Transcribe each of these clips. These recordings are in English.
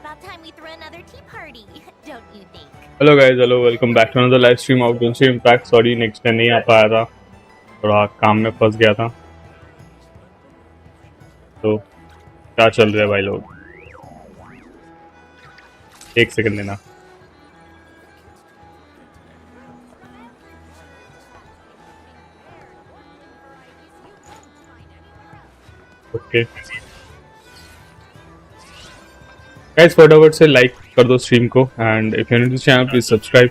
about time we threw another tea party, don't you think? Hello guys, hello, welcome back to another live stream of Genshin Impact. Sorry next day नहीं आ पाया था, थोड़ा काम में फंस गया था। तो क्या चल रहा है भाई लोग? एक सेकंड देना। ओके गाइस, फटाफट से लाइक कर दो स्ट्रीम को and if you new to channel please subscribe.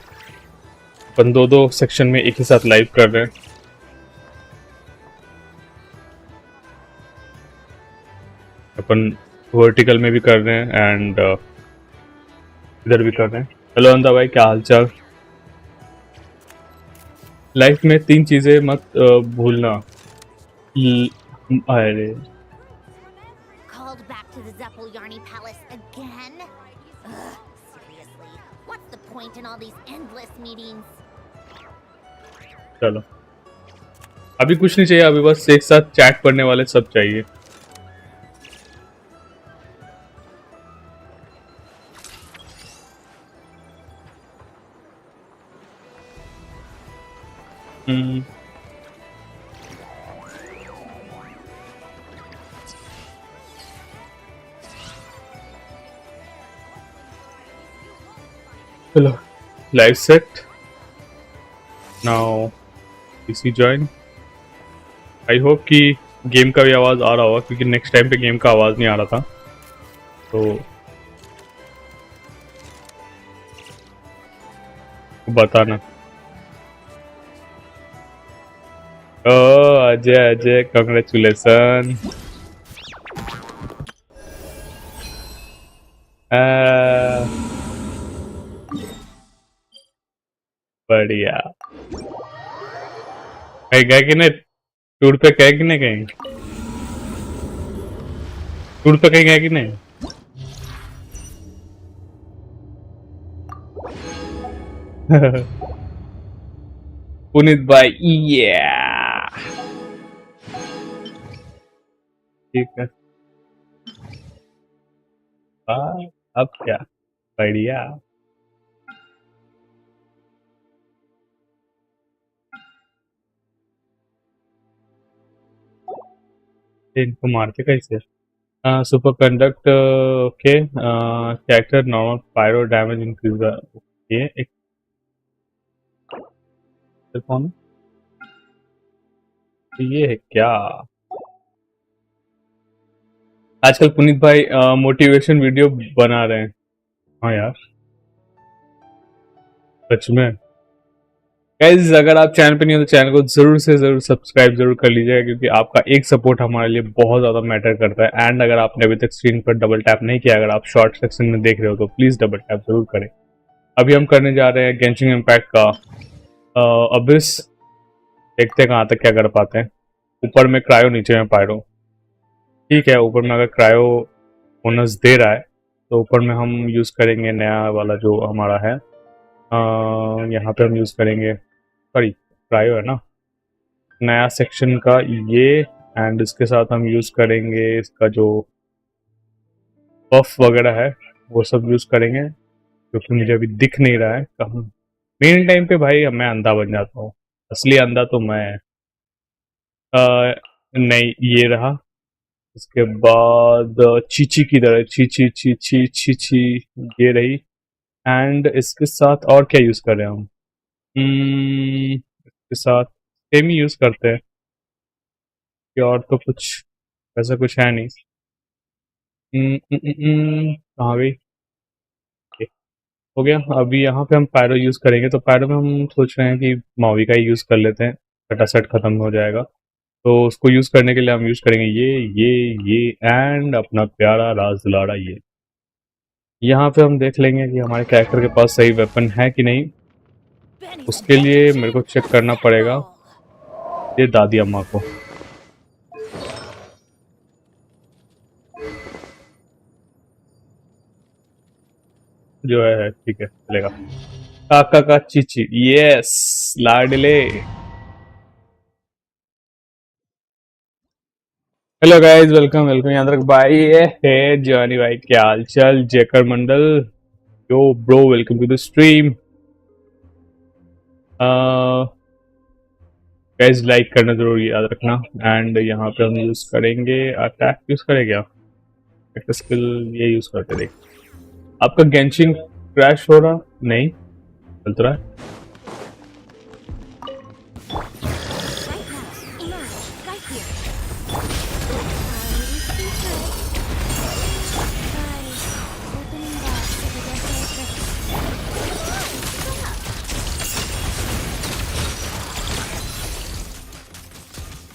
अपन दो सेक्शन में एक ही साथ लाइव कर रहे हैं। अपन वर्टिकल में भी कर रहे हैं एंड इधर भी कर रहे हैं। हेलो अंदा भाई, क्या हालचाल? लाइफ में 3 चीजें मत भूलना। अरे Called back to the Zeppeljärny Palace again? Ugh, seriously, what's the point in all these endless meetings? चलो, अभी कुछ नहीं चाहिए, अभी बस एक साथ चैट करने वाले सब चाहिए। चलो, live set now, PC join. I hope कि गेम का भी आवाज आ रहा होगा, क्योंकि नेक्स्ट टाइम पे गेम का आवाज नहीं आ रहा था। तो बताना। ओ अजय, अजय कांग्रेचुलेसन। बढ़िया। कहीं गए कि नहीं टूर पे? गए कि नहीं? कहीं टूर पे कहीं गए कि नहीं? पुनीत भाई, ठीक है। अब क्या? बढ़िया। इनको मारते कैसे? Superconduct, okay. Character normal pyro damage increase. Okay, एक कौन ये है क्या? आजकल पुनीत भाई मोटिवेशन वीडियो बना रहे हैं। हाँ यार, सच में। गाइस, अगर आप चैनल पे नहीं हो तो चैनल को जरूर से जरूर सब्सक्राइब जरूर कर लीजिएगा, क्योंकि आपका एक सपोर्ट हमारे लिए बहुत ज़्यादा मैटर करता है। एंड अगर आपने अभी तक स्क्रीन पर डबल टैप नहीं किया, अगर आप शॉर्ट सेक्शन में देख रहे हो तो प्लीज़ डबल टैप जरूर करें। अभी हम करने जा रहे हैं गेंशिन इम्पैक्ट का अबिस। देखते हैं कहाँ तक क्या कर पाते हैं। ऊपर में क्रायो, नीचे में पायरो। ठीक है, ऊपर में अगर क्रायो बोनस दे रहा है तो ऊपर में हम यूज़ करेंगे नया वाला जो हमारा है। यहाँ पे हम यूज़ करेंगे, सॉरी क्रायो है ना, नया सेक्शन का ये। एंड इसके साथ हम यूज़ करेंगे इसका जो बफ वगैरह है वो सब यूज़ करेंगे, क्योंकि मुझे अभी दिख नहीं रहा है कहाँ। मेन टाइम पे भाई मैं अंधा बन जाता हूँ, असली अंधा तो मैं नहीं, ये रहा। इसके बाद चीची की तरह, ची ची ची ची ची ची, ये रही। एंड इसके साथ और क्या यूज़ कर रहे हैं हम? इसके साथ सेम ही यूज़ करते हैं, कि और तो कुछ ऐसा कुछ है नहीं। कहाँ गई? Okay, हो गया। अभी यहाँ पे हम पायरो यूज़ करेंगे, तो पायरो में हम सोच रहे हैं कि मावी का ही यूज़ कर लेते हैं, फटाफट खत्म हो जाएगा। तो उसको यूज़ करने के लिए हम यूज़ करेंगे ये एंड अपना प्यारा राज दुलारा ये। यहाँ पे हम देख लेंगे कि हमारे कैरेक्टर के पास सही वेपन है कि नहीं। उसके लिए मेरे को चेक करना पड़ेगा ये दादी अम्मा को। जो है ठीक है, चलेगा। काका का चीची, यस लाडले। हेलो गाइस, वेलकम वेलकम यांद्रक भाई है जानी भाई, क्या हाल चाल? जेकर मंडल, yo bro, welcome to the stream. Guys like करना जरूर याद रखना। एंड यहाँ पे हम यूज करेंगे अटैक, यूज करें क्या स्किल, ये यूज करते देख। आपका गेंशिन क्रैश हो रहा नहीं, चल तो रहा है।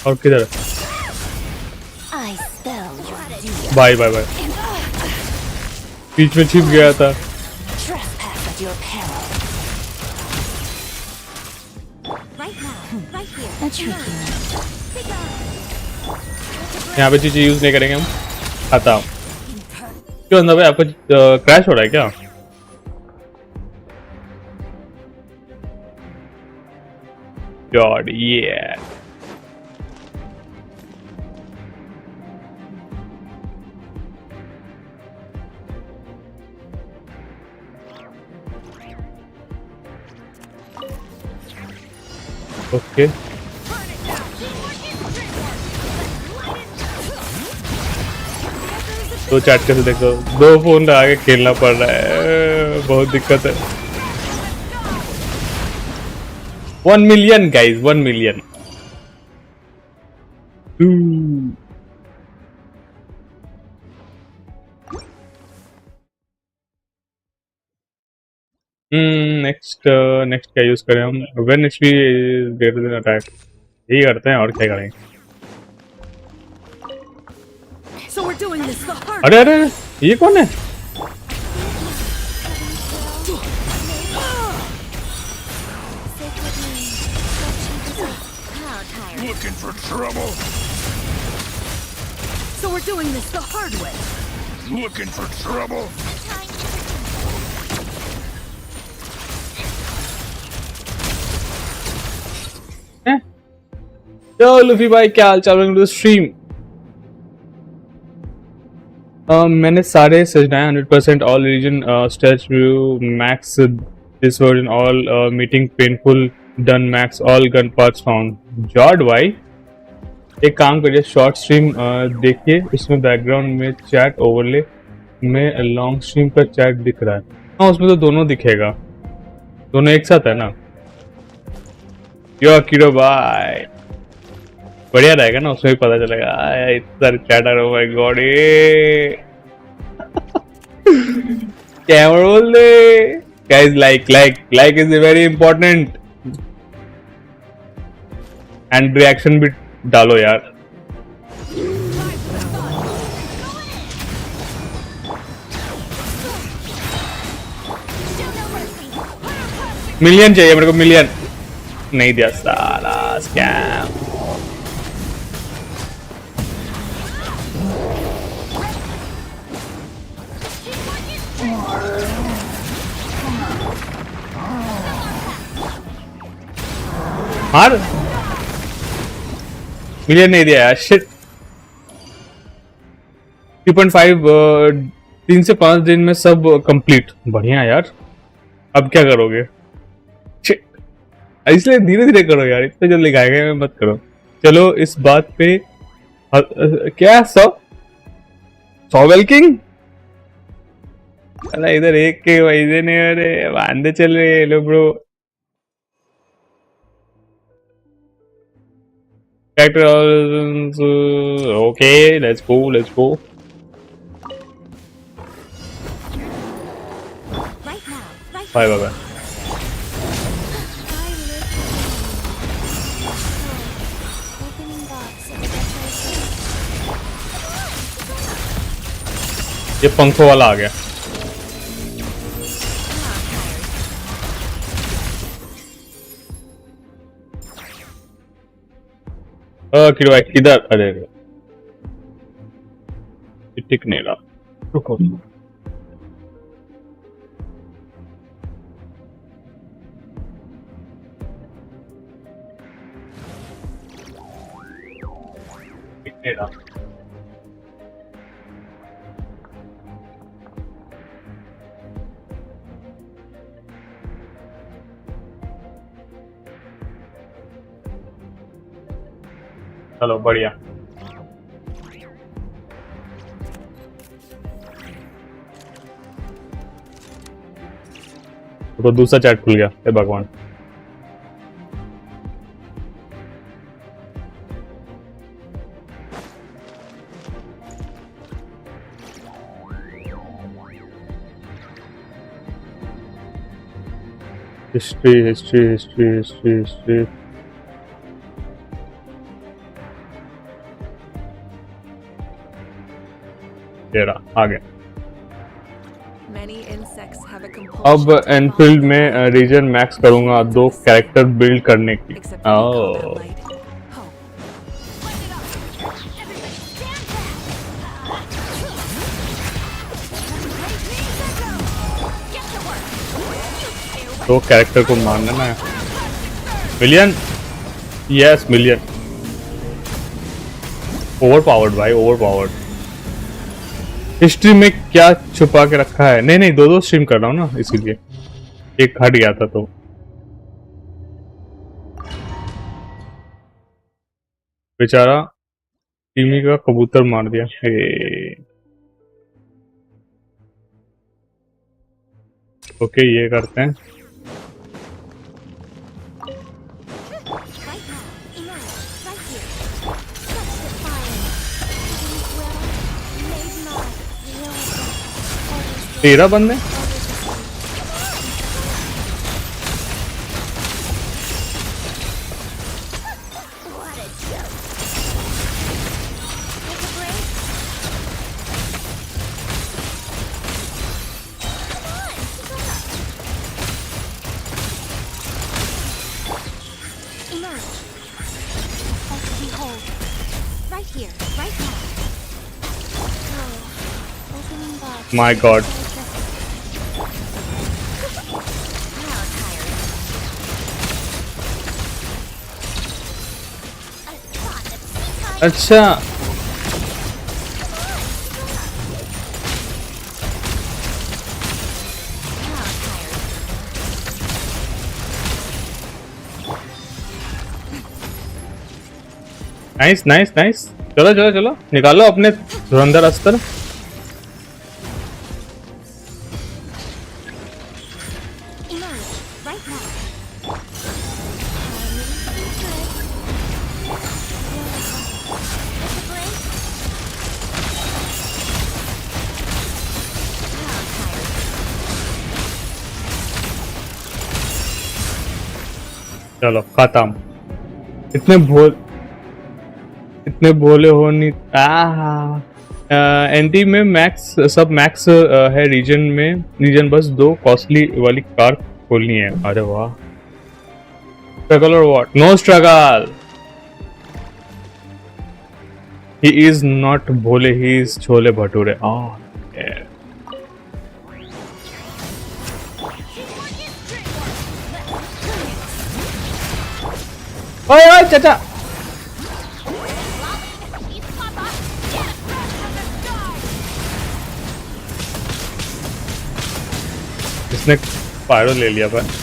और किधर? बाय बाय बाय, बीच में छिप गया था। यहाँ पे चीजें यूज नहीं करेंगे हम, खाता हूँ। क्यों अंदर भाई, आपको क्रैश हो रहा है क्या? गॉड ये ओके। दो चैट कैसे देखो, दो फोन आगे खेलना पड़ रहा है, बहुत दिक्कत है। 1 million guys, 1 million. Next next क्या यूज करें हम? When HP greater than attack, यही करते हैं और क्या करेंगे। अरे अरे ये कौन है? Looking for trouble? So we're doing this the hard way. Looking for trouble? Yo Luffy भाई, क्या हाल चाल? Welcome to the stream. मैंने सारे सजनाया 100% all region stage view max this version all meeting painful done max all gun parts found. जॉर्ड भाई एक काम करिए, शॉर्ट स्ट्रीम देखिए, उसमें बैकग्राउंड में चैट ओवरले में लॉन्ग स्ट्रीम का चैट दिख रहा है। हाँ उसमें तो दोनों दिखेगा, दोनों एक साथ है ना। यो किरो भाई बढ़िया रहेगा ना, उसमें भी पता चलेगा इतने सारे चैटर। ओ माय गॉड, क्या बोल दे guys, like is very important. And reaction भी डालो यार। मिलियन चाहिए मेरे को, मिलियन नहीं दिया साला, स्कैम। मार, मिलियन नहीं दिया यार, शिट। 3.5 3 से 5 दिन में सब कंप्लीट, बढ़िया यार। अब क्या करोगे? शिट, इसलिए धीरे धीरे करो यार, इतने जल्दी गाएगा मत करो। चलो इस बात पे क्या 100 वेल्किंग, अरे इधर एक के वैसे नहीं, अरे बांधे चल रहे लो bro. Okay, let's go. Bye bye. ये पंखों वाला आ गया। किधर? अरे टिक नहीं रहा, रुको। टिक नहीं रहा। चलो बढ़िया। तो दूसरा चैट खुल गया, हे भगवान। History history history history history. तेरा आ गया। अब एनफील्ड में रीजन मैक्स करूंगा 2 कैरेक्टर बिल्ड करने की। ओह तो कैरेक्टर को मारना ना। Million, yes million. Over powered भाई, ओवर पावर्ड। हिस्ट्री में क्या छुपा के रखा है? नहीं नहीं, 2 स्ट्रीम कर रहा हूँ ना, इसीलिए एक हट गया था। तो बेचारा टीमी का कबूतर मार दिया। ओके ये करते हैं। तेरा बंदे माय गॉड। अच्छा नाइस नाइस नाइस। चलो चलो चलो, निकालो अपने धुरंधर अस्त्र। चलो खत्म। इतने भोले हो नहीं। एनटी में मैक्स सब मैक्स है। रीजन बस 2 कॉस्टली वाली कार खोलनी है। अरे वाह। स्ट्रगल और what? No struggle. He is not Bhole, he is chole bhature. ओए चाचा, इसने पायरो ले लिया पर।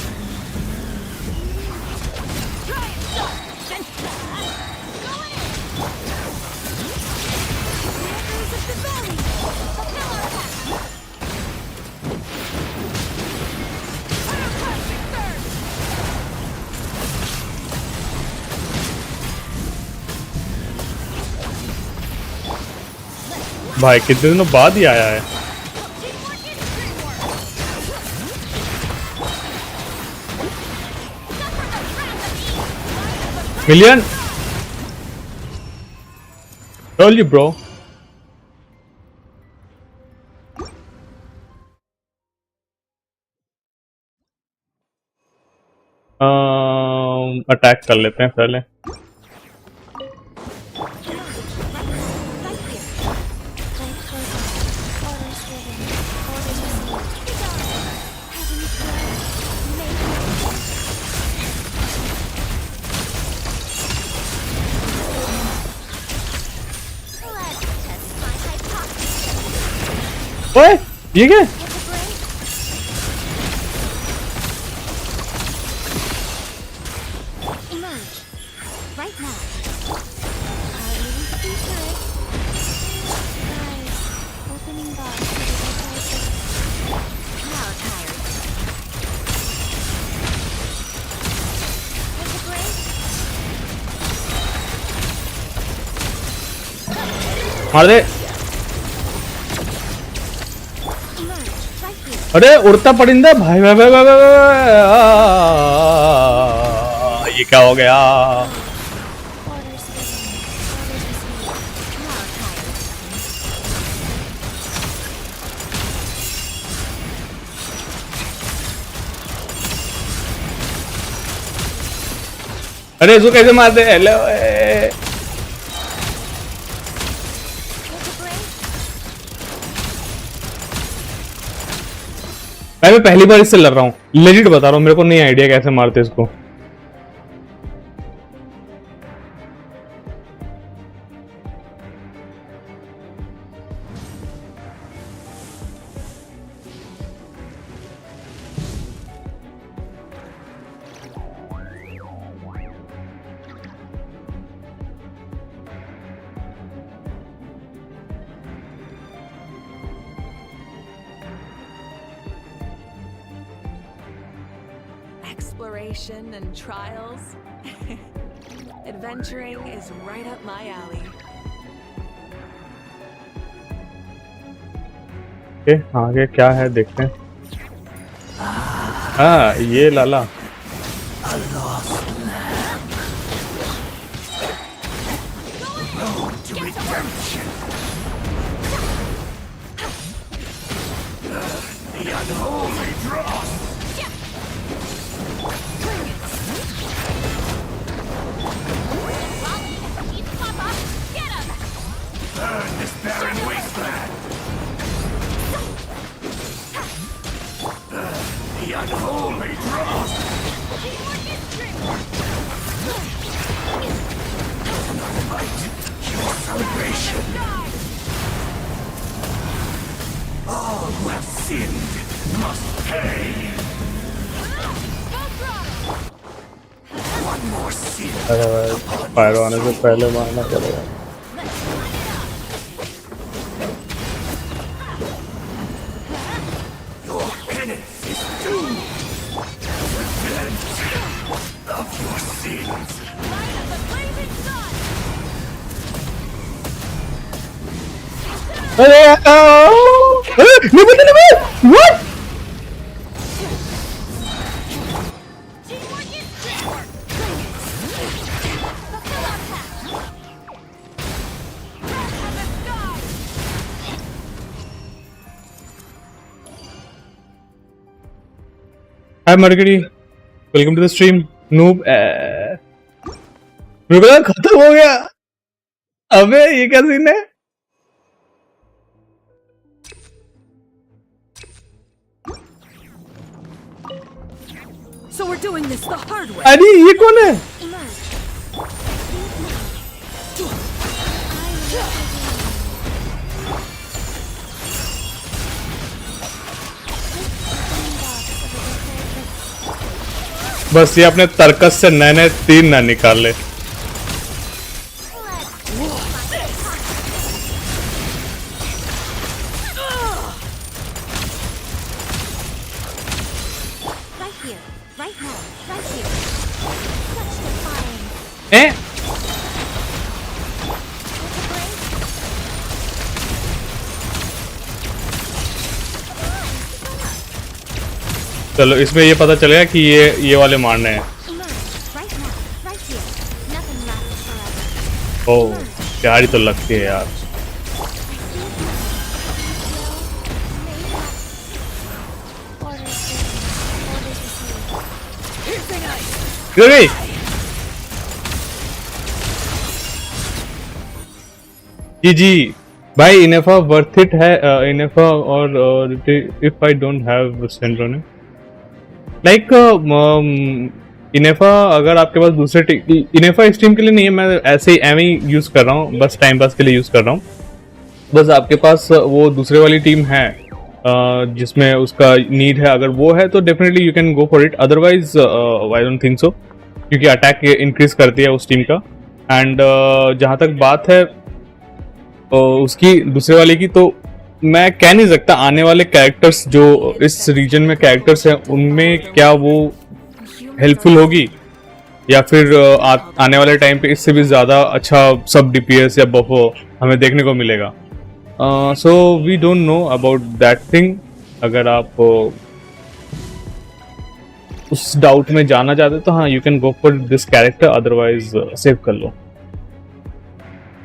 भाई कितने दिनों बाद ही आया है। Million, told you bro। Attack कर लेते हैं पहले। ओए ये क्या? मार दे। अरे उड़ता परिंदा भाई भाई भाई भाई, भाई, ये क्या हो गया? अरे इसको कैसे मारते? हेलो मैं पहली बार इससे लड़ रहा हूँ, लेजिट बता रहा हूँ, मेरे को नहीं आइडिया कैसे मारते इसको। Exploration and trials. Adventuring is right up my alley. आगे क्या है देखते हैं। हाँ ये लाला फायर आने से पहले मारना पड़ेगा। अरे what? Hi Mercury, welcome to the stream. Noob रुपया खत्म हो गया। अबे ये क्या सीन है? So we're doing this the hard way. अरे ये कौन है? बस ये अपने तर्कस से नए नए 3 ना निकाल ले। चलो इसमें ये पता चलेगा कि ये वाले मारने हैं। ओह प्यारी तो लगती है यार। जी भाई इनेफा वर्थ इट है। इनेफा और इफ आई डोंट हैव सेंड्रोन लाइक इनेफा, अगर आपके पास दूसरे इनेफा स्ट्रीम के लिए नहीं है, मैं ऐसे ही एम ही यूज कर रहा हूँ, बस टाइम पास के लिए यूज कर रहा हूँ। बस आपके पास वो दूसरे वाली टीम है जिसमें उसका नीड है, अगर वो है तो definitely you can go for it, otherwise I don't think so, क्योंकि अटैक इंक्रीज करती है उस टीम का। एंड जहाँ तक बात है उसकी दूसरे वाले की, तो मैं कह नहीं सकता आने वाले कैरेक्टर्स जो इस रीजन में कैरेक्टर्स हैं उनमें क्या वो हेल्पफुल होगी, या फिर आने वाले टाइम पे इससे भी ज़्यादा अच्छा सब डीपीएस या बफ हमें देखने को मिलेगा। So we don't know about that thing. अगर आप उस डाउट में जाना चाहते तो हाँ, you can go for this character, otherwise save कर लो,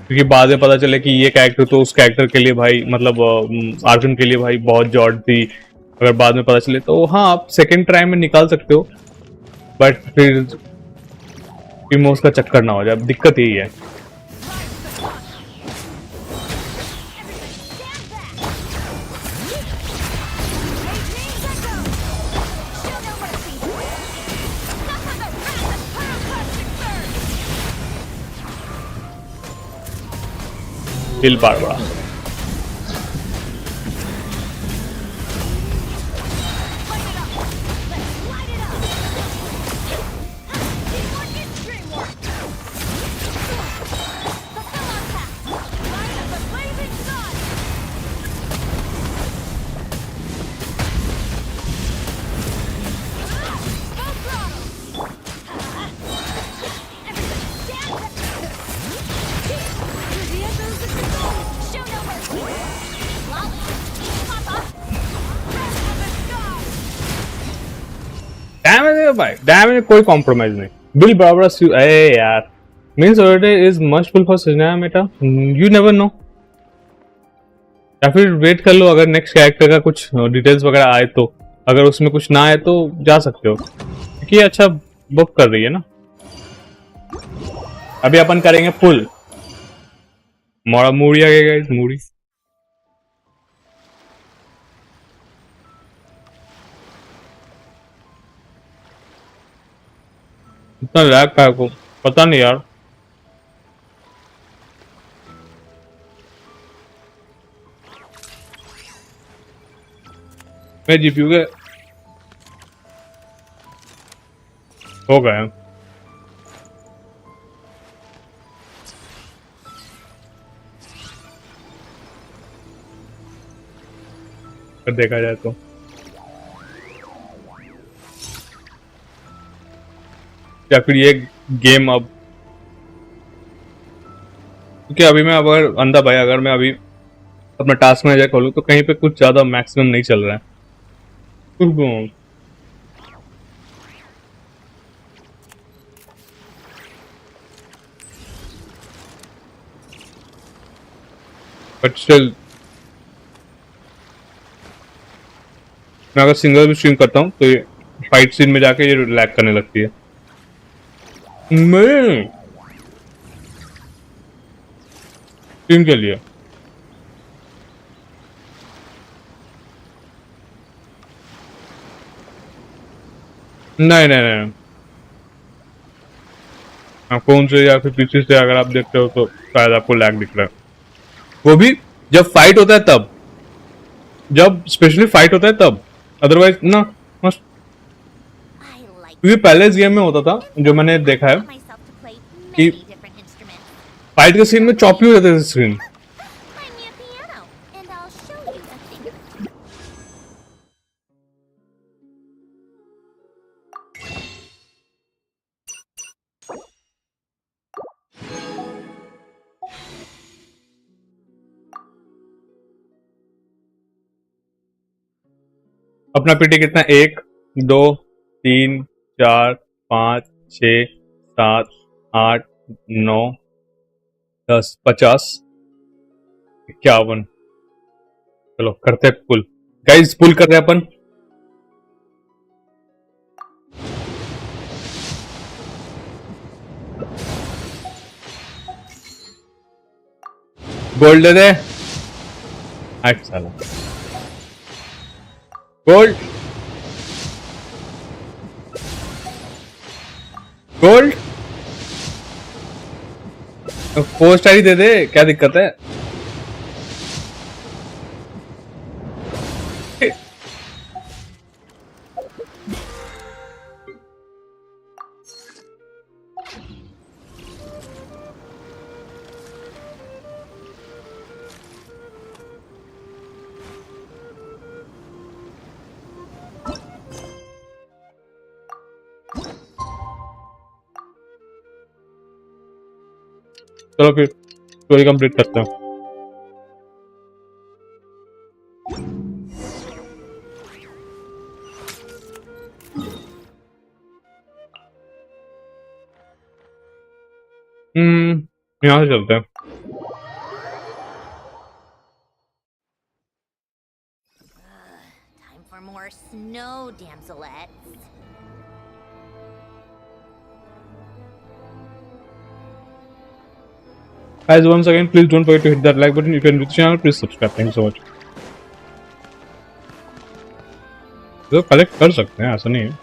क्योंकि बाद में पता चले कि ये कैरेक्टर तो उस कैरेक्टर के लिए भाई, मतलब अर्जुन के लिए भाई बहुत जॉड थी। अगर बाद में पता चले तो हाँ, आप सेकेंड ट्राई में निकाल सकते हो, बट फिर इमोस का चक्कर ना हो जाए, दिक्कत यही है। दिल बार बड़ा डैमेज है भाई, डैमेज में कोई कॉम्प्रोमाइज नहीं। बिल बराबर अरे यार, means already is must full for Sneha Meta, you never know. या फिर वेट कर लो, अगर नेक्स्ट कैरेक्टर का कुछ डिटेल्स वगैरह आए तो, अगर उसमें कुछ ना आए तो जा सकते हो, क्योंकि अच्छा बुक कर रही है ना। अभी अपन करेंगे फुल मूड़ी आ गया, मूड़ी इतना लैग का है को पता नहीं यार। मैं जीपीयू के हो गए देखा जाए तो। या फिर ये गेम अब, क्योंकि अभी मैं अगर अंधा भाई, अगर मैं अभी अपना टास्क मैनेजर खोलूं तो कहीं पे कुछ ज्यादा मैक्सिमम नहीं चल रहा है। बट स्टिल मैं अगर सिंगल भी स्ट्रीम करता हूँ तो ये फाइट सीन में जाके ये लैग करने लगती है। मैं स्ट्रीम के लिए नहीं नहीं नहीं, फोन से या फिर पीसी से अगर आप देखते हो तो शायद आपको लैग दिख रहा है, वो भी जब फाइट होता है तब, जब स्पेशली फाइट होता है तब, अदरवाइज ना मस्त। क्योंकि पहले इस गेम में होता था, जो मैंने देखा है कि फाइट के सीन में चॉपी हो जाते थे स्क्रीन। अपना पीटी कितना, 1 2 3 4 5 6 7 8 9 10 50 51। चलो करते हैं पुल, गाइस पुल कर रहे हैं अपन। गोल्ड दे दे, अच्छा साला गोल्ड गोल्ड, पोस्ट आई दे दे, क्या दिक्कत है। चलो फिर स्टोरी कंप्लीट करते हैं। यहाँ से चलते हैं। Time for more snow, damselettes. Guys, once again, please don't forget to hit that like button. If you're new to the channel, please subscribe. Thank you so much. तो कलेक्ट कर सकते हैं, ऐसा नहीं है।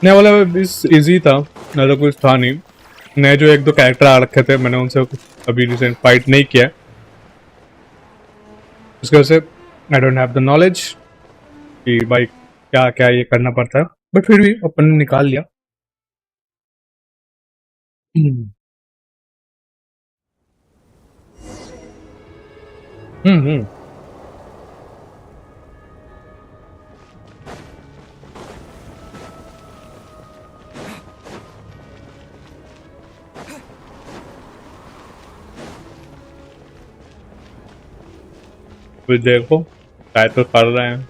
नया वाला इजी था, ऐसा कुछ था नहीं। नए जो एक दो कैरेक्टर आ रखे थे, मैंने उनसे अभी रिसेंट फाइट नहीं किया, इसकी वजह से आई डोंट हैव द नॉलेज कि भाई क्या क्या ये करना पड़ता है, बट फिर भी अपन ने निकाल लिया। हम्म। फिर देखो ट्राई तो कर रहे हैं।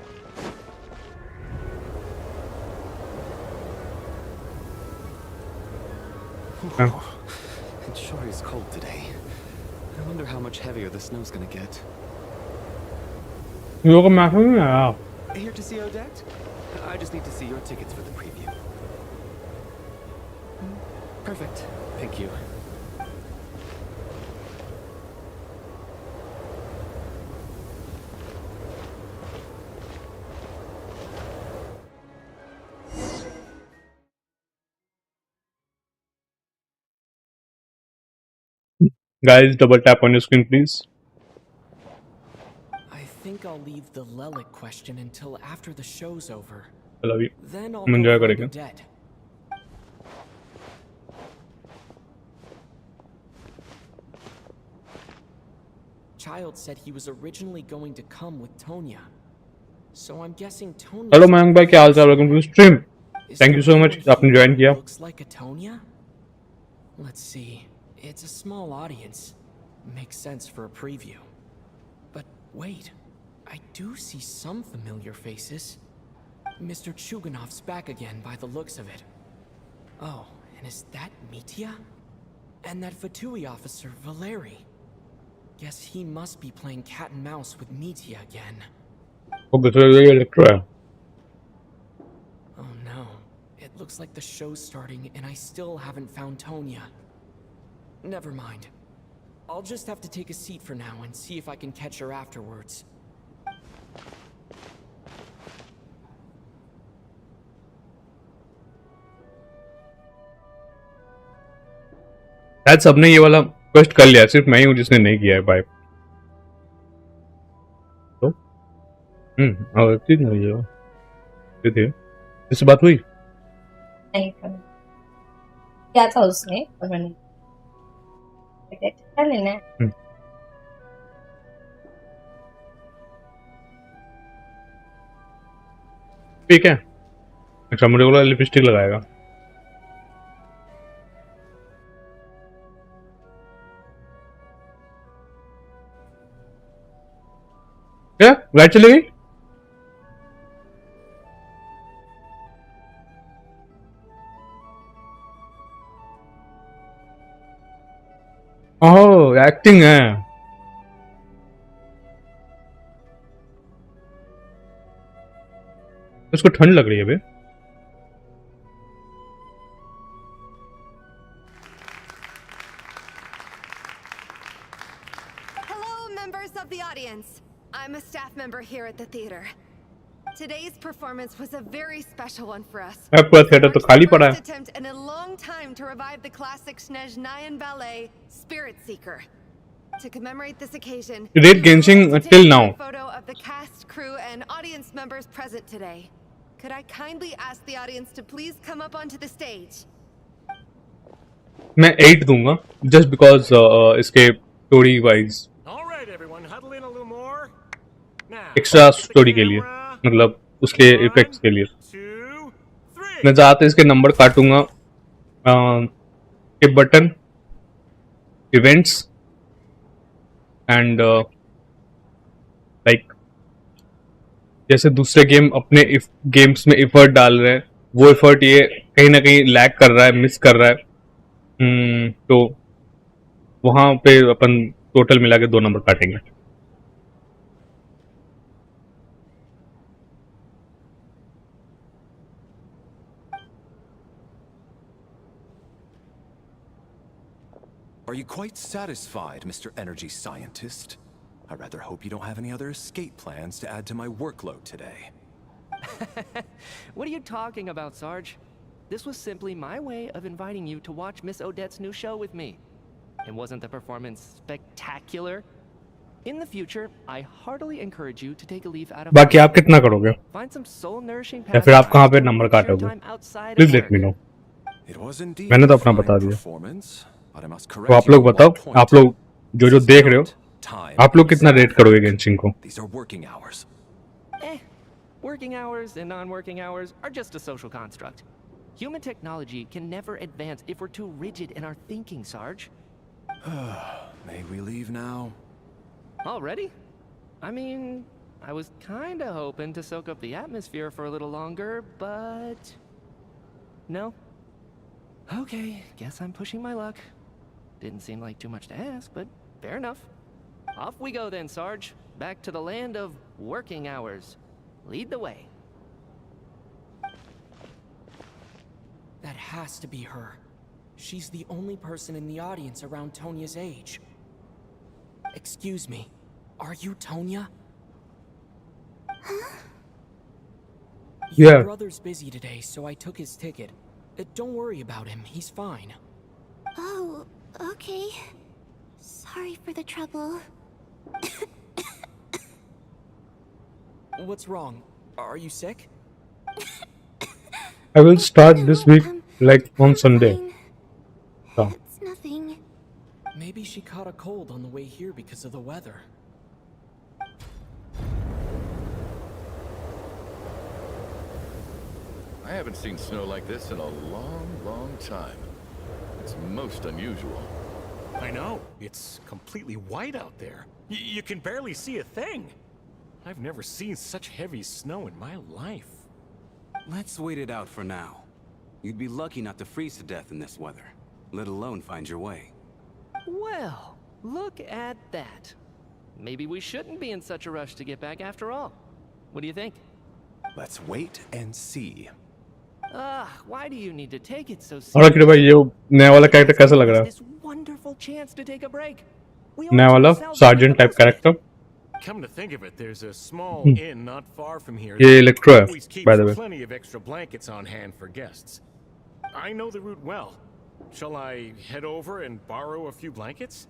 It sure is cold today. I wonder how much heavier the snow's gonna get. ये को मैसेज नहीं आया। Here to see Odette? I just need to see your tickets for the preview. Perfect. Thank you. Guys, double tap on your screen, please. I think I'll leave the Lelic question until after the show's over. I love you. Then I'll हम enjoy go करेंगे। find Odette. Child said he was originally going to come with Tonya. So I'm guessing Tonya. Hello Mayank भाई, क्या हाल चाल? Welcome to stream. Thank you so much, आपने join किया। Looks like a Tonya? Let's see. It's a small audience. Makes sense for a preview. But wait, I do see some familiar faces. Mr. Chuganov's back again by the looks of it. Oh, and is that Mitya? And that Fatui officer, Valeri. Guess he must be playing cat and mouse with Mitya again. Okay, तो ये electro है। Oh no, it looks like the show's starting and I still haven't found Tonya. Never mind. I'll just have to take a seat for now and see if I can catch her afterwards. शायद सबने ये वाला quest कर लिया, सिर्फ मैं ही हूँ जिसने नहीं किया है भाई। तो और चीज नहीं है, थे इससे बात हुई नहीं कर क्या था उसने और मैंने क्या लेना है। ठीक है। अच्छा, मुझे बोला लिपस्टिक लगाएगा। क्या लाइट चली गई? ओह, एक्टिंग है। उसको ठंड लग रही है बे। Hello, members of the audience. I'm a staff member here at the theater. Today's performance was a very special one for us. पूरा थिएटर तो खाली पड़ा है। First attempt in a long time to revive the classic Snezhnaya ballet, Spirit Seeker. To commemorate this occasion, Rate Genshin till now. A photo of the cast, crew, and audience members present today. Could I kindly ask the audience to please come up onto the stage? मैं 8 दूंगा, just because इसके story wise, All right, everyone, huddle in a little more. Now, extra look at the story के लिए, camera. मतलब उसके effects के लिए। 2, 3. मैं ज़्यादातर इसके नंबर काटूंगा, के बटन, events and like जैसे दूसरे गेम अपने गेम्स में एफर्ट डाल रहे हैं, वो एफर्ट ये कहीं ना कहीं लैग कर रहा है, मिस कर रहा है। तो वहां पे अपन टोटल मिला के 2 नंबर काटेंगे। Are you quite satisfied, Mr. Energy Scientist? I rather hope you don't have any other escape plans to add to my workload today. What are you talking about, Sarge? This was simply my way of inviting you to watch Miss Odette's new show with me. And wasn't the performance spectacular? In the future, I heartily encourage you to take a leave out of बाकी आप कितना करोगे find some soul nourishing या फिर आप कहाँ पे number काटोगे? Please let me know. It was indeed मैंने तो a अपना fine बता दिया। performance, but I must तो correct आप you लोग on बताओ, one point. आप लोग जो देख रहे हो, Time आप लोग कितना रेट करोगे गेंशिन को? These are working hours. Working hours and non-working hours are just a social construct. Human technology can never advance if we're too rigid in our thinking, Sarge. May we leave now? Already? I mean, I was kinda hoping to soak up the atmosphere for a little longer, but... No? Okay, guess I'm pushing my luck. Didn't seem like too much to ask, but fair enough. Off we go then, Sarge. Back to the land of working hours. Lead the way. That has to be her. She's the only person in the audience around Tonya's age. Excuse me, are you Tonya? Huh? Yeah. Your brother's busy today, so I took his ticket. Don't worry about him, he's fine. Oh, okay. Sorry for the trouble. What's wrong? Are you sick? I will start this week like on Sunday. Fine. So. It's nothing. Maybe she caught a cold on the way here because of the weather. I haven't seen snow like this in a long, long time. It's most unusual. I know. It's completely white out there. You can barely see a thing. I've never seen such heavy snow in my life. Let's wait it out for now. You'd be lucky not to freeze to death in this weather, let alone find your way. Well, look at that. Maybe we shouldn't be in such a rush to get back after all. What do you think? Let's wait and see. Why do you need to take it so और अखिल भाई ये नया वाला character कैसा लग रहा है? This wonderful chance to take a break. नया वाला sergeant type character? Come to think of it, there's a small inn not far from here. ये इलेक्ट्रो है, Always keeps by the way. plenty of extra blankets on hand for guests. I know the route well. Shall I head over and borrow a few blankets?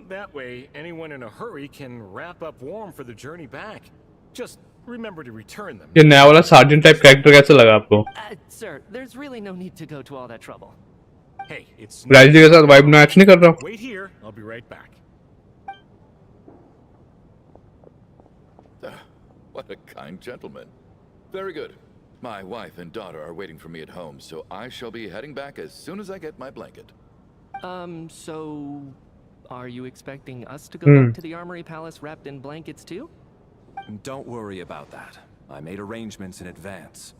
That way, anyone in a hurry can wrap up warm for the journey back. Just remember to return them. ये नया वाला sergeant type character कैसा लगा आपको? Sir, there's really no need to go to all that trouble. Hey, it's Rajdeep के साथ vibe match नहीं कर रहा? Wait here, I'll be right back. What a kind gentleman. Very good. My wife and daughter are waiting for me at home, so I shall be heading back as soon as I get my blanket. So... Are you expecting us to go back to the Armory Palace wrapped in blankets too? Don't worry about that. I made arrangements in advance.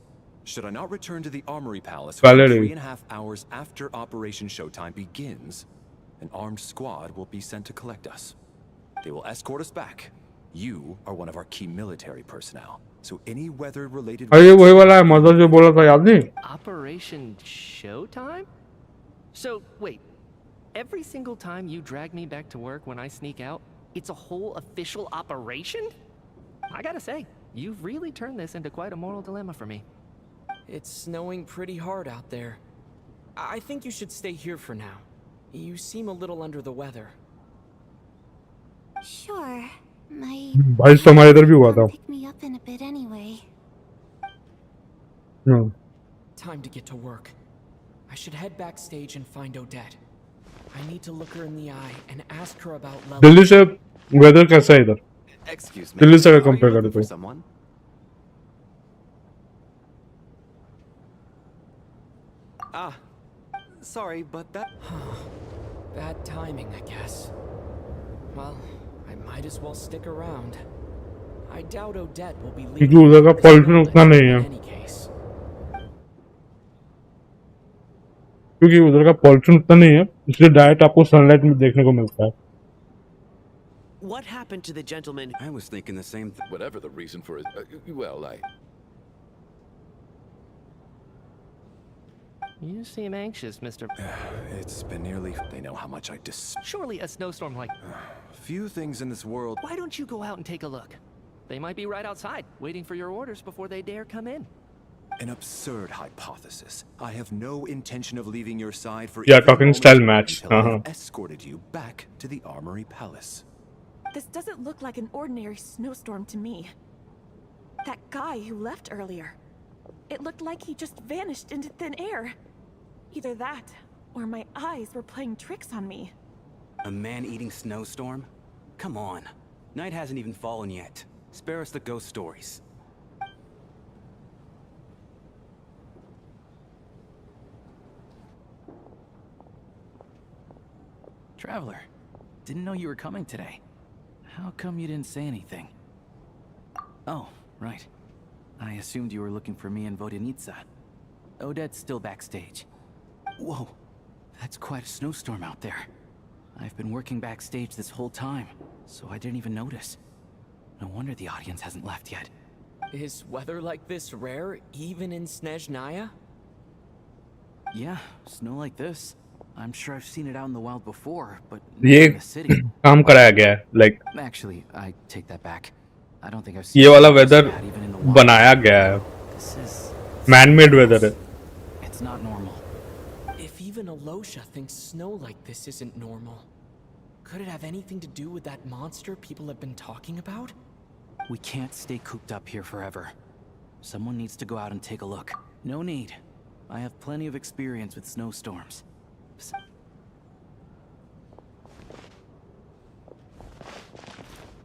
Should I not return to the Armory Palace within 3.5 hours after Operation Showtime begins, an armed squad will be sent to collect us. They will escort us back. You are one of our key military personnel, so any weather-related... अरे वही वाला है, mother जो बोला था याद नहीं? Operation Showtime? So, wait. Every single time you drag me back to work when I sneak out, it's a whole official operation? I gotta say, you've really turned this into quite a moral dilemma for me. It's snowing pretty hard out there. I think you should stay here for now. You seem a little under the weather. Sure. My बारिश तो हमारे इधर भी हुआ था. pick me up in a bit anyway. No. Time to get to work. I should head backstage and find Odette. I need to look her in the eye and ask her about level. Delhi से weather कैसा है इधर? Excuse me. Delhi से अगर Are you compare looking करें for तो. someone? Ah, sorry, but that... Bad timing, I guess. Well, I might as well stick around. I doubt Odette will be क्योंकि leaving उधर का this पॉल्यूशन building उतना नहीं है, in any case. क्योंकि उधर का पॉल्यूशन उतना नहीं है, इसलिए डायरेक्ट आपको सनलाइट में देखने को मिलता है. What happened to the gentleman? I was thinking the same thing. Whatever the reason for his... well, You seem anxious, Mr. It's been nearly... They know how much I Surely a snowstorm like... Few things in this world... Why don't you go out and take a look? They might be right outside, waiting for your orders before they dare come in. An absurd hypothesis. I have no intention of leaving your side for... Yeah, talking style match. Until I have escorted you back to the Armory Palace. This doesn't look like an ordinary snowstorm to me. That guy who left earlier. It looked like he just vanished into thin air. Either that, or my eyes were playing tricks on me. A man-eating snowstorm? Come on. Night hasn't even fallen yet. Spare us the ghost stories. Traveler, didn't know you were coming today. How come you didn't say anything? Oh, right. I assumed you were looking for me and Vodenitsa. Odette's still backstage. Whoa, that's quite a snowstorm out there. I've been working backstage this whole time, so I didn't even notice. No wonder the audience hasn't left yet. Is weather like this rare, even in Snezhnaya? Yeah, snow like this. I'm sure I've seen it out in the wild before, but ये not in the city. काम कराया गया है, like Actually, I take that back. I don't think I've seen ये वाला it this weather bad even in the wild. बनाया गया है, This is man-made weather है. It's not normal. If even Alosha thinks snow like this isn't normal, could it have anything to do with that monster people have been talking about? We can't stay cooped up here forever. Someone needs to go out and take a look. No need. I have plenty of experience with snowstorms.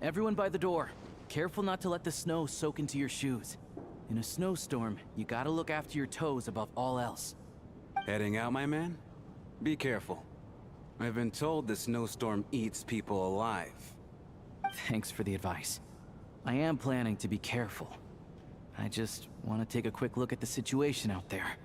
Everyone by the door. Careful not to let the snow soak into your shoes. In a snowstorm, you gotta look after your toes above all else. Heading out, my man? Be careful. I've been told the snowstorm eats people alive. Thanks for the advice. I am planning to be careful. I just want to take a quick look at the situation out there.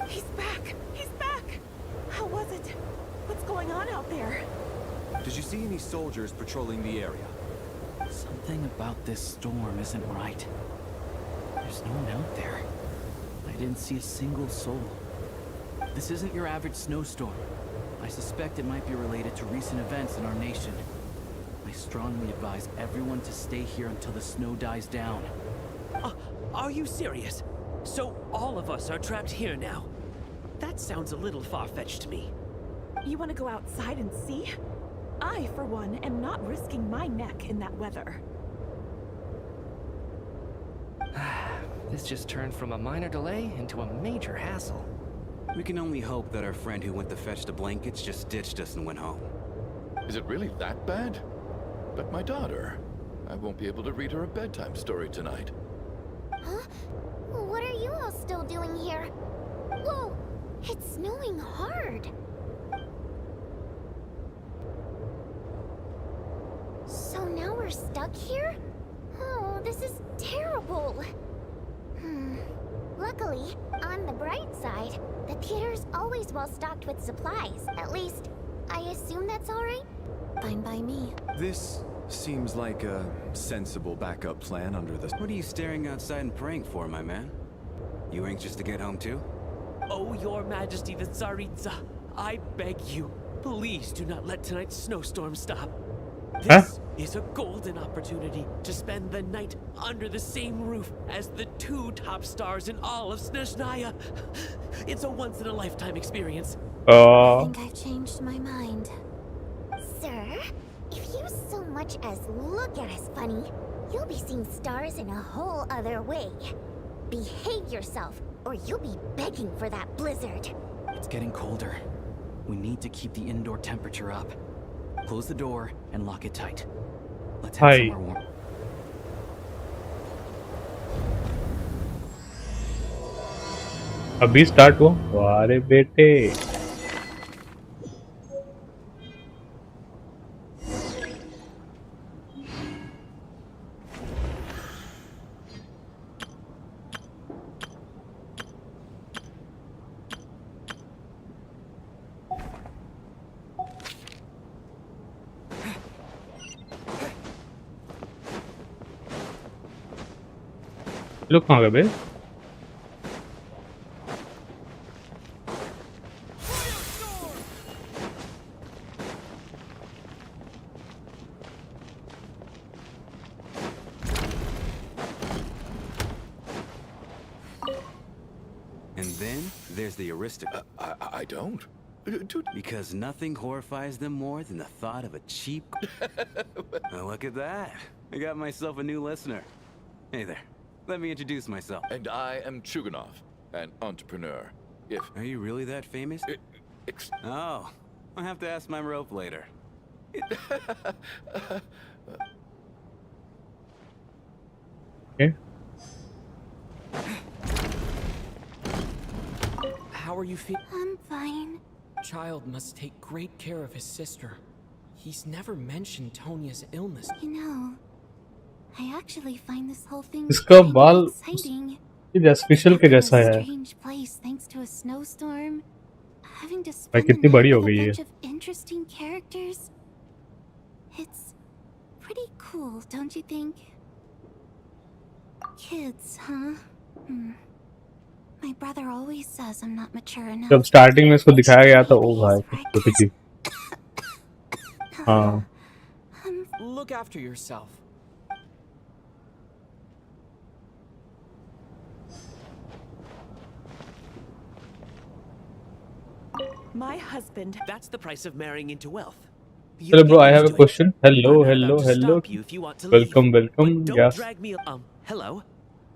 He's back! He's back! How was it? What's going on out there? Did you see any soldiers patrolling the area? Something about this storm isn't right. There's no one out there. I didn't see a single soul. This isn't your average snowstorm. I suspect it might be related to recent events in our nation. I strongly advise everyone to stay here until the snow dies down. Are you serious? So all of us are trapped here now? That sounds a little far-fetched to me. You want to go outside and see? I, for one, am not risking my neck in that weather. This just turned from a minor delay into a major hassle. We can only hope that our friend who went to fetch the blankets just ditched us and went home. Is it really that bad? But my daughter, I won't be able to read her a bedtime story tonight. Huh? What are you all still doing here? Whoa! It's snowing hard. So now we're stuck here? Oh, this is terrible. Luckily, on the bright side, the theater's always well stocked with supplies. At least, I assume that's alright? Fine by me. This seems like a sensible backup plan under the... What are you staring outside and praying for, my man? You anxious to get home too? Oh, Your Majesty the Tsaritsa, I beg you, please do not let tonight's snowstorm stop. This is a golden opportunity to spend the night under the same roof as the two top stars in all of Snezhnaya. It's a once-in-a-lifetime experience. I think I've changed my mind. Sir, if you so much as look at us funny, you'll be seeing stars in a whole other way. Behave yourself, or you'll be begging for that blizzard. It's getting colder. We need to keep the indoor temperature up. Close the door and lock it tight. Let's have somewhere warm. अभी start हुआ? वाह रे बेटे। लोग कहाँ गए बे? And then there's the aristocrat. I don't. Because nothing horrifies them more than the thought of a cheap. Oh, look at that. I got myself a new listener. Hey there. Let me introduce myself. And I am Chuganov, an entrepreneur. Are you really that famous? Oh, I'll have to ask my rope later. Okay. How are you feeling? I'm fine. Child must take great care of his sister. He's never mentioned Tonia's illness. You know, I actually find this whole thing इसका kind बाल of exciting. ये special के जैसा है। Strange place thanks to a snowstorm. Having to भाई spend कितनी the बड़ी night हो with a गई है। bunch of interesting characters. It's pretty cool, don't you think? Kids, huh? My brother always says I'm not mature enough. जब starting में इसको दिखाया गया था ओ भाई छोटी सी। हाँ। Look after yourself. My husband. That's the price of marrying into wealth. Hello bro, I have a question. Hello, I'm not hello, about to hello. stop you if you want to Welcome, leave. welcome. But don't Yes. drag me. Hello.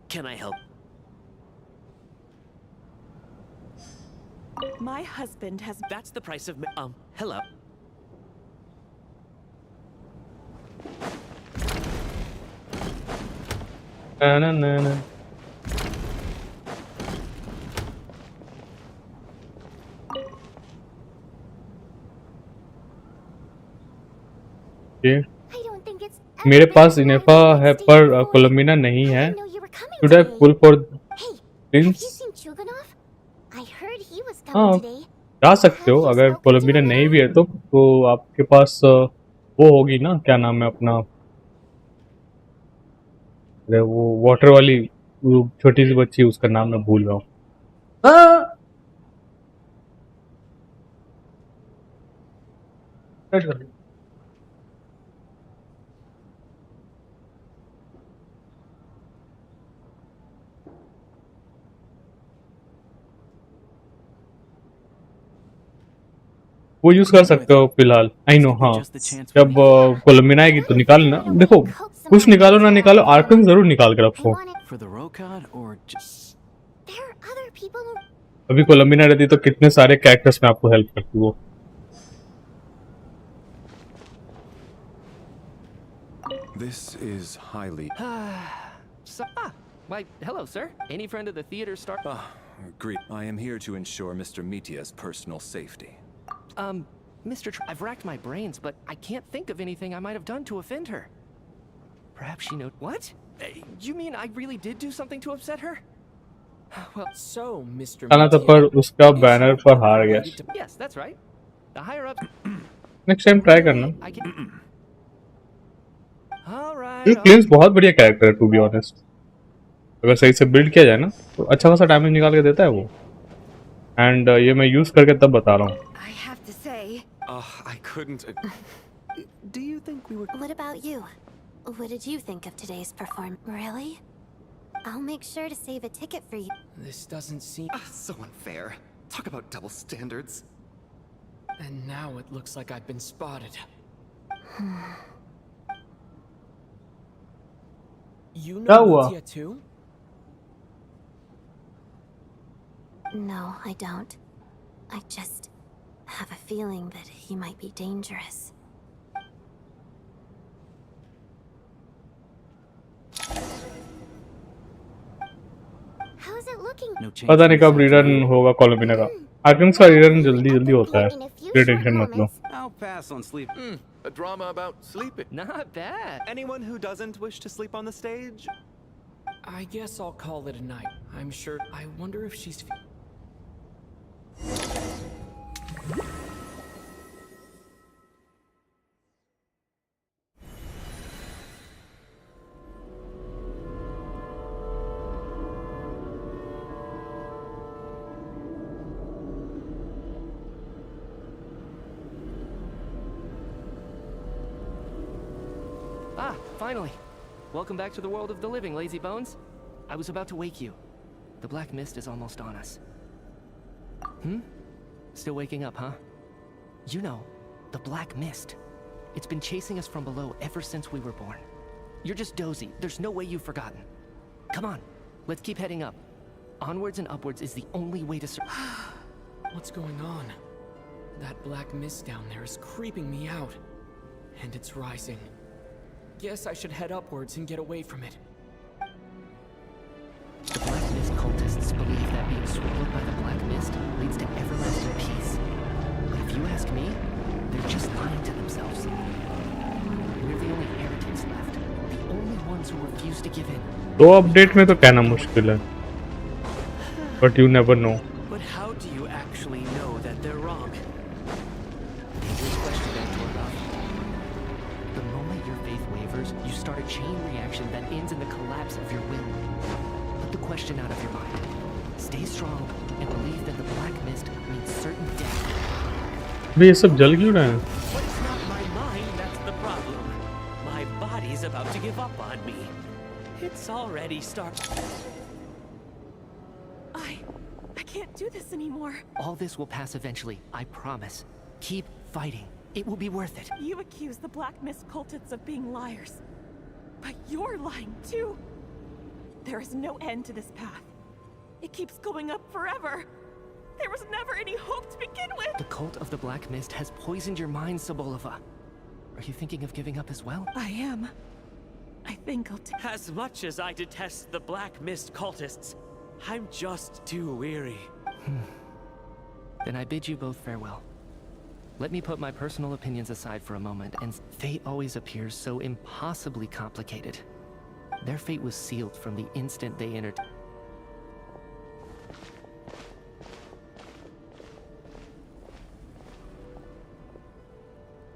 Can I help? My husband has. That's the price of. Hello. Na na na na. Okay. मेरे पास इनेफा है पर कोलम्बिना नहीं है। Should I pull for Prince? हाँ, जा सकते हो अगर कोलम्बिना नहीं भी है तो आपके पास वो होगी ना, क्या नाम है अपना, अरे वो वाटर वाली वो छोटी सी बच्ची, उसका नाम मैं भूल रहा हूँ। वो यूज कर सकते हो फिलहाल। आई नो, हाँ जब कोलम्बिना आएगी तो निकाल ना। देखो कुछ निकालो ना निकालो, आर्कन जरूर निकाल के रखो। अभी कोलम्बिना रहती तो कितने सारे कैरेक्टर्स में आपको हेल्प करती वो। This is highly. Why, hello, sir. Any friend of the theater star? Great. I am here to ensure Mr. Mitya's personal safety. I've racked my brains, but I can't think of anything I might have done to offend her. Perhaps she knows. What? You mean I really did do something to upset her? Well, so, Mr. खाना तो पर उसका banner पर हार गया। Yes, that's right. The higher up. Next time try करना। ये claims बहुत बढ़िया कैरेक्टर है टू बी ऑनेस्ट। अगर सही से बिल्ड किया जाए ना तो अच्छा खासा डैमेज निकाल के देता है वो। एंड ये मैं यूज करके तब बता रहा हूँ। I couldn't. Do you think we were? What about you? What did you think of today's performance? Really? I'll make sure to save a ticket for you. This doesn't seem So unfair. Talk about double standards. And now it looks like I've been spotted. You know Mitya too? No, I don't. I just have a feeling that he might be dangerous. How's it looking. No change. पता नहीं कब return होगा कॉलोमिना का। आर्कन्स का return जल्दी होता है, कोई टेंशन मत लो। I'll pass on sleep. A drama about sleeping. Not bad. Anyone who doesn't wish to sleep on the stage? I guess I'll call it a night. I'm sure. I wonder if she's. Ah, finally. Welcome back to the world of the living, lazy bones. I was about to wake you. The black mist is almost on us. Still waking up, huh? You know, the black mist. It's been chasing us from below ever since we were born. You're just dozy. There's no way you've forgotten. Come on, let's keep heading up. Onwards and upwards is the only way to What's going on? That black mist down there is creeping me out. And it's rising. Guess I should head upwards and get away from it. The black mist cultists believe that being swallowed by the black mist leads to everlasting peace. But if you ask me, they're just lying to themselves. We're the only heretics left. The only ones who refuse to give in. दो update में तो कहना मुश्किल है, but you never know. But how do you actually know that they're wrong? Dangerous question, then, Torgoth. The moment your faith wavers, you start a chain reaction that ends in the collapse of your will. Put the question out of your mind. Stay strong and believe that the black mist means certain death. अबे ये सब जल क्यों रहा है? But it's not my mind that's the problem. My body's about to give up on me. It's already started. I can't do this anymore. All this will pass eventually, I promise. Keep fighting. It will be worth it. You accuse the Black Mist cultists of being liars. But you're lying too. There is no end to this path. It keeps going up forever. There was never any hope to begin with. The cult of the Black Mist has poisoned your mind, Sobolova. Are you thinking of giving up as well? I am. I think I'll take. As much as I detest the Black Mist cultists, I'm just too weary. Then I bid you both farewell. Let me put my personal opinions aside for a moment, and fate always appears so impossibly complicated. Their fate was sealed from the instant they entered.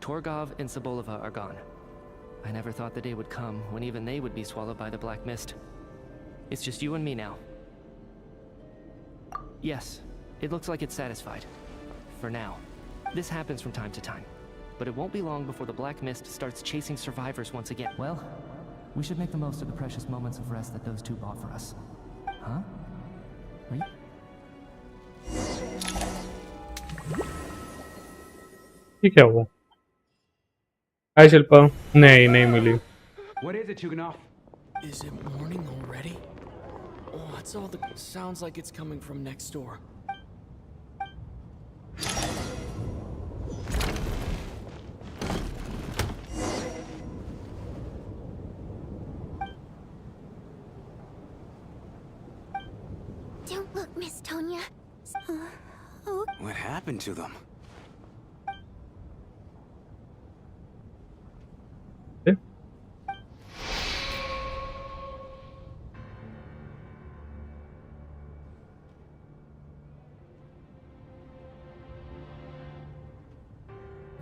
Torgov and Sobolova are gone. I never thought the day would come when even they would be swallowed by the Black Mist. It's just you and me now. Yes, it looks like it's satisfied. For now. This happens from time to time. But it won't be long before the Black Mist starts chasing survivors once again. Well, we should make the most of the precious moments of rest that those two bought for us. Huh? Are you... ये क्या हुआ? हाय शिल्पा, नहीं मिली। What is it, Chuganov? Is it morning already? Oh, it's all the sounds like it's coming from next door. Don't look, Miss Tonya. Oh. What happened to them?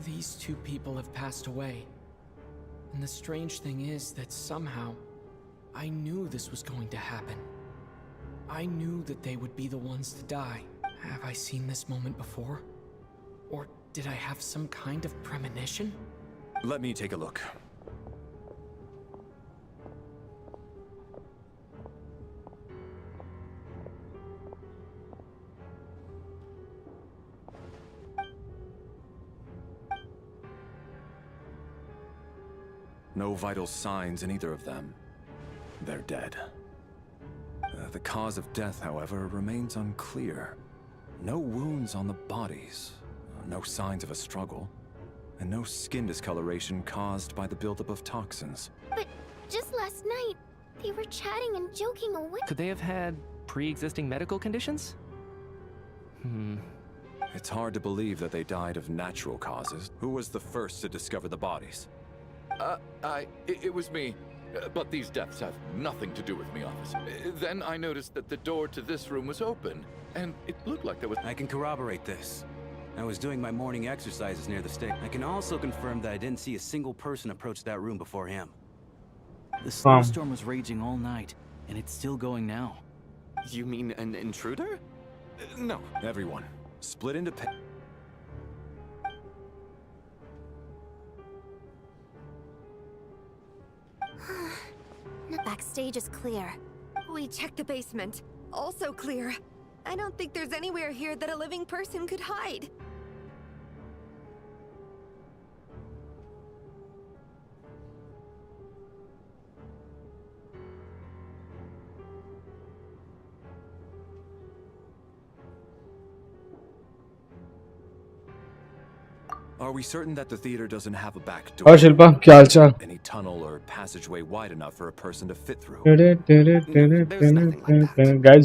These two people have passed away. And the strange thing is that somehow, I knew this was going to happen. I knew that they would be the ones to die. Have I seen this moment before? Or did I have some kind of premonition? Let me take a look. No vital signs in either of them. They're dead. The cause of death, however, remains unclear. No wounds on the bodies, no signs of a struggle, and no skin discoloration caused by the buildup of toxins. But just last night, they were chatting and joking away. Could they have had pre-existing medical conditions? It's hard to believe that they died of natural causes. Who was the first to discover the bodies? It was me. But these deaths have nothing to do with me, officer. Then I noticed that the door to this room was open, and it looked like there was... I can corroborate this. I was doing my morning exercises near the station. I can also confirm that I didn't see a single person approach that room before him. The snowstorm was raging all night, and it's still going now. You mean an intruder? No. Everyone, split into The backstage is clear. We checked the basement. Also clear. I don't think there's anywhere here that a living person could hide. Are we certain that the theater doesn't have a back door? और शिल्पा क्या हाल चाल? Any tunnel or passageway wide enough for a person to fit through? Guys,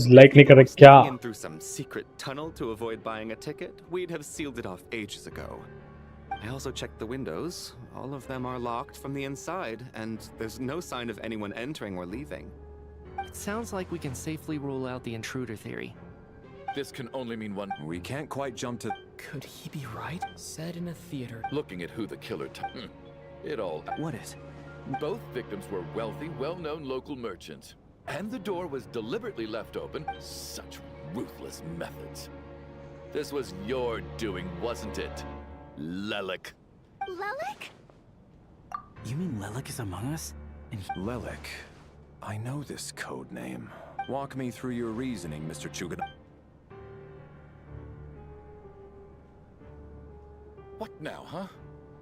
like नहीं कर रहे क्या? In through some secret tunnel to avoid buying a ticket, we'd have sealed it off ages ago. I also checked the windows. All of them are locked from the inside, and there's no sign of anyone entering or leaving. It sounds like we can safely rule out the intruder theory. This can only mean one. We can't quite jump to... Could he be right? Said in a theater. Looking at who the killer... It all... What is? Both victims were wealthy, well-known local merchants. And the door was deliberately left open. Such ruthless methods. This was your doing, wasn't it? Lelik. Lelik? You mean Lelik is among us? And Lelik. I know this code name. Walk me through your reasoning, Mr. Chugan. What now, huh?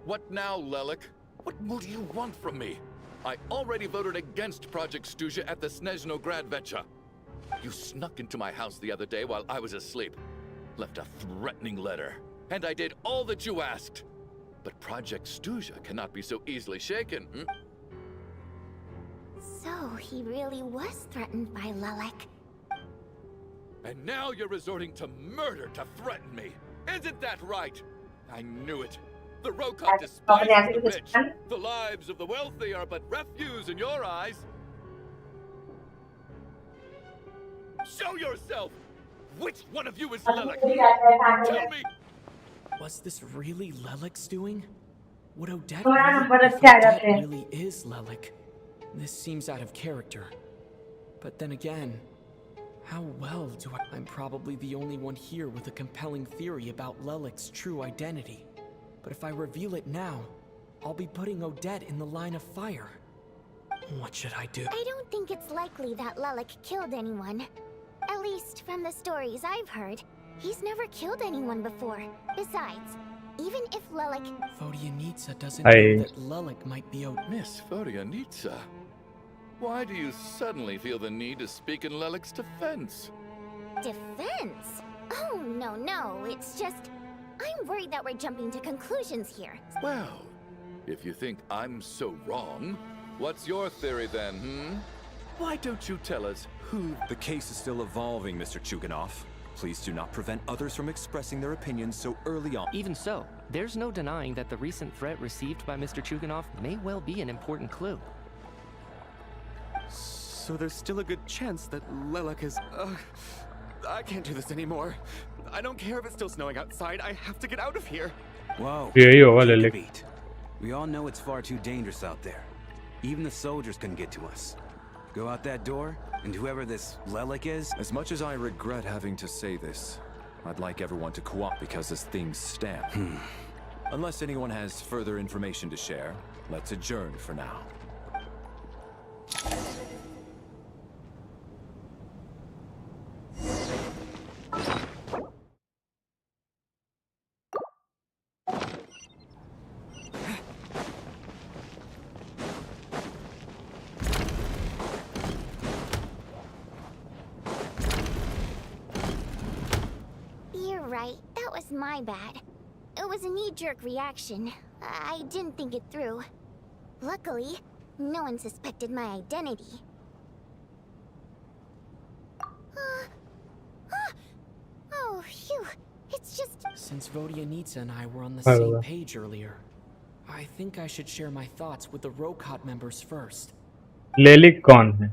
What now, Lelik? What more do you want from me? I already voted against Project Stuzha at the Snezhnaya. You snuck into my house the other day while I was asleep. Left a threatening letter. And I did all that you asked. But Project Stuzha cannot be so easily shaken. So he really was threatened by Lelik. And now you're resorting to murder to threaten me. Isn't that right? I knew it. The Rokot despises the rich. The lives of the wealthy are but refuse in your eyes. Show yourself! Which one of you is Lelik? Tell me! Was this really Lelik's doing? Would Odette really is Lelik? This seems out of character. But then again, how well do I... I'm probably the only one here with a compelling theory about Lelik's true identity. But if I reveal it now, I'll be putting Odette in the line of fire. What should I do? I don't think it's likely that Lelik killed anyone. At least from the stories I've heard, he's never killed anyone before. Besides, even if Lelik... Vodyanitsa doesn't know that Lelik might be Miss Vodyanitsa, why do you suddenly feel the need to speak in Lelik's defense? Defense? Oh, no, it's just... I'm worried that we're jumping to conclusions here. Well, if you think I'm so wrong, what's your theory then, Why don't you tell us who... The case is still evolving, Mr. Chuganov. Please do not prevent others from expressing their opinions so early on. Even so, there's no denying that the recent threat received by Mr. Chuganov may well be an important clue. So there's still a good chance that Lelik is... I can't do this anymore. I don't care if it's still snowing outside. I have to get out of here. Whoa. यही होगा Lelik. We all know it's far too dangerous out there. Even the soldiers couldn't get to us. Go out that door, and whoever this Lelik is... As much as I regret having to say this, I'd like everyone to cooperate because this thing's stamped. Unless anyone has further information to share, let's adjourn for now. My bad. It was a knee-jerk reaction. I didn't think it through. Luckily, no one suspected my identity. since Vodyanitsa and I were on the Hello. same page earlier, I think I should share my thoughts with the Rokot members first. Lilac कौन है?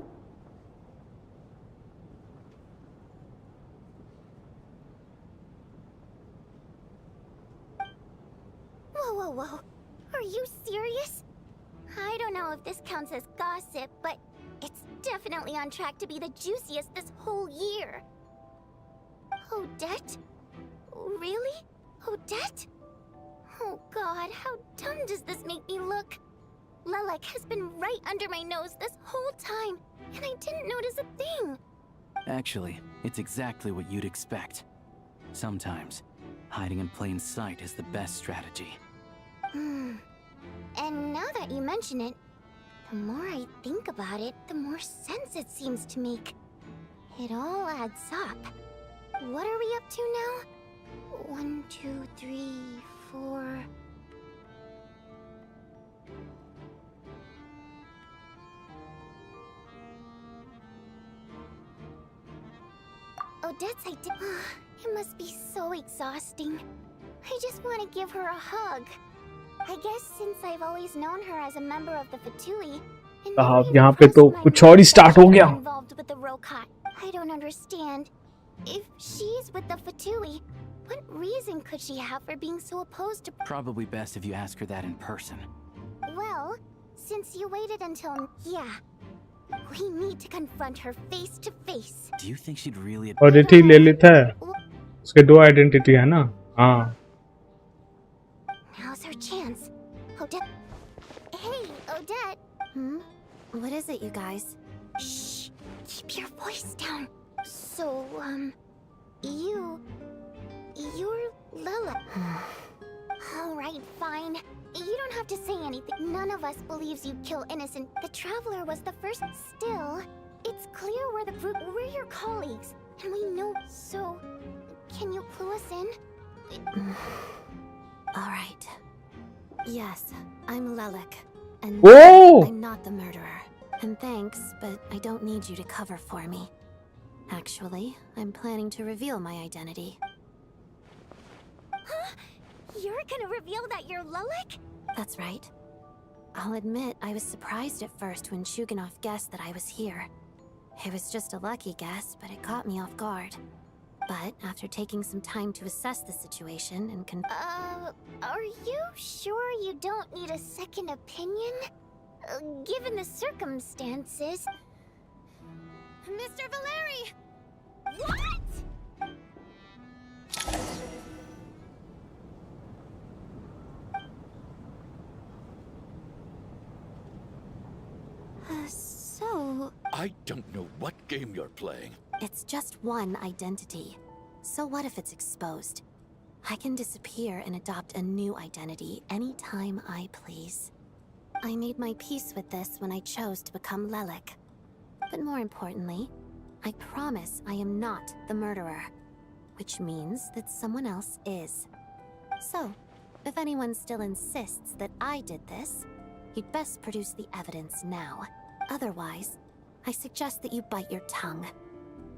Whoa. Are you serious? I don't know if this counts as gossip, but it's definitely on track to be the juiciest this whole year. Odette? Really? Odette? Oh god, how dumb does this make me look? Lelek has been right under my nose this whole time, and I didn't notice a thing. Actually, it's exactly what you'd expect. Sometimes, hiding in plain sight is the best strategy. And now that you mention it, the more I think about it, the more sense it seems to make. It all adds up. What are we up to now? 1, 2, 3, 4... Odette's idea. It must be so exhausting. I just want to give her a hug. I guess since I've always known her as a member of the Fatui, यहाँ पे तो कुछ और ही start हो गया. involved with the Rokot. I don't understand. If she's with the Fatui, what reason could she have for being so opposed to... Probably best if you ask her that in person. Well, since you waited until... Yeah. We need to confront her face to face. Do you think she'd really... ऑडिटी लेलित है. उसके दो identity है ना? हाँ. Now's her chance. Odette. Hey, Odette. What is it, you guys? Shh. Keep your voice down. So, you're Lila. Alright, fine. You don't have to say anything. None of us believes you kill innocent. The Traveler was the first. Still, it's clear we're the group. We're your colleagues. And we know. So, can you clue us in? Alright. Yes, I'm Lelek. And Whoa! I'm not the murderer. And thanks, but I don't need you to cover for me. Actually, I'm planning to reveal my identity. Huh? You're gonna reveal that you're Lelek? That's right. I'll admit I was surprised at first when Shuganov guessed that I was here. It was just a lucky guess, but it caught me off guard. But after taking some time to assess the situation and Are you sure you don't need a second opinion? Given the circumstances... Mr. Valeri! What?! So... I don't know what game you're playing. It's just one identity. So what if it's exposed? I can disappear and adopt a new identity anytime I please. I made my peace with this when I chose to become Lelek. But more importantly, I promise I am not the murderer. Which means that someone else is. So, if anyone still insists that I did this, you'd best produce the evidence now. Otherwise, I suggest that you bite your tongue.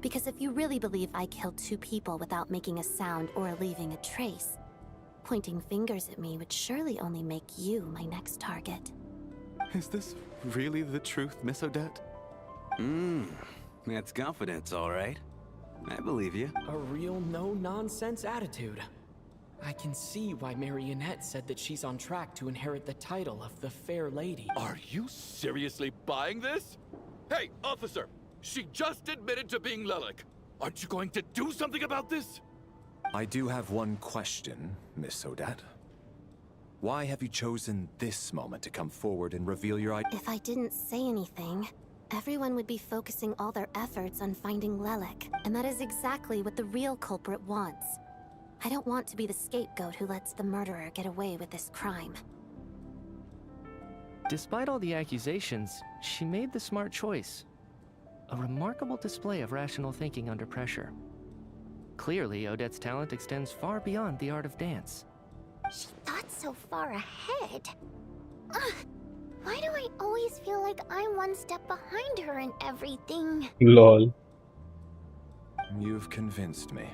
Because if you really believe I killed 2 people without making a sound or leaving a trace, pointing fingers at me would surely only make you my next target. Is this really the truth, Miss Odette? That's confidence, all right. I believe you. A real no-nonsense attitude. I can see why Marionette said that she's on track to inherit the title of the Fair Lady. Are you seriously buying this? Hey, officer! She just admitted to being Lelek. Aren't you going to do something about this? I do have one question, Miss Odette. Why have you chosen this moment to come forward and reveal your identity? If I didn't say anything, everyone would be focusing all their efforts on finding Lelek, and that is exactly what the real culprit wants. I don't want to be the scapegoat who lets the murderer get away with this crime. Despite all the accusations, she made the smart choice. A remarkable display of rational thinking under pressure. Clearly, Odette's talent extends far beyond the art of dance. She thought so far ahead. Ugh, why do I always feel like I'm one step behind her in everything? LOL. You've convinced me.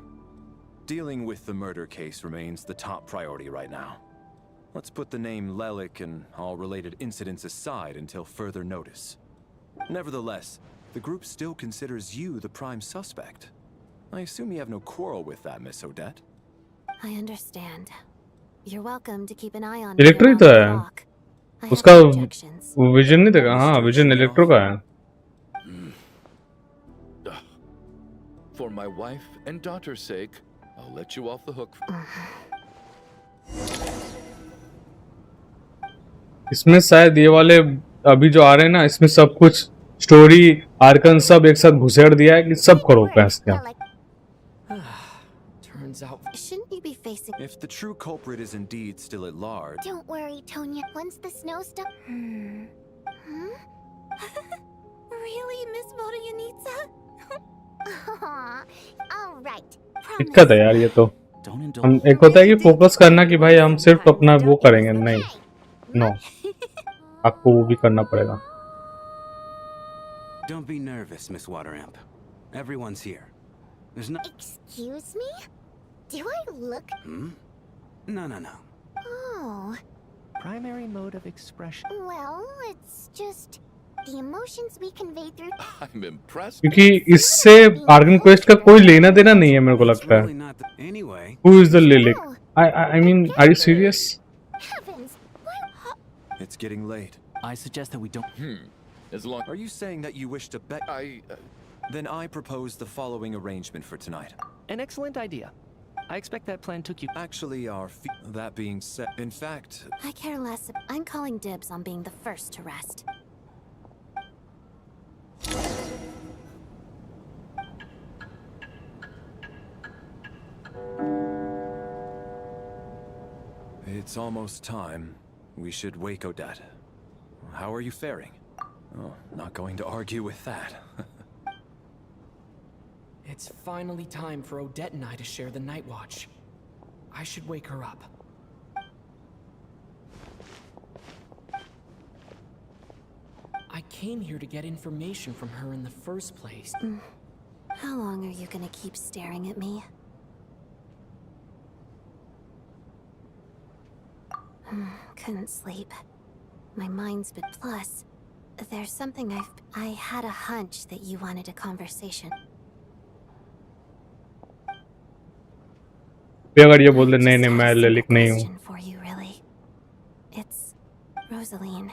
Dealing with the murder case remains the top priority right now. Let's put the name Lelik and all related incidents aside until further notice. Nevertheless, the group still considers you the prime suspect. I assume you have no quarrel with that, Miss Odette? I understand. You're welcome to keep an eye on electro he me तो around the है clock. I have उसका no objections. Vision नहीं देखा हाँ vision electro का है For my wife and daughter's sake, I'll let you off the hook. इसमें शायद ये वाले अभी जो आ रहे हैं ना इसमें सब कुछ स्टोरी आर्कन सब एक साथ घुसेड़ दिया है कि सब करो पैस क्या Turns out. Shouldn't you be facing? If the true culprit is indeed still at large... Don't worry, Tonya. Once the snow stops... Really, Miss Vodoyanitsa? All right. दिक्कत है यार ये तो हम एक होता है कि फोकस करना कि भाई हम सिर्फ अपना वो करेंगे नहीं नो आपको वो भी करना पड़ेगा Don't be nervous, Miss Wateramp. Everyone's here. There's no... Excuse me? Do I look... No. Oh. Primary mode of expression. Well, it's just... The emotions we convey through... I'm impressed. क्योंकि इससे argon quest का कोई लेना देना नहीं है मेरे को लगता है Anyway. Who is the Lilik? I mean, are you serious? Heavens! It's getting late. I suggest that we don't... As long... Are you saying that you wish to bet... Then I propose the following arrangement for tonight. An excellent idea. I expect that plan took you... Actually, that being said... In fact... I care less. I'm calling dibs on being the first to rest. It's almost time. We should wake Odette. How are you faring? Oh, not going to argue with that. It's finally time for Odette and I to share the night watch. I should wake her up. I came here to get information from her in the first place. How long are you gonna keep staring at me? Couldn't sleep. My mind's been... Plus, there's something I had a hunch that you wanted a conversation. अगर ये बोल दे नहीं मैं लिलिक नहीं हूँ For you, really. It's Rosaline.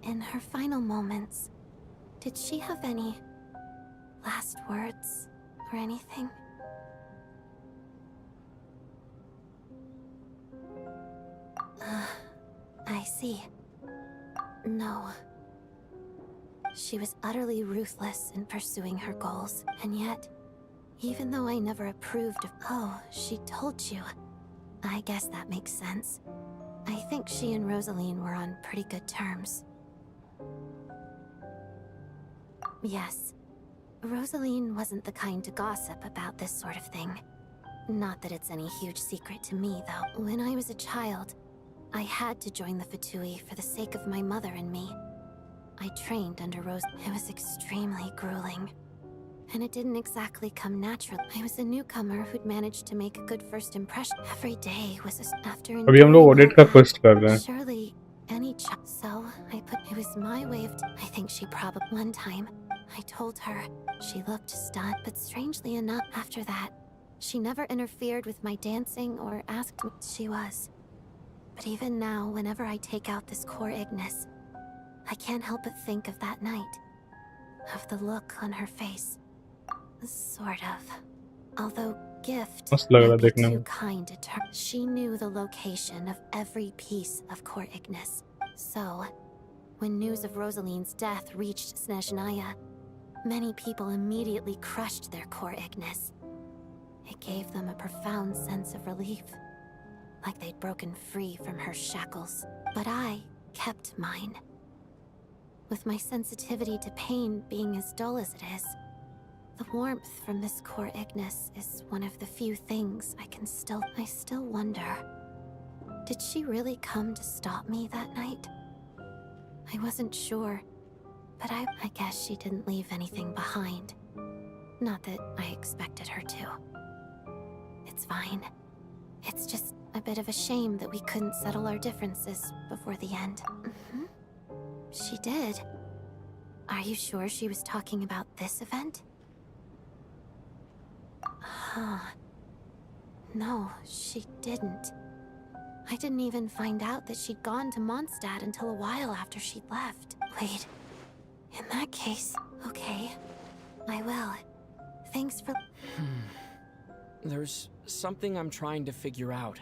In her final moments, did she have any last words or anything? I see. No. She was utterly ruthless in pursuing her goals, and yet, even though I never approved of... Oh, she told you. I guess that makes sense. I think she and Rosaline were on pretty good terms. Yes. Rosaline wasn't the kind to gossip about this sort of thing. Not that it's any huge secret to me, though. When I was a child, I had to join the Fatui for the sake of my mother and me. I trained under Rose. It was extremely grueling. And it didn't exactly come natural. I was a newcomer who'd managed to make a good first impression. Every day was after... अभी हम लोग audit का quest कर रहे हैं. Surely, any child... So, I put... It was my way of... I think she probably... One time, I told her. She looked stunned, but strangely enough, after that, she never interfered with my dancing or asked me. She was. But even now, whenever I take out this core Ignis, I can't help but think of that night. Of the look on her face. Sort of. Although gift might be too kind to turn. She knew the location of every piece of core Ignis. So, when news of Rosaline's death reached Snezhnaya, many people immediately crushed their core Ignis. It gave them a profound sense of relief, like they'd broken free from her shackles. But I kept mine. With my sensitivity to pain being as dull as it is, the warmth from this core Ignis is one of the few things I still wonder. Did she really come to stop me that night? I wasn't sure, but I guess she didn't leave anything behind. Not that I expected her to. It it's fine. It's just a bit of a shame that we couldn't settle our differences before the end. She did. Are you sure she was talking about this event? Huh. No, she didn't. I didn't even find out that she'd gone to Mondstadt until a while after she'd left. Wait. In that case, okay. I will. Thanks for... There's something I'm trying to figure out.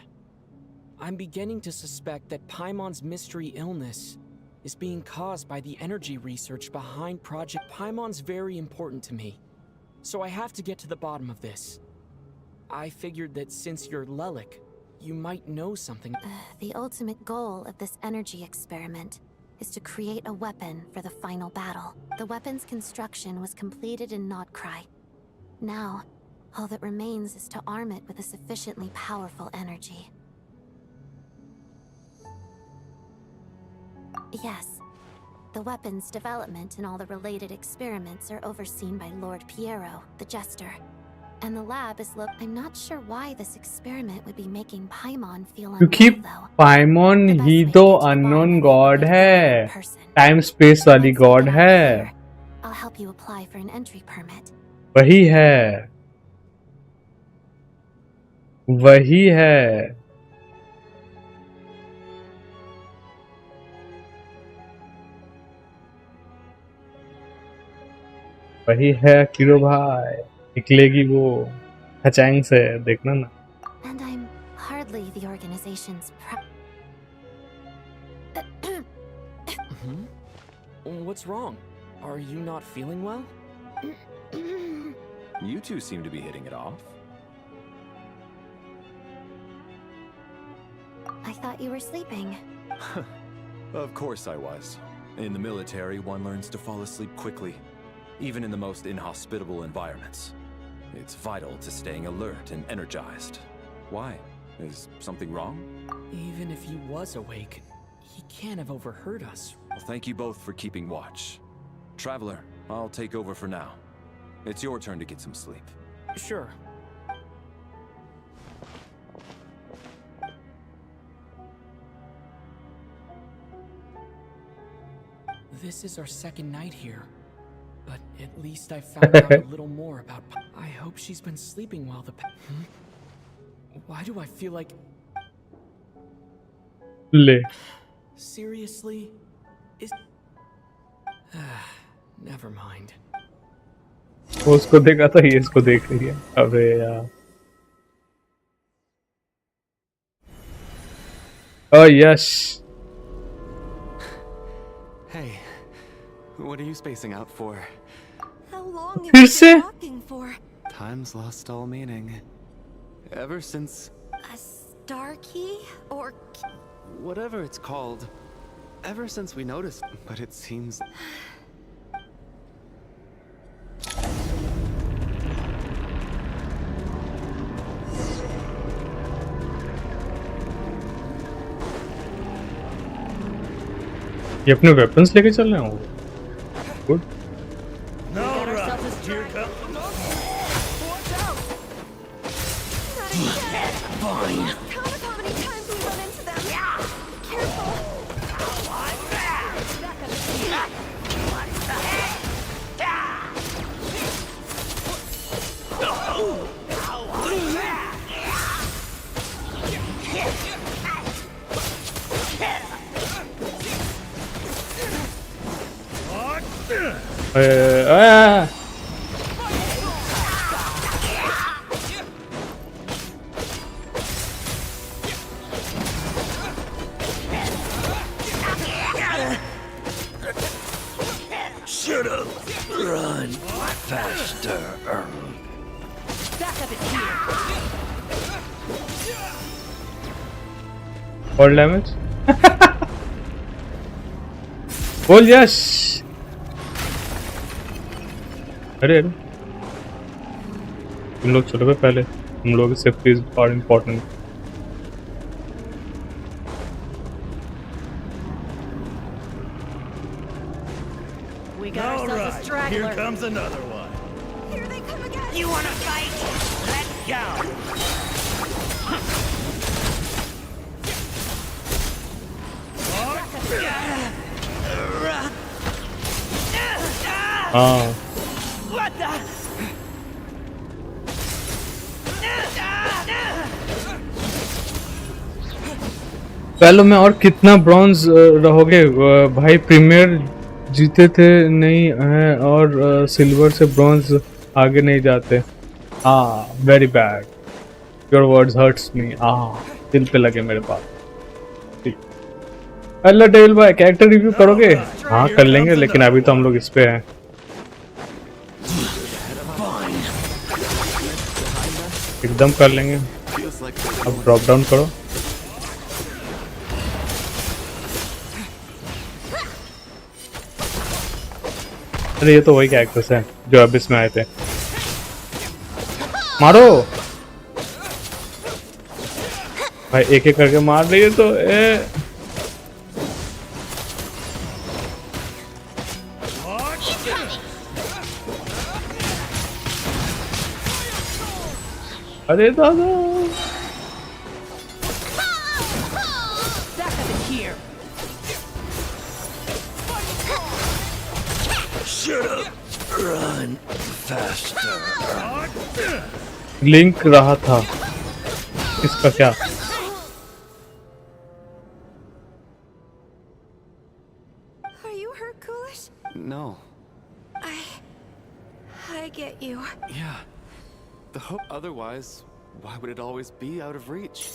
I'm beginning to suspect that Paimon's mystery illness is being caused by the energy research behind Project Paimon's very important to me. So I have to get to the bottom of this. I figured that since you're Lelik, you might know something. The ultimate goal of this energy experiment is to create a weapon for the final battle. The weapon's construction was completed in Notcry. Now, all that remains is to arm it with a sufficiently powerful energy. Yes, the weapon's development and all the related experiments are overseen by Lord Piero, the Jester. And the lab is I'm not sure why this experiment would be making Paimon feel unwell, क्योंकि पाइमॉन ही तो unknown God है, time space वाली God है, I'll help you apply for an entry permit. वही है, वही है. वही है किरो भाई, निकलेगी वो खचांग से, देखना ना. And I'm hardly the organization's What's wrong? Are you not feeling well? You two seem to be hitting it off. I thought you were sleeping. Of course I was. In the military, one learns to fall asleep quickly, even in the most inhospitable environments. It's vital to staying alert and energized. Why? Is something wrong? Even if he was awake, he can't have overheard us. Well, thank you both for keeping watch. Traveler, I'll take over for now. It's your turn to get some sleep. Sure. This is our second night here, but at least I found out a little more about... I hope she's been sleeping while the... Why do I feel like... Seriously? Is... Never mind. वो उसको देखा था, ये इसको देख रही है. अबे यार. Oh yes. Hey, what are you spacing out for? How long have फिर you से? been walking for? Time's lost all meaning. Ever since... A star key? Or... whatever it's called. Ever since we noticed, but it seems... ये अपने weapons लेके चल रहे हैं वो. Good. Fine. Count how many times we run into them. Careful. Should've run faster. Backup is here. All damage. Oh yes. अरे अरे तुम लोग चलो पहले, हम लोग safety is for important. We got ourselves a straggler. Here comes another one. Here they come again. You wanna fight? Let's go. हाँ पहले में और कितना ब्रॉन्ज रहोगे भाई? प्रीमियर जीते थे नहीं हैं और सिल्वर से ब्रॉन्ज आगे नहीं जाते। हाँ very bad, your words hurts me. दिल पे लगे मेरे पास। हेलो डेविल भाई, कैरेक्टर रिव्यू करोगे? हाँ कर लेंगे, लेकिन अभी तो हम लोग इस पे हैं। एकदम कर लेंगे। अब ड्रॉप डाउन करो। अरे ये तो वही कैरेक्टर्स हैं जो अब इसमें आए थे। मारो भाई, एक एक करके मार रही है तो अरे दादा लिंक रहा था इसका क्या? Are you hurt, Coolish? No. I get you. Yeah. The hope otherwise, why would it always be out of reach?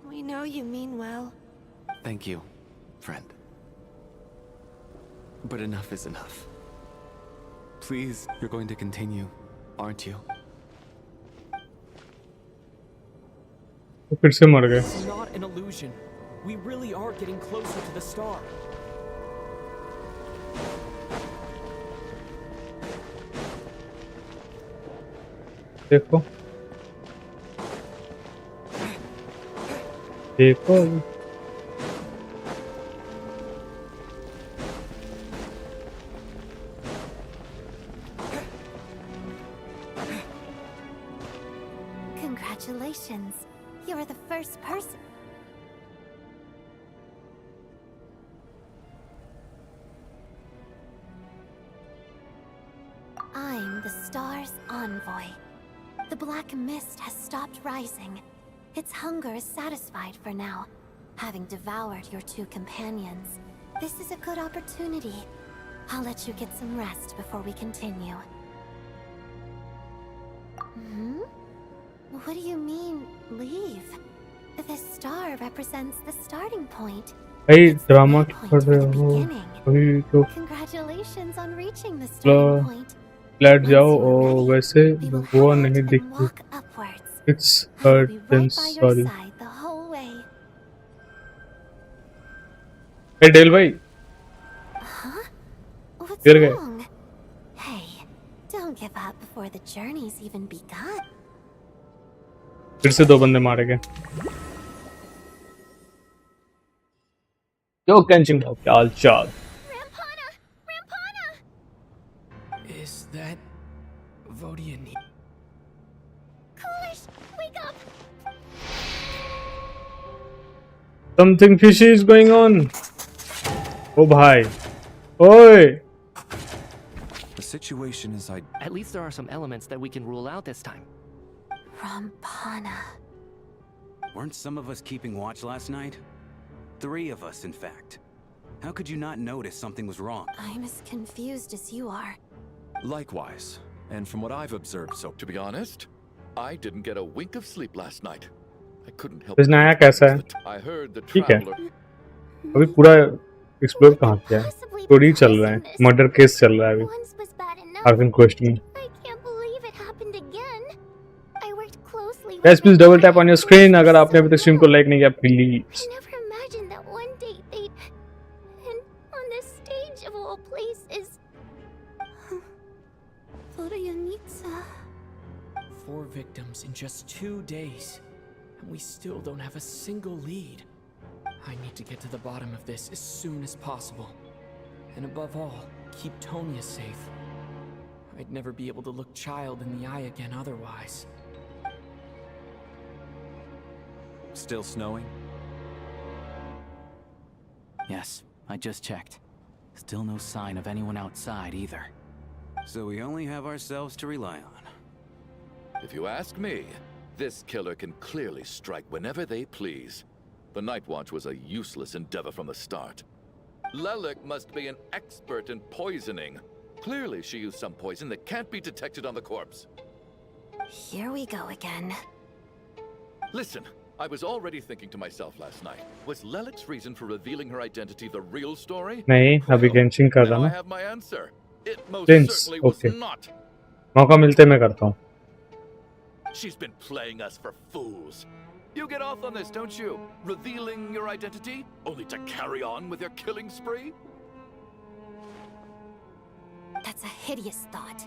We know you mean well. Thank you, friend. But enough is enough. Please, you're going to continue, aren't you? फिर से मर गए। It's not an illusion. We really are getting closer to the star. देखो देखो Congratulations. You are the first person. I'm the star's envoy. The black mist has stopped rising. Its hunger is satisfied for now, having devoured your two companions. This is a good opportunity. I'll let you get some rest before we continue. Hmm? What do you mean, leave? The star represents the starting point. भाई drama कर रहे हो अभी तो। Congratulations on reaching the starting point. Flat जाओ और वैसे वो नहीं दिखती। It's hurt and sorry. Hey Dale भाई। गिर गए। Hey, don't give up before the journey's even begun. फिर से दो बंदे मारे गए। यो कैंचिंग क्या हाल चाल? Is that Vodiani? Coolish, wake up! Something fishy is going on. Oh भाई, ओए। The situation is At least there are some elements that we can rule out this time. Rampana. Weren't some of us keeping watch last night? 3 of us, in fact. How could you not notice something was wrong? I'm as confused as you are. Likewise, and from what I've observed so... To be honest, I didn't get a wink of sleep last night. I couldn't help Snezhnaya कैसा है? I heard the ठीक है। traveler... अभी पूरा explore कहाँ किया है? Story चल रहा है, मर्डर केस चल रहा है अभी। आर्किन क्वेस्ट में। Guys, please double tap on your screen अगर आपने अभी तक स्ट्रीम को लाइक नहीं किया please. Four victims in just 2 days, and we still don't have a single lead. I need to get to the bottom of this as soon as possible. And above all, keep Tonya safe. I'd never be able to look Child in the eye again otherwise. Still snowing? Yes, I just checked. Still no sign of anyone outside either. So we only have ourselves to rely on. If you ask me, this killer can clearly strike whenever they please. The Night Watch was a useless endeavor from the start. Lelik must be an expert in poisoning. Clearly she used some poison that can't be detected on the corpse. Here we go again. Listen, I was already thinking to myself last night, was Lelik's reason for revealing her identity the real story? नहीं, अभी Genshin कर रहा Now I हूँ. have my answer. It most Prince, certainly was okay. not. मौका मिलते मैं करता हूँ. She's been playing us for fools. You get off on this, don't you? Revealing your identity, only to carry on with your killing spree? That's a hideous thought.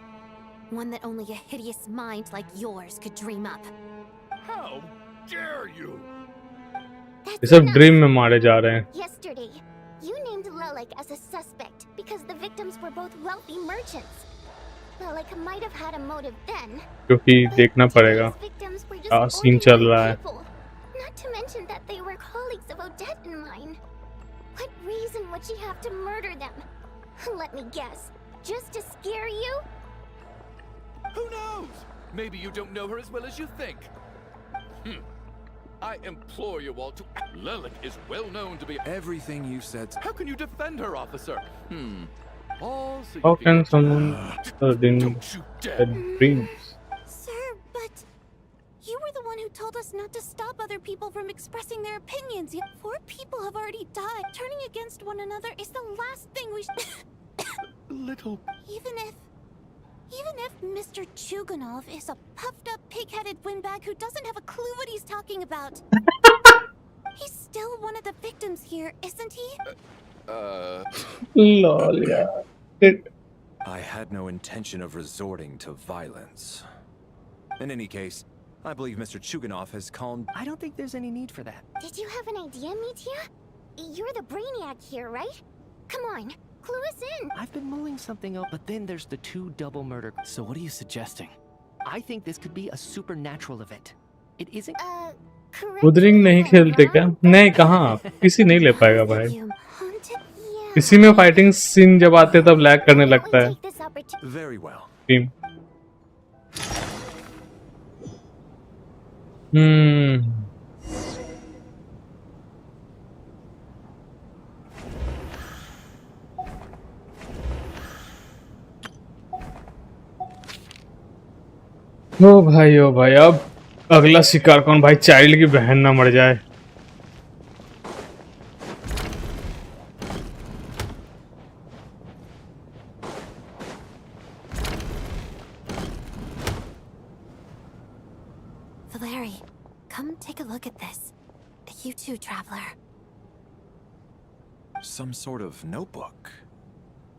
One that only a hideous mind like yours could dream up. How dare you? ये सब dream में मारे जा रहे हैं. Yesterday, you named Lelik as a suspect because the victims were both wealthy merchants. Lelik might have had a motive then. क्योंकि देखना पड़ेगा क्या सीन चल रहा है. Not to mention that they were colleagues of Odette and mine. What reason would she have to murder them? Let me guess. Just to scare you? Who knows? Maybe you don't know her as well as you think. I implore you all to... Lelik is well known to be... Everything you said... How can you defend her, officer? All so How you can get... someone Don't you dare! dreams? Sir, but you were the one who told us not to stop other people from expressing their opinions. Yet 4 people have already died. Turning against one another is the last thing we Little... Even if Mr. Chuganov is a puffed-up, pig-headed windbag who doesn't have a clue what he's talking about, he's still one of the victims here, isn't he? Lol, yeah. I had no intention of resorting to violence. In any case, I believe Mr. Chuganov has calmed... I don't think there's any need for that. Did you have an idea, Mitya? You're the brainiac here, right? Come on, clue us in. I've been mulling something up, but then there's the 2 double murder. So what are you suggesting? I think this could be a supernatural event. It isn't... उधरिंग नहीं खेलते क्या? नहीं, कहाँ? किसी नहीं ले पाएगा भाई. इसी में फाइटिंग सीन जब आते तब लैग करने लगता है. Very well. टीम. ओ भाई अब अगला शिकार कौन भाई? चाइल्ड की बहन ना मर जाए. Valeri, come take a look at this. You too, traveler. Some sort of notebook.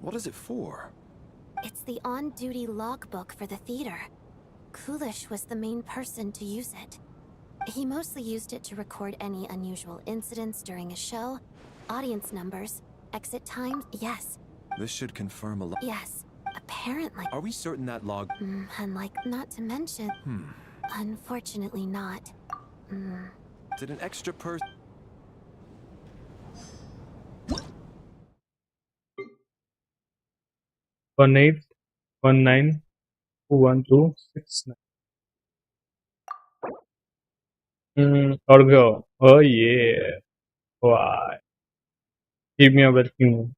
What is it for? It's the on-duty logbook for the theater. Kulish was the main person to use it. He mostly used it to record any unusual incidents during a show, audience numbers, exit times. Yes. This should confirm a lot. Yes, apparently. Are we certain that log... Unlike, not to mention... Unfortunately not. Did an extra person... 18192126. Or go. Oh yeah. Why? Give me a welcome.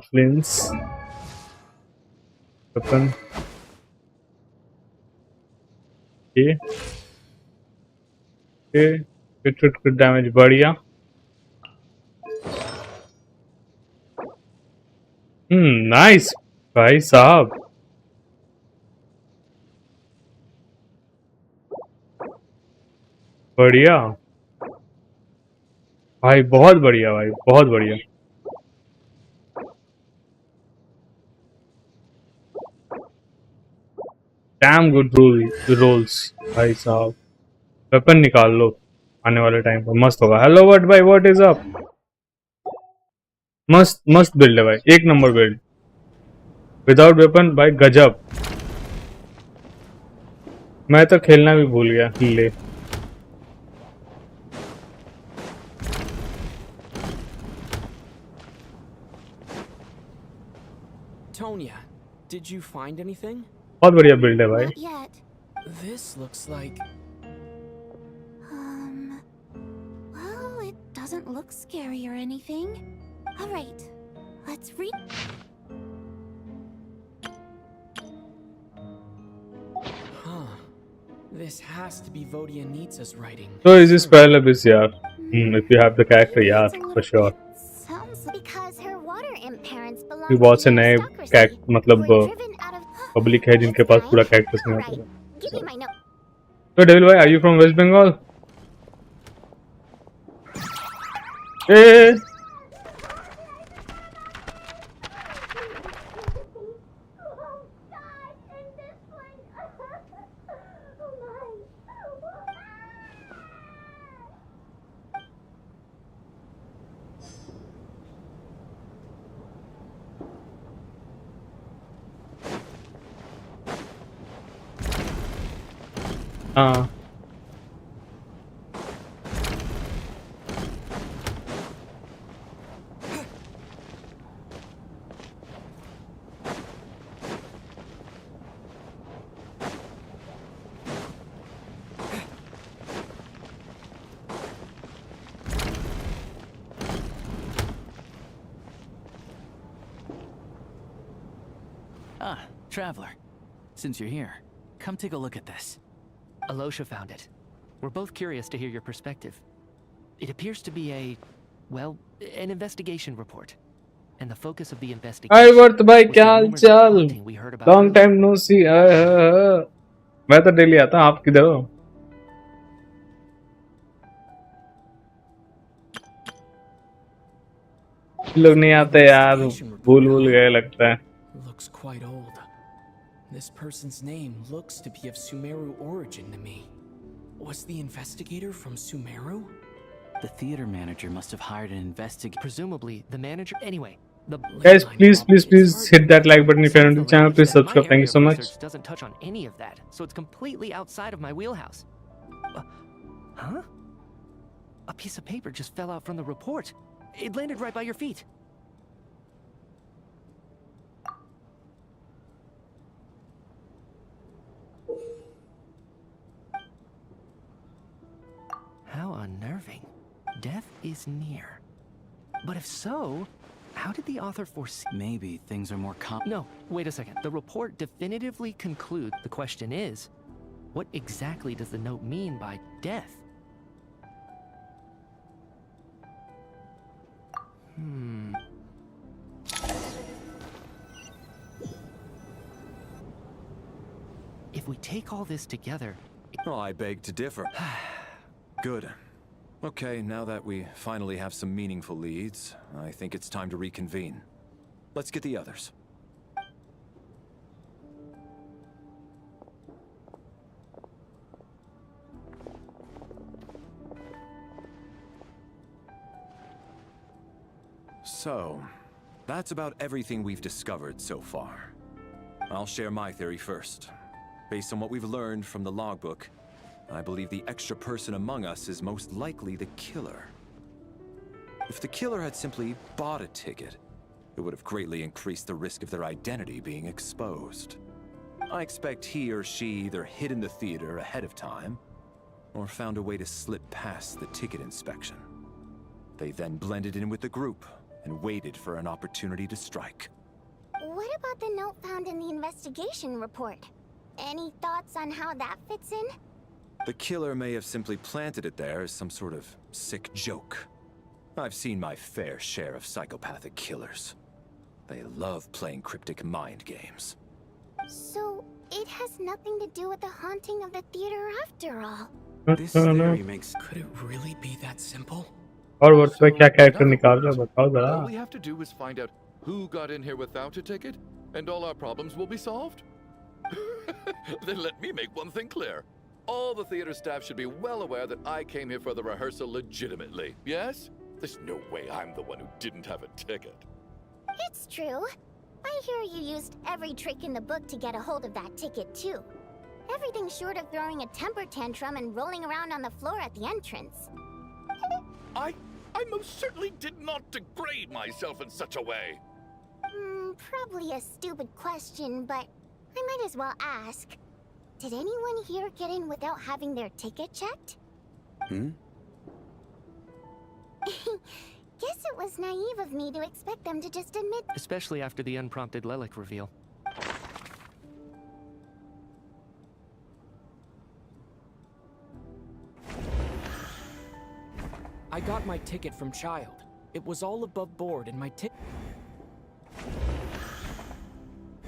Flints. Weapon. Okay. Okay. Good damage बढ़िया. Nice भाई साहब. बढ़िया भाई, बहुत बढ़िया भाई, बहुत बढ़िया. डैम गुड रोल्स भाई साहब. वेपन निकाल लो, आने वाले टाइम पर मस्त होगा. हेलो व्हाट भाई, व्हाट इज अप? मस्त बिल्ड है भाई, एक नंबर बिल्ड. विदाउट वेपन भाई गजब. मैं तो खेलना भी भूल गया ले। Tonya, did you find anything? बहुत बढ़िया बिल्ड है भाई। Not yet. This looks like... Well, it doesn't look scary or anything. All right, let's read. Huh. This has to be Vodyanitsa's writing. So is this parallel is यार? If you have the character, yeah, for sure. Sounds because her water imp parents belong ये बहुत से नए character मतलब public है जिनके पास पूरा characters नहीं होता। Give me my note. So Devil Boy, are you from West Bengal? Hey. हाँ Ah, traveler. Since you're here, come take a look at this. Alosha found it. We're both curious to hear your perspective. It appears to be well, an investigation report. And the focus of the investigation... Hi Worth भाई क्या हाल चाल? Long time no see. मैं तो daily आता हूँ, आप किधर हो? लोग नहीं आते यार, भूल गए लगता है। Looks quite old. This person's name looks to be of Sumeru origin to me. Was the investigator from Sumeru? The theater manager must have hired an investigator. Presumably, the manager... Anyway, the... Guys, please hit that like button if you're new to the channel. Please subscribe. Thank you so much. Doesn't touch on any of that, so it's completely outside of my wheelhouse. Huh? A piece of paper just fell out from the report. It landed right by your feet. How unnerving. Death is near. But if so, how did the author foresee... Maybe things are more No, wait a second. The report definitively concludes. The question is, what exactly does the note mean by death? If we take all this together... Oh, I beg to differ. Good. Okay, now that we finally have some meaningful leads, I think it's time to reconvene. Let's get the others. So, that's about everything we've discovered so far. I'll share my theory first. Based on what we've learned from the logbook, I believe the extra person among us is most likely the killer. If the killer had simply bought a ticket, it would have greatly increased the risk of their identity being exposed. I expect he or she either hid in the theater ahead of time, or found a way to slip past the ticket inspection. They then blended in with the group and waited for an opportunity to strike. What about the note found in the investigation report? Any thoughts on how that fits in? The killer may have simply planted it there as some sort of sick joke. I've seen my fair share of psychopathic killers. They love playing cryptic mind games. So, it has nothing to do with the haunting of the theater after all. This theory makes... Could it really be that simple? और worth भाई क्या character निकाल रहे हो बताओ जरा। All we have to do is find out who got in here without a ticket, and all our problems will be solved. Then let me make one thing clear. All the theater staff should be well aware that I came here for the rehearsal legitimately, yes? There's no way I'm the one who didn't have a ticket. It's true. I hear you used every trick in the book to get a hold of that ticket too. Everything short of throwing a temper tantrum and rolling around on the floor at the entrance. I most certainly did not degrade myself in such a way. Probably a stupid question, but I might as well ask. Did anyone here get in without having their ticket checked? Guess it was naive of me to expect them to just admit. Especially after the unprompted Lelik reveal. I got my ticket from Child. It was all above board and my ticket...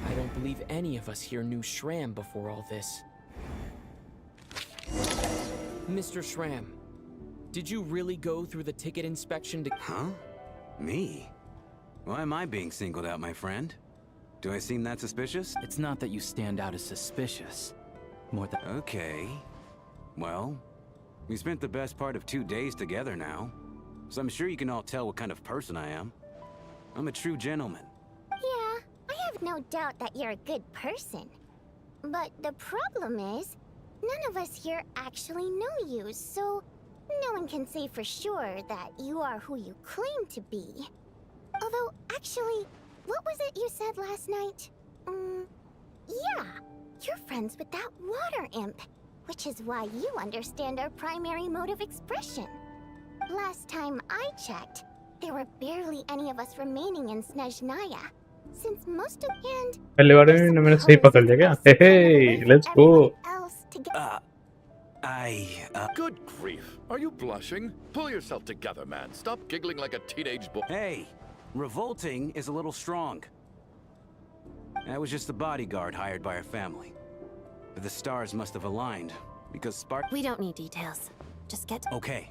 I don't believe any of us here knew Shram before all this. Mr. Shram, did you really go through the ticket inspection to... Huh? Me? Why am I being singled out, my friend? Do I seem that suspicious? It's not that you stand out as suspicious. More than... Okay. Well, we spent the best part of 2 days together now, so I'm sure you can all tell what kind of person I am. I'm a true gentleman. Yeah, I have no doubt that you're a good person. But the problem is, none of us here actually know you, so no one can say for sure that you are who you claim to be. Although, actually, what was it you said last night? Yeah, you're friends with that water imp, which is why you understand our primary mode of expression. Last time I checked, there were barely any of us remaining in Snezhnaya, since most of and पहले बार में मैंने सही पकड़ लिया क्या? Hey, let's go. Good grief. Are you blushing? Pull yourself together, man. Stop giggling like a teenage boy. Hey, revolting is a little strong. I was just the bodyguard hired by our family. But the stars must have aligned, because Spark... We don't need details. Just get... Okay.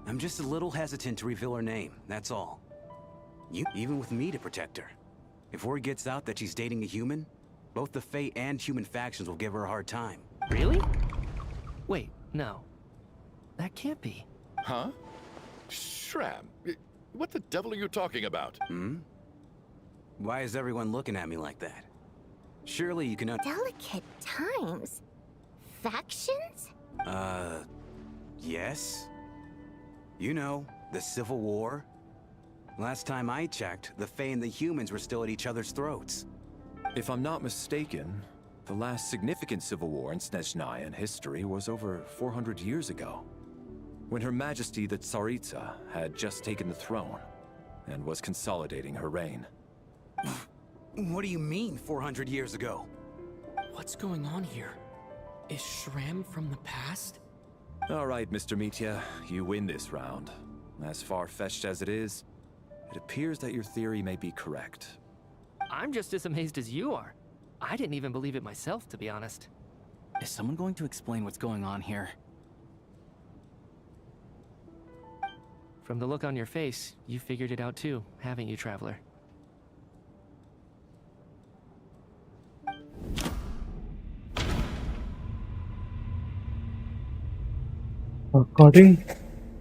I'm just a little hesitant to reveal her name, that's all. Even with me to protect her. If word gets out that she's dating a human, both the Fae and human factions will give her a hard time. Really? Wait, no. That can't be. Huh? Shram, what the devil are you talking about? Why is everyone looking at me like that? Surely you can... Delicate times? Factions? Yes? You know, the Civil War? Last time I checked, the Fae and the humans were still at each other's throats. If I'm not mistaken, the last significant civil war in Snezhnaya history was over 400 years ago, when Her Majesty the Tsaritsa had just taken the throne and was consolidating her reign. What do you mean, 400 years ago? What's going on here? Is Shram from the past? All right, Mr. Mitya, you win this round. As far-fetched as it is, it appears that your theory may be correct. I'm just as amazed as you are. I didn't even believe it myself, to be honest. Is someone going to explain what's going on here? From the look on your face, you figured it out too, haven't you, Traveler? According...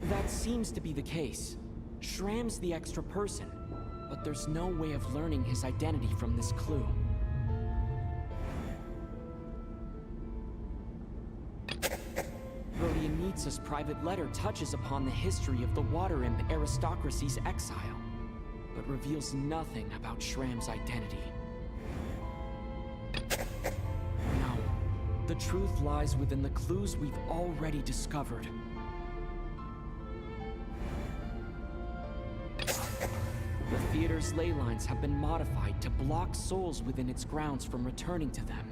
That seems to be the case. Shram's the extra person, but there's no way of learning his identity from this clue. Rodianitsa's private letter touches upon the history of the Water Imp aristocracy's exile, but reveals nothing about Shram's identity. No, the truth lies within the clues we've already discovered. The theater's ley lines have been modified to block souls within its grounds from returning to them.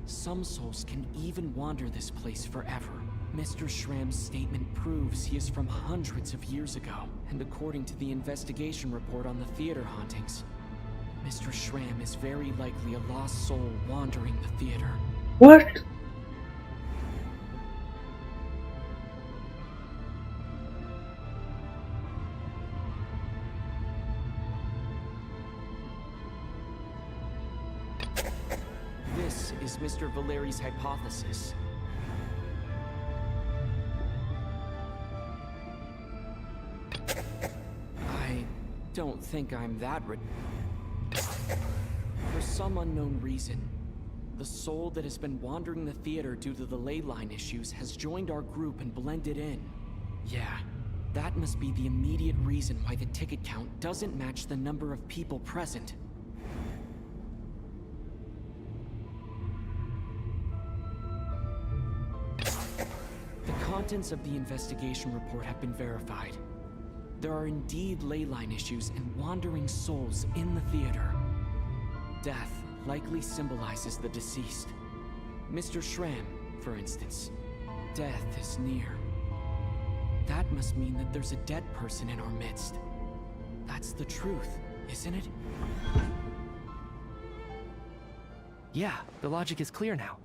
Some souls can even wander this place forever. Mr. Shram's statement proves he is from hundreds of years ago, and according to the investigation report on the theater hauntings, Mr. Shram is very likely a lost soul wandering the theater. What? This is Mr. Valeri's hypothesis. I don't think I'm that For some unknown reason, The soul that has been wandering the theater due to the ley line issues has joined our group and blended in. Yeah, that must be the immediate reason why the ticket count doesn't match the number of people present. The contents of the investigation report have been verified. There are indeed ley line issues and wandering souls in the theater. Death likely symbolizes the deceased. Mr. Schramm, for instance. Death is near. That must mean that there's a dead person in our midst. That's the truth, isn't it? Yeah, the logic is clear now.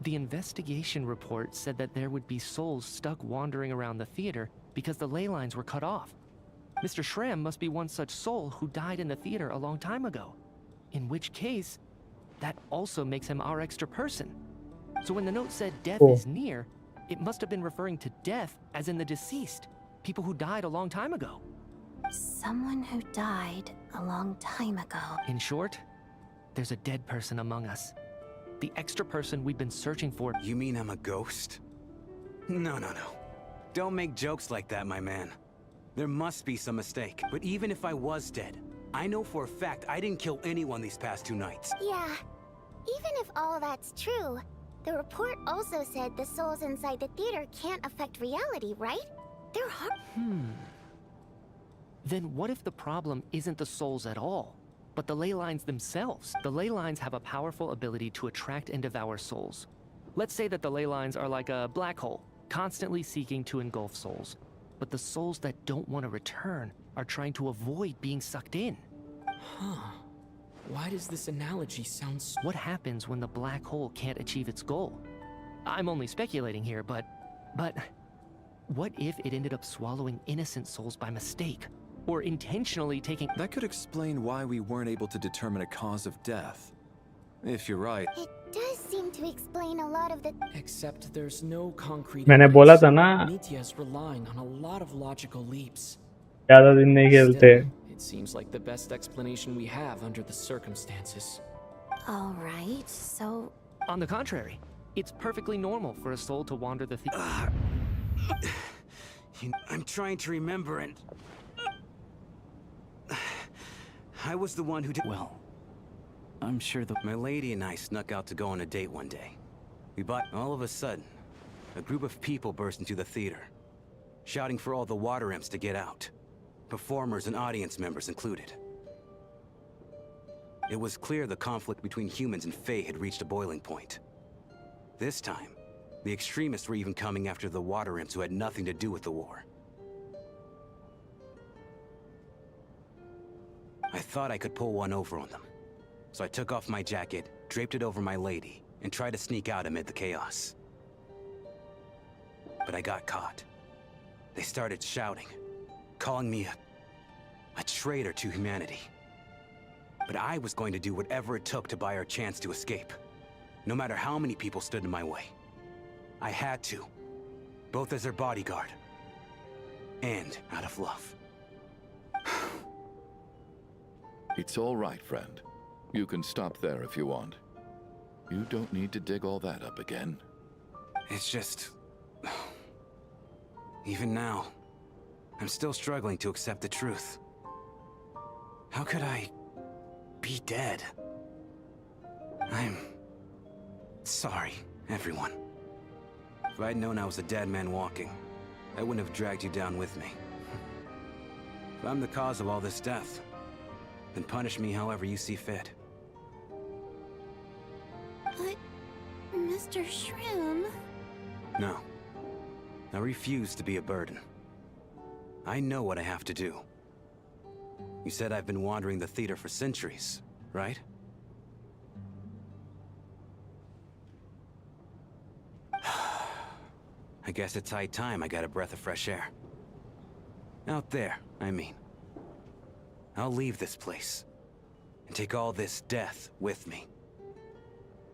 The investigation report said that there would be souls stuck wandering around the theater because the ley lines were cut off. Mr. Schramm must be one such soul who died in the theater a long time ago. In which case, that also makes him our extra person. So when the note said death is near, it must have been referring to death as in the deceased, people who died a long time ago. Someone who died a long time ago. In short, there's a dead person among us. The extra person we've been searching for. You mean I'm a ghost? No. Don't make jokes like that, my man. There must be some mistake. But even if I was dead, I know for a fact I didn't kill anyone these past 2 nights. Yeah, even if all that's true, the report also said the souls inside the theater can't affect reality, right? They're hard. Then what if the problem isn't the souls at all, but the ley lines themselves? The ley lines have a powerful ability to attract and devour souls. Let's say that the ley lines are like a black hole, constantly seeking to engulf souls. But the souls that don't want to return are trying to avoid being sucked in. Huh. Why does this analogy sound so... What happens when the black hole can't achieve its goal? I'm only speculating here, but what if it ended up swallowing innocent souls by mistake? Or intentionally taking... That could explain why we weren't able to determine a cause of death. If you're right. It does seem to explain a lot of the... Except there's no concrete मैंने evidence. बोला था ना Nitya's relying on a lot of logical leaps. ज़्यादा दिन नहीं खेलते. Still, it seems like the best explanation we have under the circumstances. All right, so... On the contrary, it's perfectly normal for a soul to wander the theater. I'm trying to remember and... I was the one who did... Well, I'm sure My lady and I snuck out to go on a date one day. All of a sudden, a group of people burst into the theater, shouting for all the water imps to get out. Performers and audience members included. It was clear the conflict between humans and Fae had reached a boiling point. This time, the extremists were even coming after the water imps who had nothing to do with the war. I thought I could pull one over on them. So I took off my jacket, draped it over my lady, and tried to sneak out amid the chaos. But I got caught. They started shouting, calling me a traitor to humanity. But I was going to do whatever it took to buy our chance to escape, no matter how many people stood in my way. I had to, both as their bodyguard and out of love. It's all right, friend. You can stop there if you want. You don't need to dig all that up again. It's just... Even now, I'm still struggling to accept the truth. How could I be dead? I'm sorry, everyone. If I'd known I was a dead man walking, I wouldn't have dragged you down with me. If I'm the cause of all this death, then punish me however you see fit. But, Mr. Shroom... No. I refuse to be a burden. I know what I have to do. You said I've been wandering the theater for centuries, right? I guess it's high time I got a breath of fresh air. Out there, I mean. I'll leave this place and take all this death with me.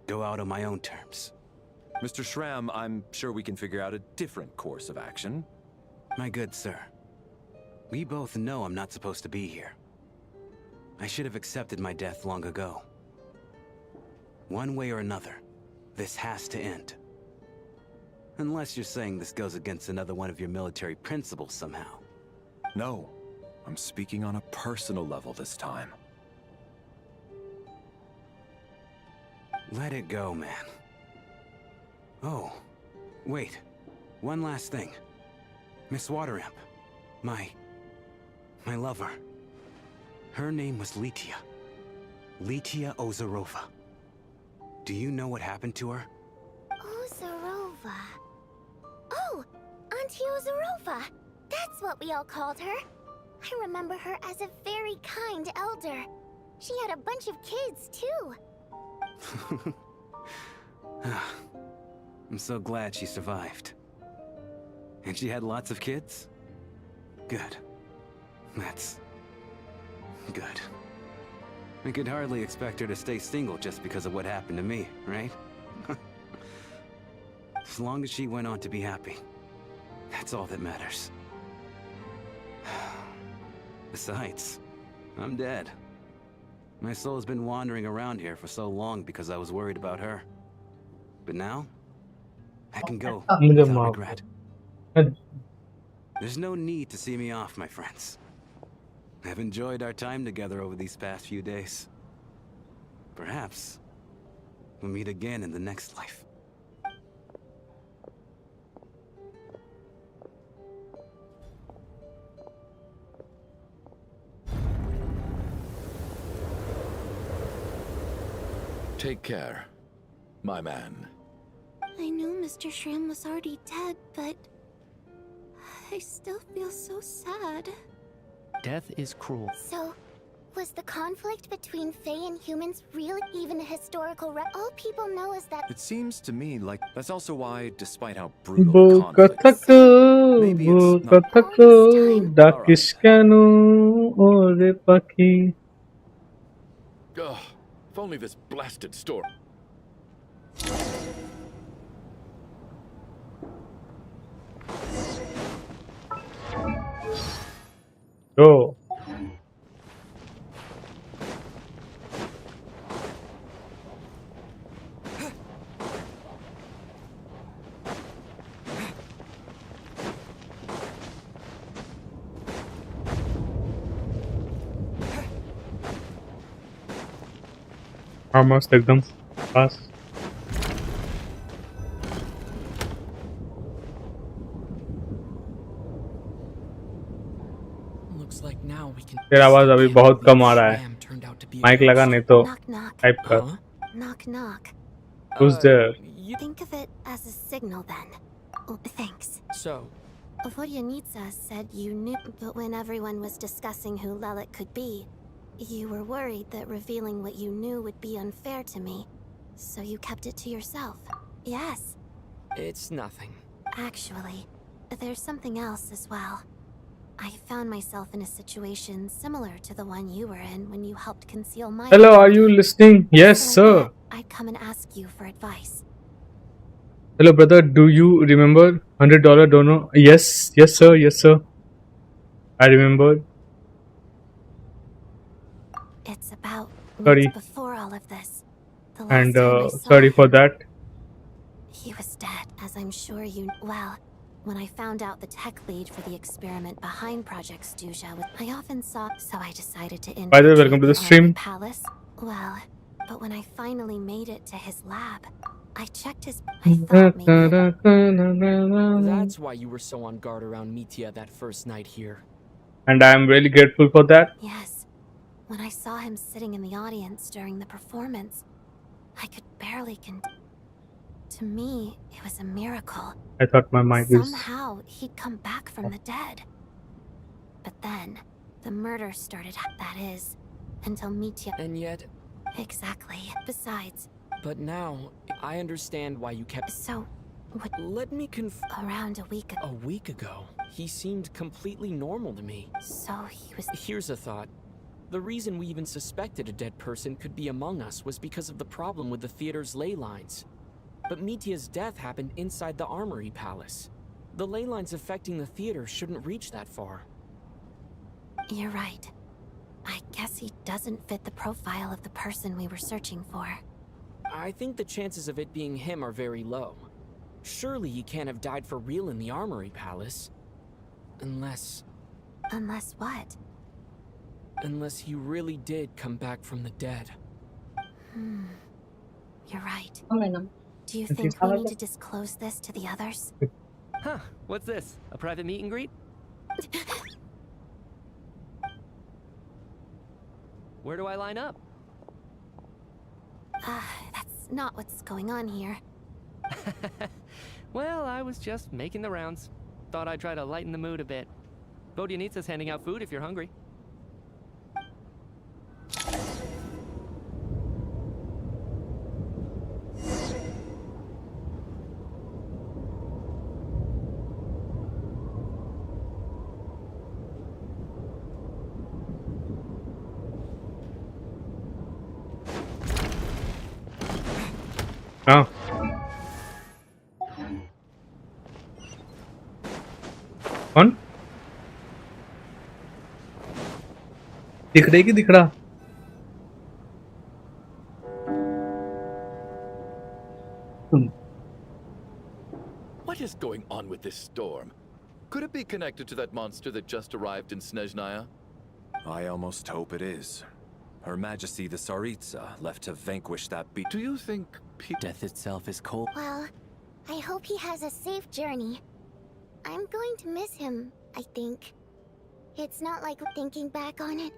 Go out on my own terms. Mr. Schramm, I'm sure we can figure out a different course of action. My good sir, we both know I'm not supposed to be here. I should have accepted my death long ago. One way or another, this has to end. Unless you're saying this goes against another one of your military principles somehow. No, I'm speaking on a personal level this time. Let it go, man. Oh, wait. One last thing. Miss Wateramp. My lover. Her name was Litia. Litia Ozarova. Do you know what happened to her? Ozarova. Oh, Auntie Ozarova. That's what we all called her. I remember her as a very kind elder. She had a bunch of kids, too. I'm so glad she survived. And she had lots of kids? Good. That's good. I could hardly expect her to stay single just because of what happened to me, right? As long as she went on to be happy, that's all that matters. Besides, I'm dead. My soul's been wandering around here for so long because I was worried about her. But now, I can go without regret. There's no need to see me off, my friends. I've enjoyed our time together over these past few days. Perhaps we'll meet again in the next life. Take care, my man. I knew Mr. Shrim was already dead, but I still feel so sad. Death is cruel. So, was the conflict between Fae and humans really even a historical all people know is that— It seems to me like that's also why, despite how brutal the conflict is, maybe it's not. Ugh, if only this blasted storm. Go. Almost एकदम पास. तेरा आवाज अभी बहुत कम आ रहा है. Mic लगा नहीं तो टाइप कर. Knock knock. Who's there? Think of it as a signal then. Oh, thanks. So, Vodyanitsa said you knew, but when everyone was discussing who Lelik could be, you were worried that revealing what you knew would be unfair to me, so you kept it to yourself. Yes. it's nothing. Actually, there's something else as well. I found myself in a situation similar to the one you were in when you helped conceal my— Hello, are you listening? Yes, sir. I'd come and ask you for advice. Hello, brother. Do you remember $100 donor? Yes, yes, sir. Yes, sir. I remember. It's about Sorry. before all of this. The last And time I saw sorry for him, that. he was dead, as I'm sure you— Well, when I found out the tech lead for the experiment behind Project Stuja was— I often saw— So I decided to By the way, welcome to the infiltrate stream. Palace. Well, but when I finally made it to his lab, I checked his— I thought maybe— That's why you were so on guard around Mitya that first night here. And I am really grateful for that. Yes. When I saw him sitting in the audience during the performance, I could barely To me, it was a miracle. I thought my mic is... Somehow, he'd come back from the dead. But then, the murder started, that is, until Mitya— And yet— Exactly. Besides— But now, I understand why you kept— So, what— Let me Around a week ago— A week ago, he seemed completely normal to me. So he was— Here's a thought. The reason we even suspected a dead person could be among us was because of the problem with the theater's ley lines. But Mitya's death happened inside the Armory Palace. The ley lines affecting the theater shouldn't reach that far. You're right. I guess he doesn't fit the profile of the person we were searching for. I think the chances of it being him are very low. Surely he can't have died for real in the Armory Palace. Unless... Unless what? Unless he really did come back from the dead. You're right. Okay na. Do you think we need to disclose this to the others? Huh, what's this? A private meet and greet? Where do I line up? That's not what's going on here. Well, I was just making the rounds. Thought I'd try to lighten the mood a bit. Vodyanitsa's handing out food if you're hungry. हाँ कौन दिख रही कि दिख रहा? What is going on with this storm? Could it be connected to that monster that just arrived in Snezhnaya? I almost hope it is. Her Majesty the Tsaritsa left to vanquish that beast. Do you think Death itself is cold. Well, I hope he has a safe journey. I'm going to miss him, I think. It's not like thinking back on it.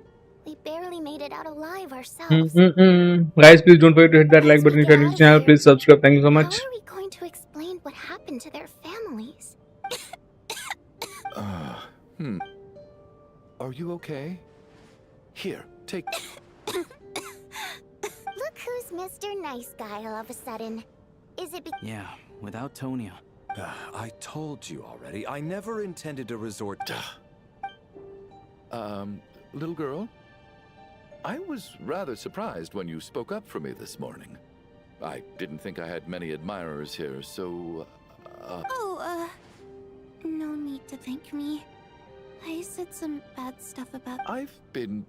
We barely made it out alive ourselves. Guys, please don't forget to hit that like button if you're new to the channel. Please subscribe. Thank you so much. How are we going to explain what happened to their families? Are you okay? Here, take... Look who's Mr. Nice Guy all of a sudden. Is it Yeah, without Tonya. I told you already. I never intended to resort to... Little girl? I was rather surprised when you spoke up for me this morning. I didn't think I had many admirers here, so... No need to thank me. I said some bad stuff about... I've been...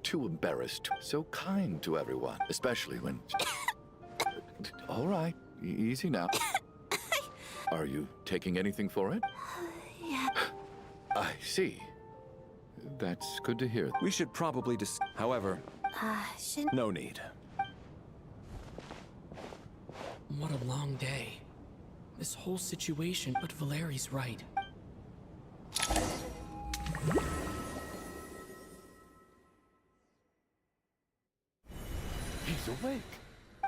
too embarrassed. So kind to everyone, especially when... All right, easy now. Are you taking anything for it? Yeah. I see. That's good to hear. We should probably However, Shouldn't... no need. What a long day. This whole situation, but Valeri's right. He's awake.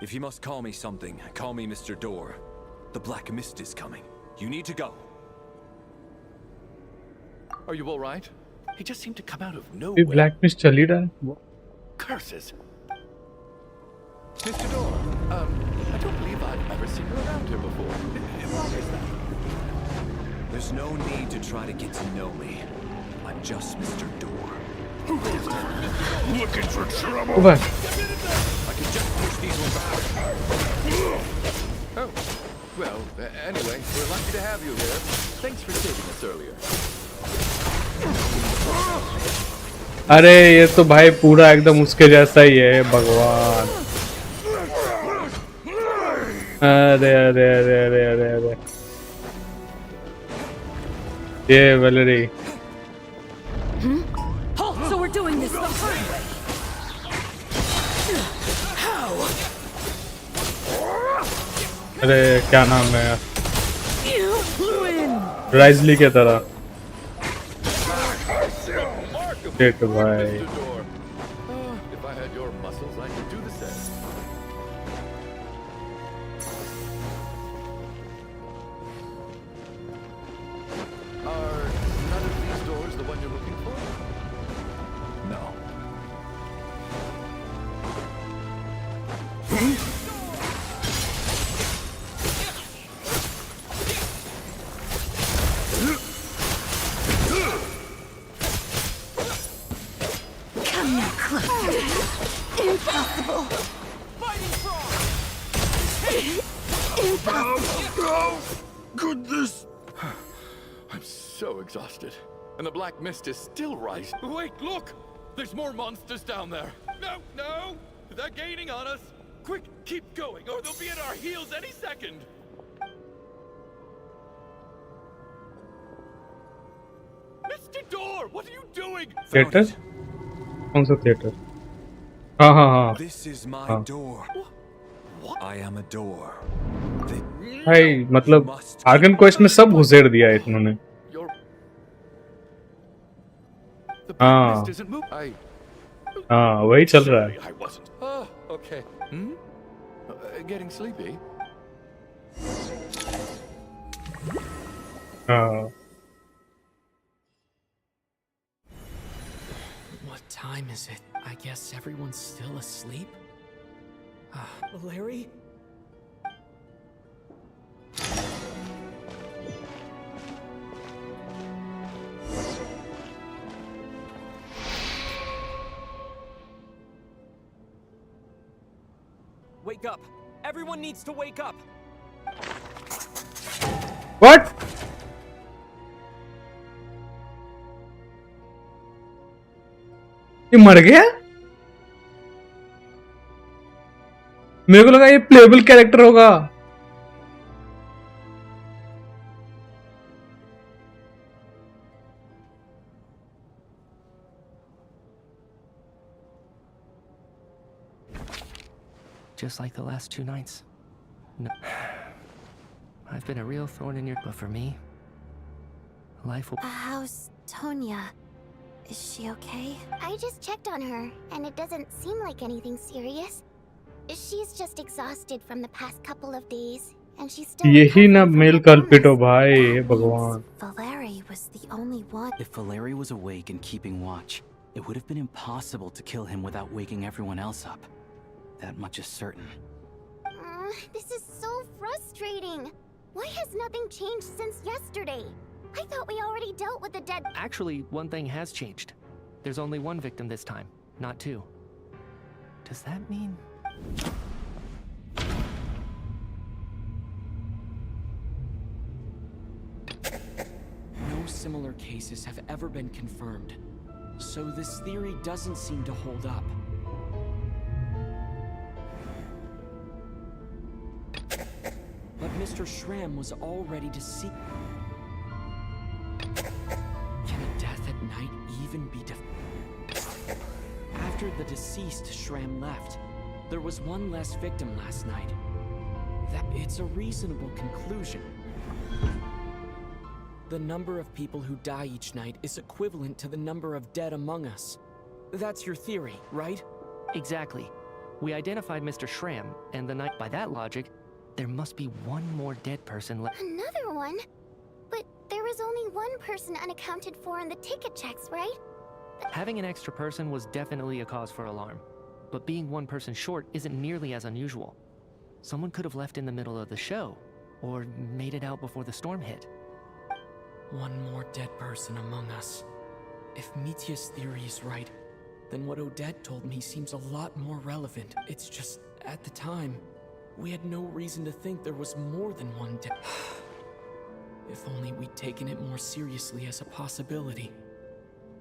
If you must call me something, call me Mr. Door. The Black Mist is coming. You need to go. Are you all right? He just seemed to come out of ये nowhere. Black mist चली रहा है. Curses. Mr. Door, I don't believe I've ever seen you around here before. Why is that? There's no need to try to get to know me. I'm just Mr. Door. Looking for trouble. ऊपर. I can just push these ones out. Oh, well, anyway, we're lucky to have you here. Thanks for saving us earlier. अरे ये तो भाई पूरा एकदम उसके जैसा ही है भगवान. अरे अरे अरे अरे अरे अरे ये Valerie. Halt! So we're doing this the hard way. How? अरे क्या नाम है यार? You win. राइजली की तरह. Shit, भाई. Mr. Door. If I had your muscles, I could do the same. Are none of these doors the one you're looking for? No. Come no closer. Impossible. Oh, goodness! I'm so exhausted. And the black mist is still rising. Wait, look! There's more monsters down there. No, no! They're gaining on us. Quick, keep going, or they'll be at our heels any second! Mr. Door, what are you doing? Theatre? कौन सा theatre? हाँ हाँ हाँ This is my हाँ door. I am a door. भाई मतलब argon quest में सब घुसेड़ दिया है इन्होंने। हाँ हाँ वही चल रहा है। I wasn't. Oh, okay. Getting sleepy? हाँ What time is it? I guess everyone's still asleep? Larry? Wake up! Everyone needs to wake up! What? ये मर गया? मेरे को लगा ये प्लेबल कैरेक्टर होगा। Just like the last 2 nights. No. I've been a real thorn in your... But for me, life will... How's Tonya? Is she okay? I just checked on her, and it doesn't seem like anything serious. She's just exhausted from the past couple of days, and she's still... यही ना mail culprit हो भाई, हे भगवान। Valeri was the only one. If Valeri was awake and keeping watch, it would have been impossible to kill him without waking everyone else up. That much is certain. This is so frustrating. Why has nothing changed since yesterday? I thought we already dealt with the dead... Actually, one thing has changed. There's only one victim this time, not 2. Does that mean... No similar cases have ever been confirmed, so this theory doesn't seem to hold up. But Mr. Shram was already deceased. Can a death at night even be After the deceased Shram left, there was one less victim last night. It's a reasonable conclusion. The number of people who die each night is equivalent to the number of dead among us. That's your theory, right? Exactly. We identified Mr. Shram, and the night... By that logic, there must be one more dead person left. Another one? But there was only one person unaccounted for in the ticket checks, right? Having an extra person was definitely a cause for alarm. But being one person short isn't nearly as unusual. Someone could have left in the middle of the show, or made it out before the storm hit. One more dead person among us. If Mitya's theory is right, then what Odette told me seems a lot more relevant. It's just, at the time, we had no reason to think there was more than one dead. If only we'd taken it more seriously as a possibility.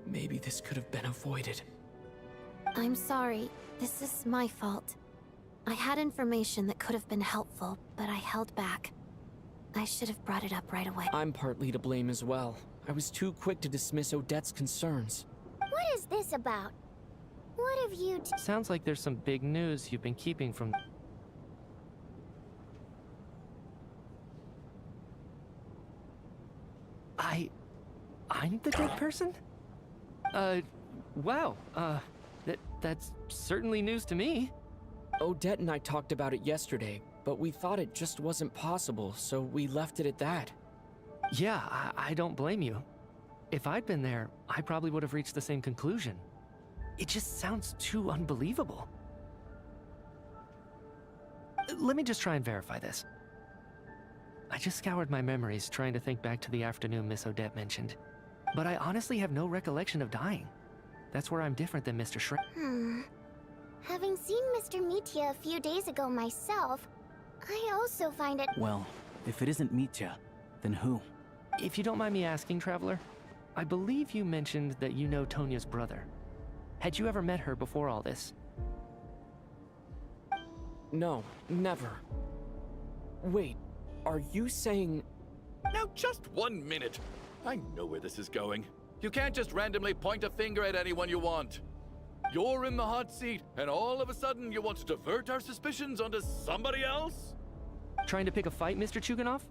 Maybe this could have been avoided. I'm sorry. This is my fault. I had information that could have been helpful, but I held back. I should have brought it up right away. I'm partly to blame as well. I was too quick to dismiss Odette's concerns. What is this about? What have you... Sounds like there's some big news you've been keeping from... I'm the dead person? Wow, that's certainly news to me. Odette and I talked about it yesterday, but we thought it just wasn't possible, so we left it at that. Yeah, I don't blame you. If I'd been there, I probably would have reached the same conclusion. It just sounds too unbelievable. Let me just try and verify this. I just scoured my memories trying to think back to the afternoon Miss Odette mentioned. But I honestly have no recollection of dying. That's where I'm different than Mr. Shram. Having seen Mr. Mitya a few days ago myself, I also find it... Well, if it isn't Mitya, then who? If you don't mind me asking, Traveler, I believe you mentioned that you know Tonya's brother. Had you ever met her before all this? No, never. Wait, are you saying... Now just 1 minute. I know where this is going. You can't just randomly point a finger at anyone you want. You're in the hot seat, and all of a sudden you want to divert our suspicions onto somebody else? Trying to pick a fight, Mr. Chuganov?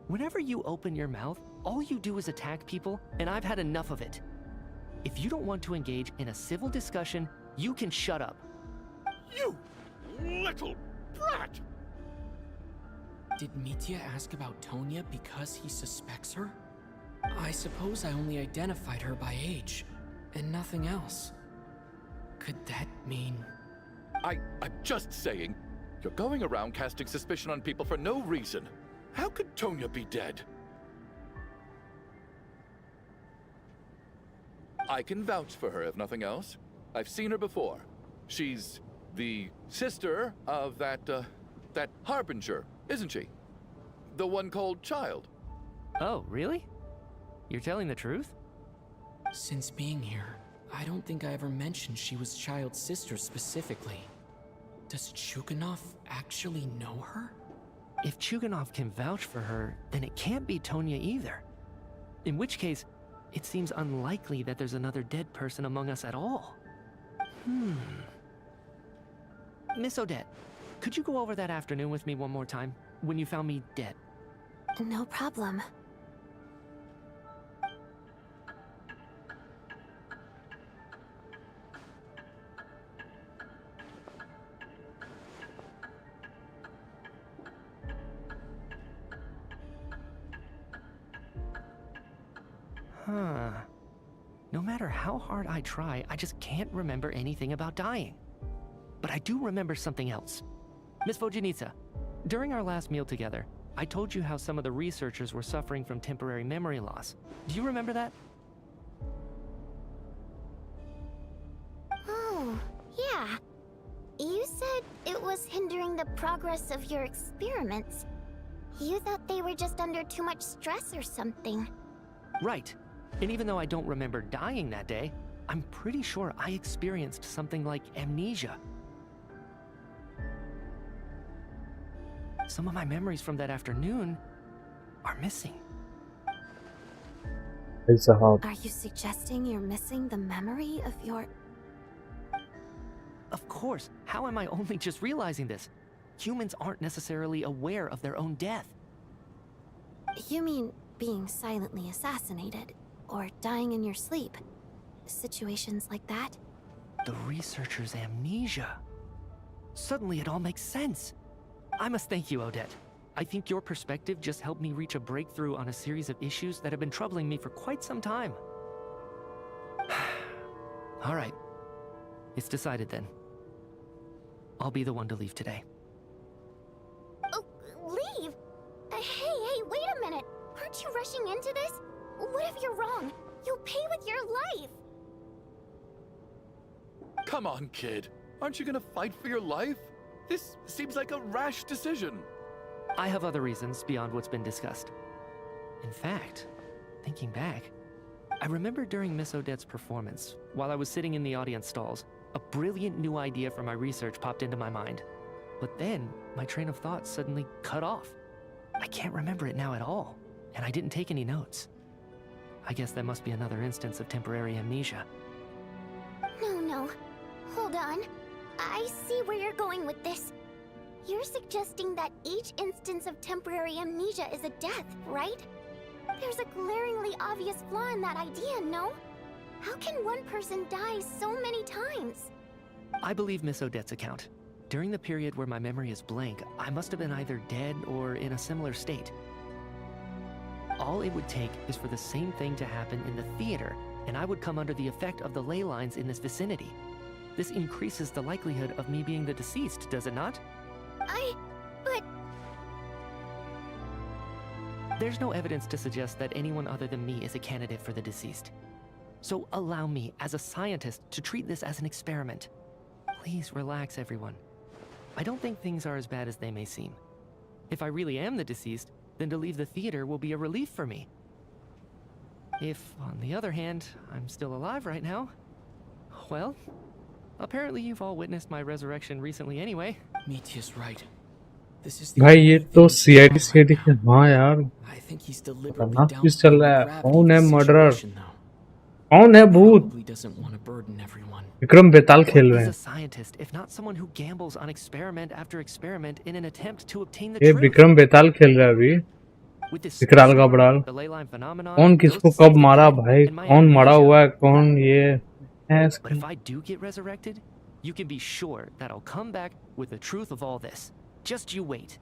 Whenever you open your mouth, all you do is attack people, and I've had enough of it. If you don't want to engage in a civil discussion, you can shut up. You little brat! Did Mitya ask about Tonya because he suspects her? I suppose I only identified her by age, and nothing else. Could that mean... I'm just saying, you're going around casting suspicion on people for no reason. How could Tonya be dead? I can vouch for her, if nothing else. I've seen her before. She's the sister of that Harbinger, isn't she? The one called Child. Oh, really? You're telling the truth? Since being here, I don't think I ever mentioned she was Child's sister specifically. Does Chuganov actually know her? If Chuganov can vouch for her, then it can't be Tonya either. In which case, it seems unlikely that there's another dead person among us at all. Miss Odette, could you go over that afternoon with me one more time, when you found me dead? No problem. No matter how hard I try, I just can't remember anything about dying. But I do remember something else. Miss Vojanitsa, during our last meal together, I told you how some of the researchers were suffering from temporary memory loss. Do you remember that? Oh, yeah. You said it was hindering the progress of your experiments. You thought they were just under too much stress or something. Right. And even though I don't remember dying that day, I'm pretty sure I experienced something like amnesia. Some of my memories from that afternoon are missing. Are you suggesting you're missing the memory of your... Of course. How am I only just realizing this? Humans aren't necessarily aware of their own death. You mean being silently assassinated, or dying in your sleep? Situations like that? The researcher's amnesia. Suddenly it all makes sense. I must thank you, Odette. I think your perspective just helped me reach a breakthrough on a series of issues that have been troubling me for quite some time. All right. It's decided then. I'll be the one to leave today. Oh, leave? Hey, wait a minute. Aren't you rushing into this? What if you're wrong? You'll pay with your life. Come on, kid. Aren't you gonna fight for your life? This seems like a rash decision. I have other reasons beyond what's been discussed. In fact, thinking back, I remember during Miss Odette's performance, while I was sitting in the audience stalls, a brilliant new idea for my research popped into my mind. But then, my train of thought suddenly cut off. I can't remember it now at all, and I didn't take any notes. I guess that must be another instance of temporary amnesia. No. Hold on. I see where you're going with this. You're suggesting that each instance of temporary amnesia is a death, right? There's a glaringly obvious flaw in that idea, no? How can one person die so many times? I believe Miss Odette's account. During the period where my memory is blank, I must have been either dead or in a similar state. All it would take is for the same thing to happen in the theater, and I would come under the effect of the ley lines in this vicinity. This increases the likelihood of me being the deceased, does it not? But... There's no evidence to suggest that anyone other than me is a candidate for the deceased. So allow me, as a scientist, to treat this as an experiment. Please relax, everyone. I don't think things are as bad as they may seem. If I really am the deceased, then to leave the theater will be a relief for me. If, on the other hand, I'm still alive right now, well, Apparently you've all witnessed my resurrection recently anyway. Mitya's right. This is भाई ये तो CID के हाँ यार I think he's खतरनाक deliberately चीज चल रहा है downplaying कौन है the मर्डरर situation, though. कौन है भूत Probably doesn't want to burden everyone. Vikram बेताल खेल रहे He's a हैं scientist, if not someone who gambles on experiment after experiment in an attempt to obtain the ये truth. विक्रम बेताल खेल रहा है अभी With this विकराल snowstorm, गबड़ाल the ley line phenomenon, कौन those किसको seeds कब that मारा died भाई in my कौन मरा amnesia. हुआ है कौन ये है But if I do get resurrected, you can be sure that I'll come back with the truth of all this. Just you wait.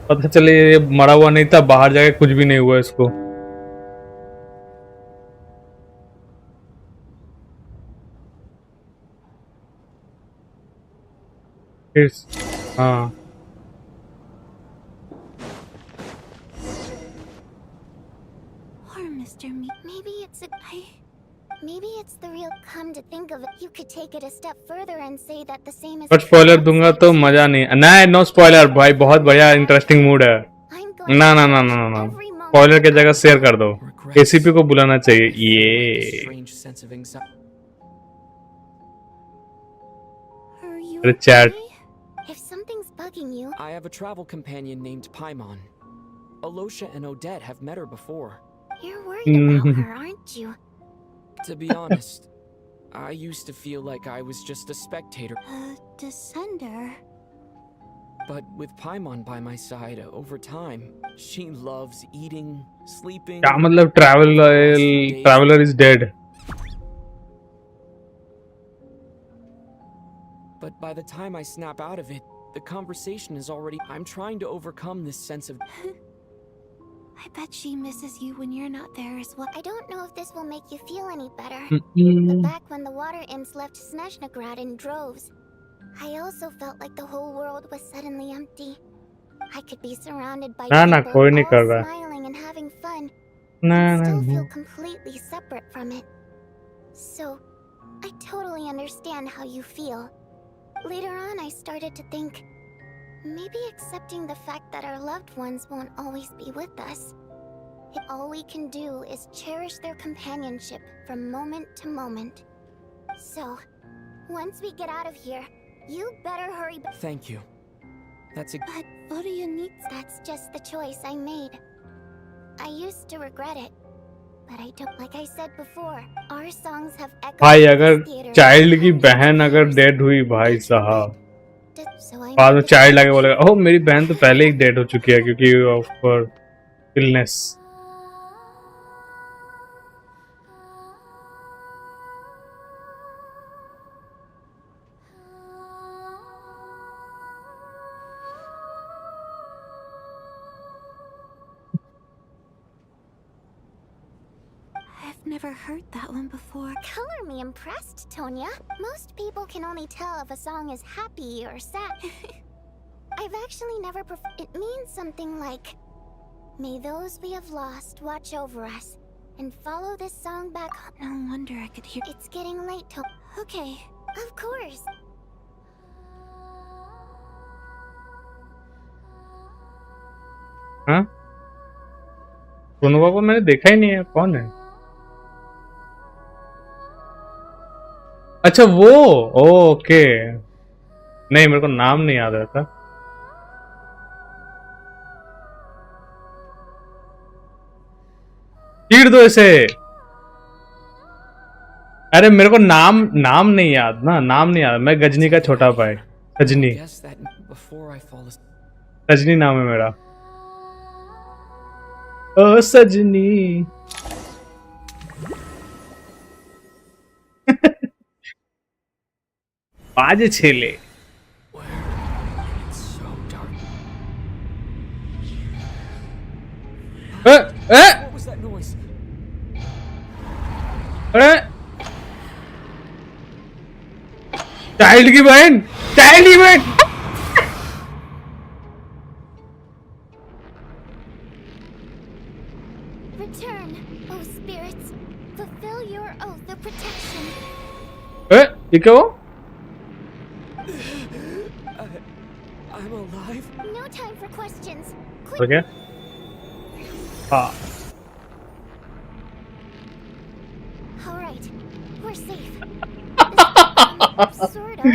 पता चले ये मरा हुआ नहीं था बाहर जाके कुछ भी नहीं हुआ इसको फिर हाँ Or Mr. Maybe it's the real. Come to think of it, you could take it a step further and say that the same is. पर स्पॉइलर दूंगा तो मजा नहीं नहीं नो स्पॉइलर भाई बहुत बढ़िया इंटरेस्टिंग मूड है ना ना ना ना ना स्पॉइलर की जगह शेयर कर दो एसीपी को बुलाना चाहिए ये Strange sense of anxiety. अरे chat If something's bugging you, I have a travel companion named Paimon. Alosha and Odette have met her before. you're worried about her, aren't you? To be honest, I used to feel like I was just a spectator. Descender. But with Paimon by my side, over time, she loves eating, sleeping. क्या मतलब traveller is dead But by the time I snap out of it, the conversation is already. I'm trying to overcome this sense of. I bet she misses you when you're not there as well. I don't know if this will make you feel any better. But back when the water imps left Snezhnaya in droves, I also felt like the whole world was suddenly empty. I could be surrounded by ना ना people कोई नहीं all कर रहा smiling and having fun, ना and ना still feel completely separate from it. So, I totally understand how you feel. Later on, I started to think, maybe accepting the fact that our loved ones won't always be with us. All we can do is cherish their companionship from moment to moment. So, once we get out of here, you better hurry back. Thank you. That's a. But what do you need? That's just the choice I made. I used to regret it. But I don't. Like I said before, our songs have echoed भाई in अगर this theater child की for बहन अगर years. Dead हुई भाई साहब So I बाद में made the चाइल्ड आके बोलेगा ओह मेरी बहन तो पहले ही डेड हो चुकी है क्योंकि of illness I've never heard that one before. Color me impressed, Tonya. Most people can only tell if a song is happy or sad. I've actually never it means something like, may those we have lost watch over us, and follow this song back home. No wonder I could hear. It's getting late, Okay, of course. हाँ सोनू को मैंने देखा ही नहीं है कौन है अच्छा वो ओके नहीं मेरे को नाम नहीं याद रहता चीड़ दो इसे अरे मेरे को नाम नहीं याद ना नाम नहीं याद मैं गजनी का छोटा भाई सजनी सजनी नाम है मेरा ओ सजनी आज छेले What was that noise? Child की बहन Return, oh spirits. Fulfill your oath of protection. ये क्या हो I'm alive. No time for questions. हो गया हाँ Alright, we're safe. Sort of.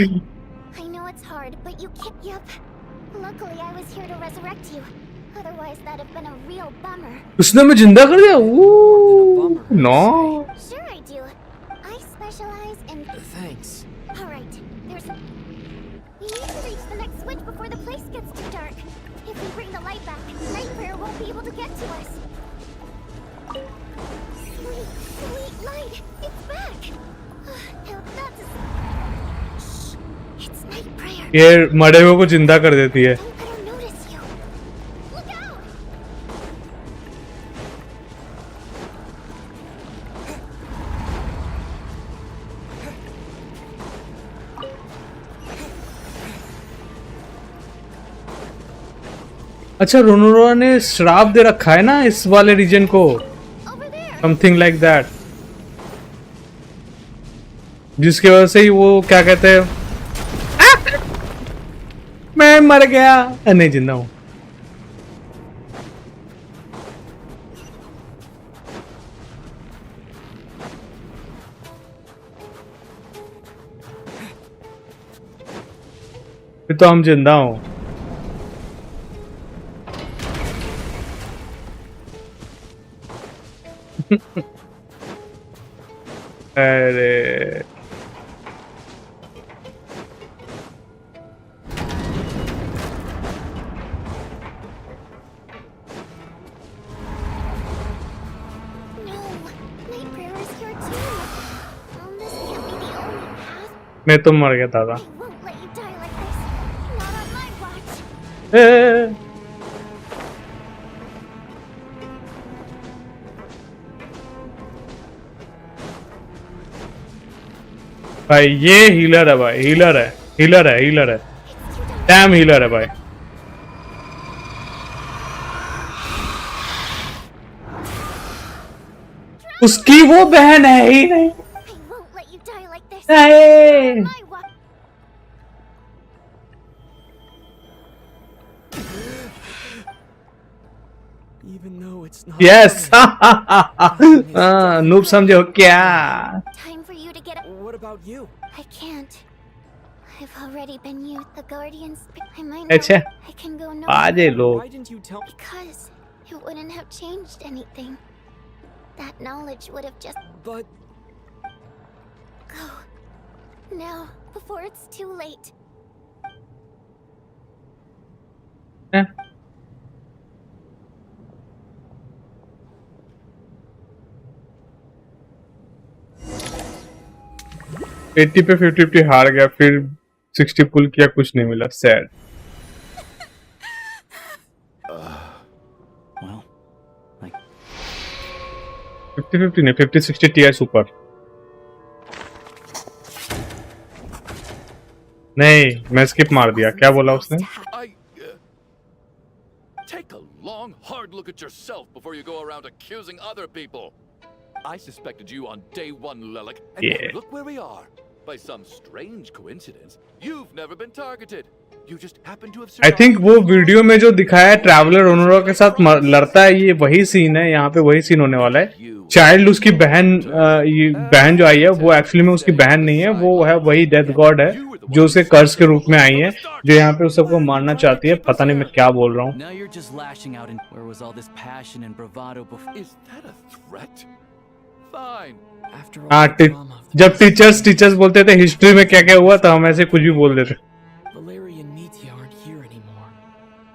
I know it's hard, but you can't. Yep. Luckily, I was here to resurrect you. Otherwise, that'd have been a real bummer. उसने मैं जिंदा कर दिया। No. Sure, I do. I specialize in. Thanks. Alright, there's. We need to reach the next switch before the place gets too dark. If we bring the light back, Nightmare won't be able to get to us. Sweet, sweet light! It's back! Now that's a... Shh! It's night prayer. ये मरे हुए को जिंदा कर देती है। Don't let her notice you. Look out! अच्छा रोनोरा ने श्राप दे रखा है ना इस वाले रीजन को, समथिंग लाइक दैट, जिसकी वजह से ही वो क्या कहते हैं मैं मर गया, नहीं जिंदा हूं। फिर तो हम जिंदा हूं। अरे मैं तो मर गया दादा। भाई ये हीलर है भाई, हीलर है, हीलर है, हीलर है, डैम हीलर है भाई। उसकी वो बहन है ही नहीं। नहीं। यस नूब समझो क्या। What about you? I can't. I've already been used. The Guardians. I might अच्छा I can go no. आ जाए लोग। Why didn't you tell me? Because it wouldn't have changed anything. That knowledge would have just. But go now before it's too late. Yeah. 80 पे 50-50 हार गया, फिर 60 पुल किया, कुछ नहीं मिला, सैड। Well, like 50-50 नहीं, 50-60 TI सुपर। नहीं, मैं स्किप मार दिया। क्या बोला उसने? Take a long, hard look at yourself before you go around accusing other people. I suspected you on day one, Lelik, and now look where we are. By some strange coincidence, you've never been targeted. You just happen to have survived. I think वो video में जो दिखाया है traveller ओनोरा के साथ लड़ता है, ये वही सीन है। यहाँ पे वही सीन होने वाला है। चाइल्ड उसकी बहन, ये बहन जो आई है वो एक्चुअली में उसकी बहन नहीं है, वो है वही डेथ गॉड है जो उसे कर्ज के रूप में आई है, जो यहाँ पे उस सबको मारना चाहती है। पता नहीं मैं क्या बोल रहा हूँ। now you're just lashing out, and where was all this passion and bravado before? Is that a threat? Fine. हाँ, जब टीचर्स बोलते थे हिस्ट्री में क्या क्या हुआ, तो हम ऐसे कुछ भी बोल देते।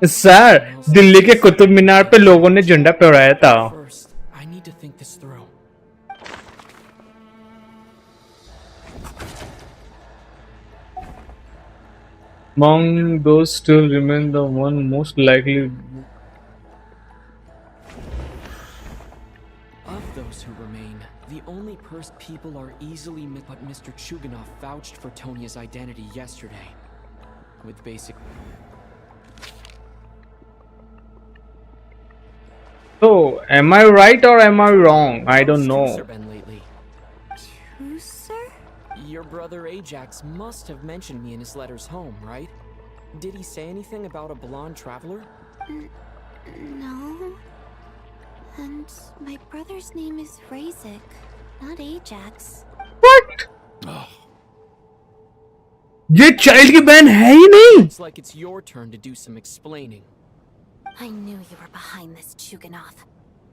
सर, दिल्ली के कुतुब मीनार पे लोगों ने झंडा फहराया था। Among those still remain, the one most likely. Of those who remain, the only person people are easily but Mr. Chuganov vouched for Tonia's identity yesterday. With basic. So, am I right or am I wrong? I don't know. Your brother Ajax must have mentioned me in his letters home, right? Did he say anything about a blonde traveler? No. And my brother's name is Razik, not Ajax. What? ये child की बहन है ही नहीं. Looks like it's your turn to do some explaining. I knew you were behind this, Chuganoth.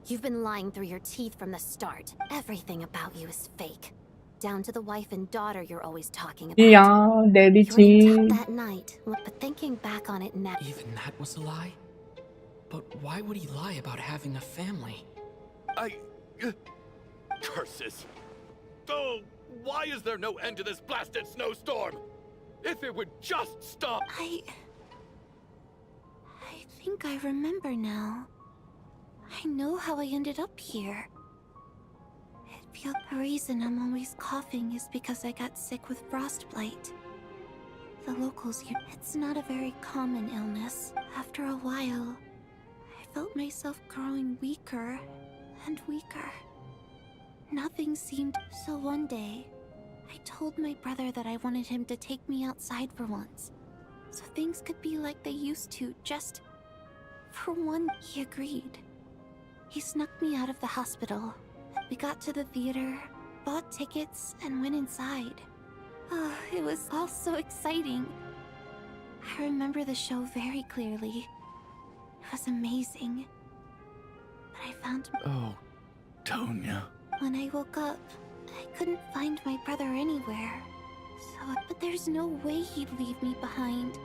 You've been lying through your teeth from the start. Everything about you is fake. Down to the wife and daughter you're always talking about. Yeah, daddy You were cheese. content that night, but thinking back on it now... Even that was a lie? But why would he lie about having a family? Curses! Oh, why is there no end to this blasted snowstorm? If it would just stop! I think I remember now. I know how I ended up here. It feels the reason I'm always coughing is because I got sick with frostbite. The locals here, it's not a very common illness. After a while, I felt myself growing weaker and weaker. Nothing seemed... So one day, I told my brother that I wanted him to take me outside for once, so things could be like they used to, just for one. He agreed. He snuck me out of the hospital. We got to the theater, bought tickets, and went inside. Oh, it was all so exciting. I remember the show very clearly. It was amazing. But I found... Oh, Tonya. When I woke up, I couldn't find my brother anywhere. But there's no way he'd leave me behind.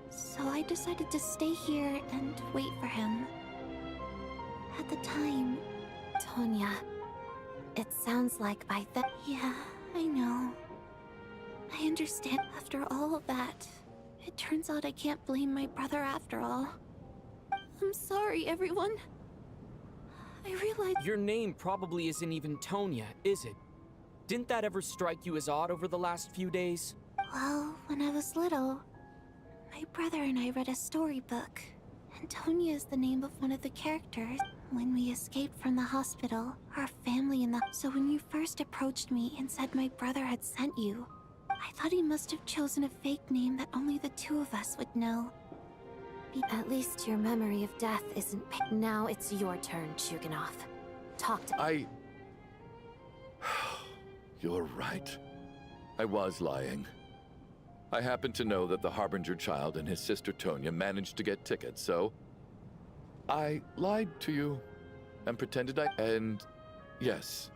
So I decided to stay here and wait for him. At the time... Tonya, it sounds like by then... Yeah, I know. I understand. After all of that, it turns out I can't blame my brother after all. I'm sorry, everyone. I realized... Your name probably isn't even Tonya, is it? Didn't that ever strike you as odd over the last few days? Well, when I was little, my brother and I read a storybook, and Tonya is the name of one of the characters. When we escaped from the hospital, our family in the... So when you first approached me and said my brother had sent you, I thought he must have chosen a fake name that only the two of us would know. At least your memory of death isn't... Now it's your turn, Chuganoth. Talk to... You're right. I was lying. I happen to know that the Harbinger child and his sister Tonya managed to get tickets, so... I lied to you and pretended And yes,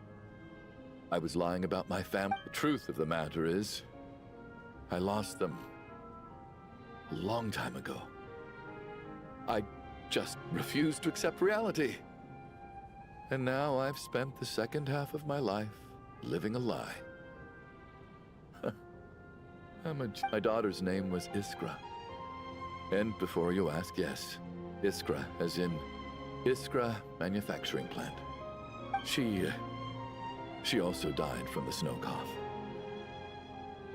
I was lying about my family. The truth of the matter is, I lost them a long time ago. I just refused to accept reality. And now I've spent the second half of my life living a lie. My daughter's name was Iskra. And before you ask, yes, Iskra, as in Iskra Manufacturing Plant. She also died from the snow cough.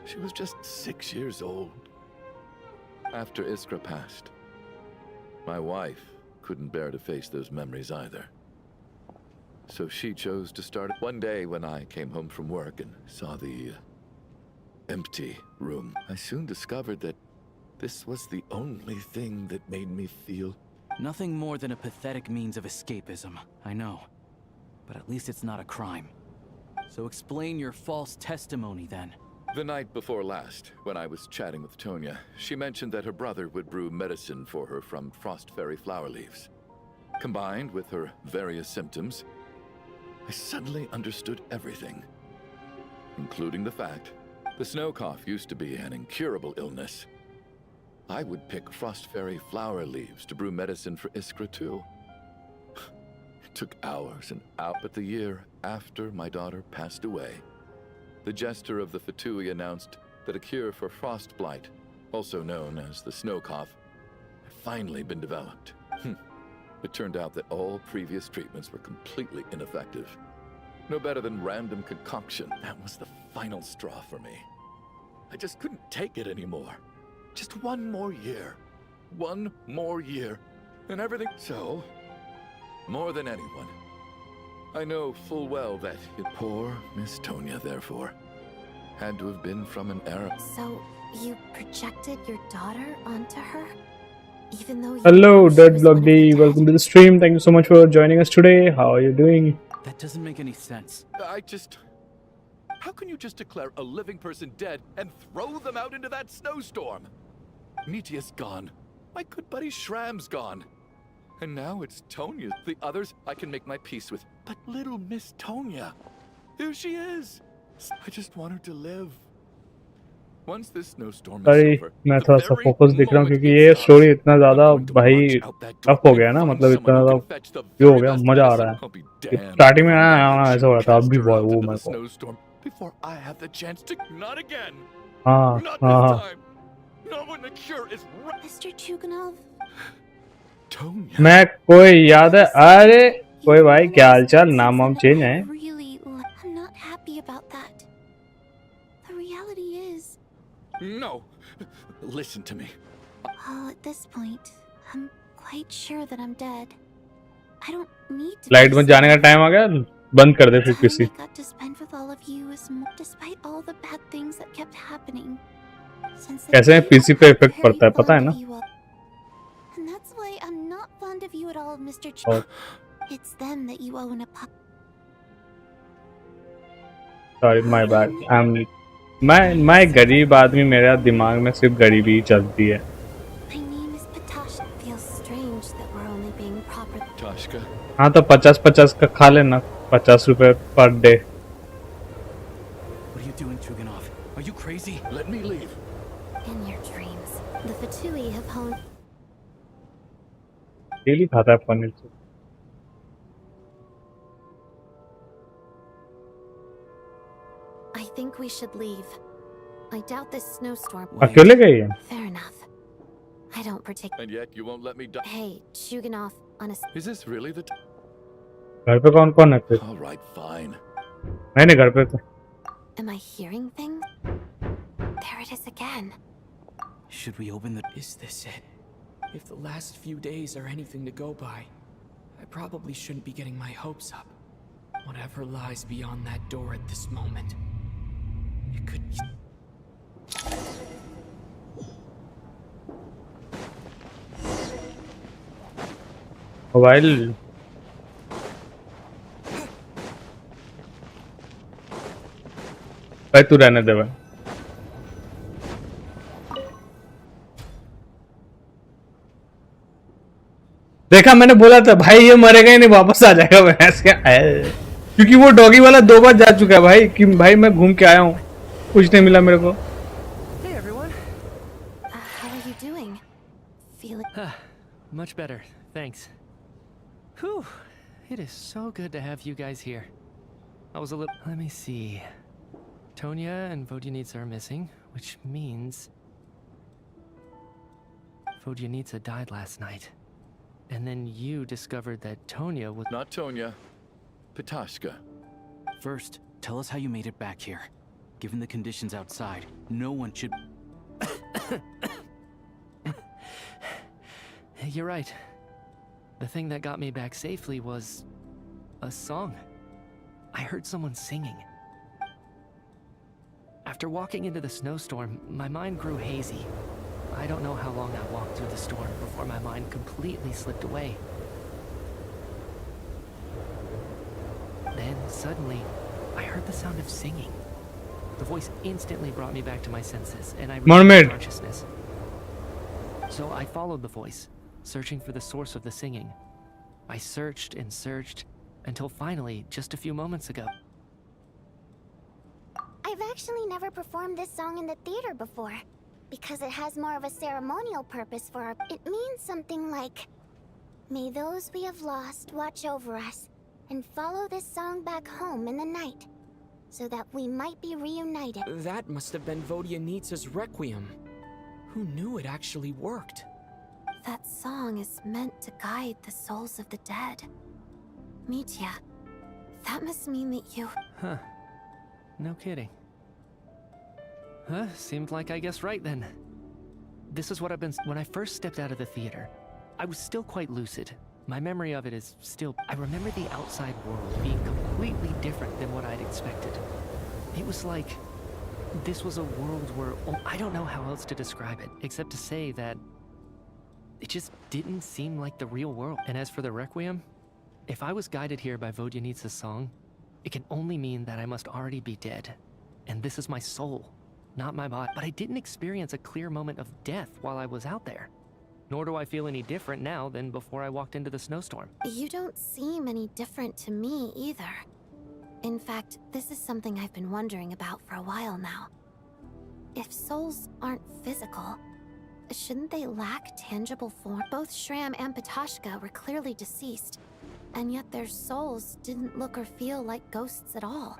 She was just 6 years old. After Iskra passed, my wife couldn't bear to face those memories either. So she chose to start. One day when I came home from work and saw the empty room, I soon discovered that this was the only thing that made me feel... Nothing more than a pathetic means of escapism, I know. But at least it's not a crime. So explain your false testimony then. The night before last, when I was chatting with Tonya, she mentioned that her brother would brew medicine for her from frost fairy flower leaves. Combined with her various symptoms, I suddenly understood everything, including the fact the snow cough used to be an incurable illness. I would pick frost fairy flower leaves to brew medicine for Iskra too. It took hours and hours, but the year after my daughter passed away, the jester of the Fatui announced that a cure for frostblight, also known as the snow cough, had finally been developed. It turned out that all previous treatments were completely ineffective. No better than random concoction. That was the final straw for me. I just couldn't take it anymore. Just one more year. One more year. And everything... So, more than anyone, I know full well that poor Miss Tonya, therefore, had to have been from an era... So, you projected your daughter onto her? Even though you Hello, know she Dead was Block one of D. the dead. Welcome to the stream. Thank you so much for joining us today. How are you doing? That doesn't make any sense. How can you just declare a living person dead and throw them out into that snowstorm? Mitia's gone. My good buddy Shram's gone. And now it's Tonya. The others I can make my peace with. But little Miss Tonya, here she is. I just want her to live. Once this snowstorm is sorry over, मैं the थोड़ा सा very focus दिख रहा हूँ moment क्योंकि it ये stops, story इतना I'm ज़्यादा going to भाई march out that tough door हो गया and ना, find मतलब someone इतना who ज़्यादा can fetch the ये हो very गया, best मजा आ medicine. रहा है. I'll be कि damned स्टार्टिंग में if ना I ऐसा हो रहा था, अब cast भी her बहुत out वो into मेरे the को. snowstorm before I have the chance to. Not again. हाँ Not हाँ this हाँ. time. Not when the cure is right. Mr. Chuganov, Tonya. मैं कोई याद है? अरे कोई भाई, क्या हालचाल? नाम वाम चेंज है? I'm not happy about that. The reality is, No. Listen to me. well, at this point, I'm quite sure that I'm dead. I don't need to. Light में जाने का टाइम आ गया, बंद कर दे फिर The किसी. time I got to spend with all of you is more, despite all the bad things that kept happening. Since the कैसे day PC I पे got इफेक्ट very पड़ता है, पता है fond ना? of you all. And that's why I'm not fond of you at all, Mr. और It's them that you owe an apology. Sorry, my bad. मैं गरीब आदमी, मेरा दिमाग में सिर्फ गरीबी ही चलती है. My name is Patash. It feels strange that we're only being proper. Tashka. हाँ तो 50-50 का खा लेना, 50 रुपए per day. What are you doing, Chuganov? Are you crazy? Let me leave. In your dreams, the Fatui have honed. Daily खाता है पनीर से. I think we should leave. I doubt this snowstorm. अकेले गई है? Fair enough. I don't particularly. And yet you won't let me die. Hey, Chuganov, on a. Is this really the घर पे कौन कौन है फिर? All right, fine. मैंने घर पे तो. Am I hearing things? There it is again. Should we open the... Is this it? If the last few days are anything to go by, I probably shouldn't be getting my hopes up. Whatever lies beyond that door at this moment, it could... mobile भाई तू रहने दे भाई. देखा, मैंने बोला था भाई ये मरेगा ही नहीं, वापस आ जाएगा भैंस के. क्योंकि वो डॉगी वाला 2 बार जा चुका है भाई, कि भाई मैं घूम के आया हूँ, कुछ नहीं मिला मेरे को. Hey everyone. How are you doing? Feeling. Much better, thanks. Whew, it is so good to have you guys here. I was a little... Let me see. Tonya and Vodyanitsa are missing, which means... Vodyanitsa died last night. And then you discovered that Tonya was... Not Tonya. Patashka. First, tell us how you made it back here. Given the conditions outside, no one should... You're right. The thing that got me back safely was... a song. I heard someone singing. After walking into the snowstorm, my mind grew hazy. I don't know how long I walked through the storm before my mind completely slipped away. Then, suddenly, I heard the sound of singing. The voice instantly brought me back to my senses, and I regained consciousness. So I followed the voice, searching for the source of the singing. I searched and searched, until finally, just a few moments ago. I've actually never performed this song in the theater before, because it has more of a ceremonial purpose for our... It means something like, may those we have lost watch over us, and follow this song back home in the night, so that we might be reunited. That must have been Vodyanitsa's Requiem. Who knew it actually worked? That song is meant to guide the souls of the dead. Mitya, that must mean that you... Huh. No kidding. Huh, seemed like I guessed right then. This is what I've been... When I first stepped out of the theater, I was still quite lucid. My memory of it is still... I remember the outside world being completely different than what I'd expected. It was like... This was a world where... I don't know how else to describe it, except to say that... It just didn't seem like the real world. And as for the Requiem, if I was guided here by Vodyanitsa's song, it can only mean that I must already be dead. And this is my soul, not my body. But I didn't experience a clear moment of death while I was out there. Nor do I feel any different now than before I walked into the snowstorm. You don't seem any different to me either. In fact, this is something I've been wondering about for a while now. If souls aren't physical, shouldn't they lack tangible form? Both Shram and Patashka were clearly deceased, and yet their souls didn't look or feel like ghosts at all.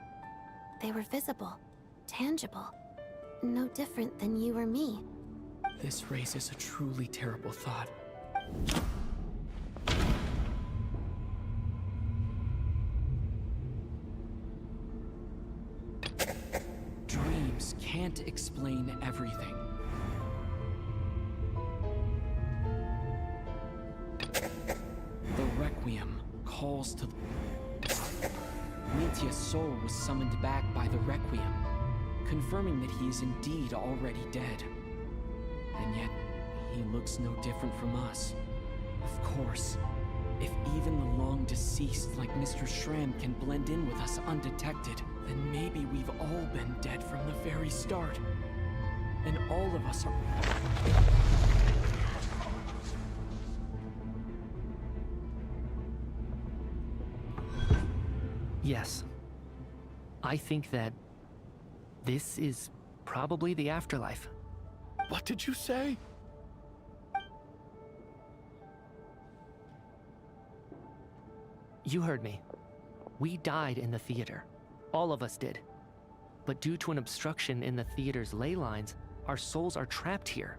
They were visible, tangible, no different than you or me. This raises a truly terrible thought. Dreams can't explain everything. The Requiem calls to... Mitya's soul was summoned back by the Requiem, confirming that he is indeed already dead. And yet, he looks no different from us. Of course, if even the long deceased like Mr. Shram can blend in with us undetected, then maybe we've all been dead from the very start. And all of us are... Yes. I think that this is probably the afterlife. What did you say? You heard me. We died in the theater. All of us did. But due to an obstruction in the theater's ley lines, our souls are trapped here,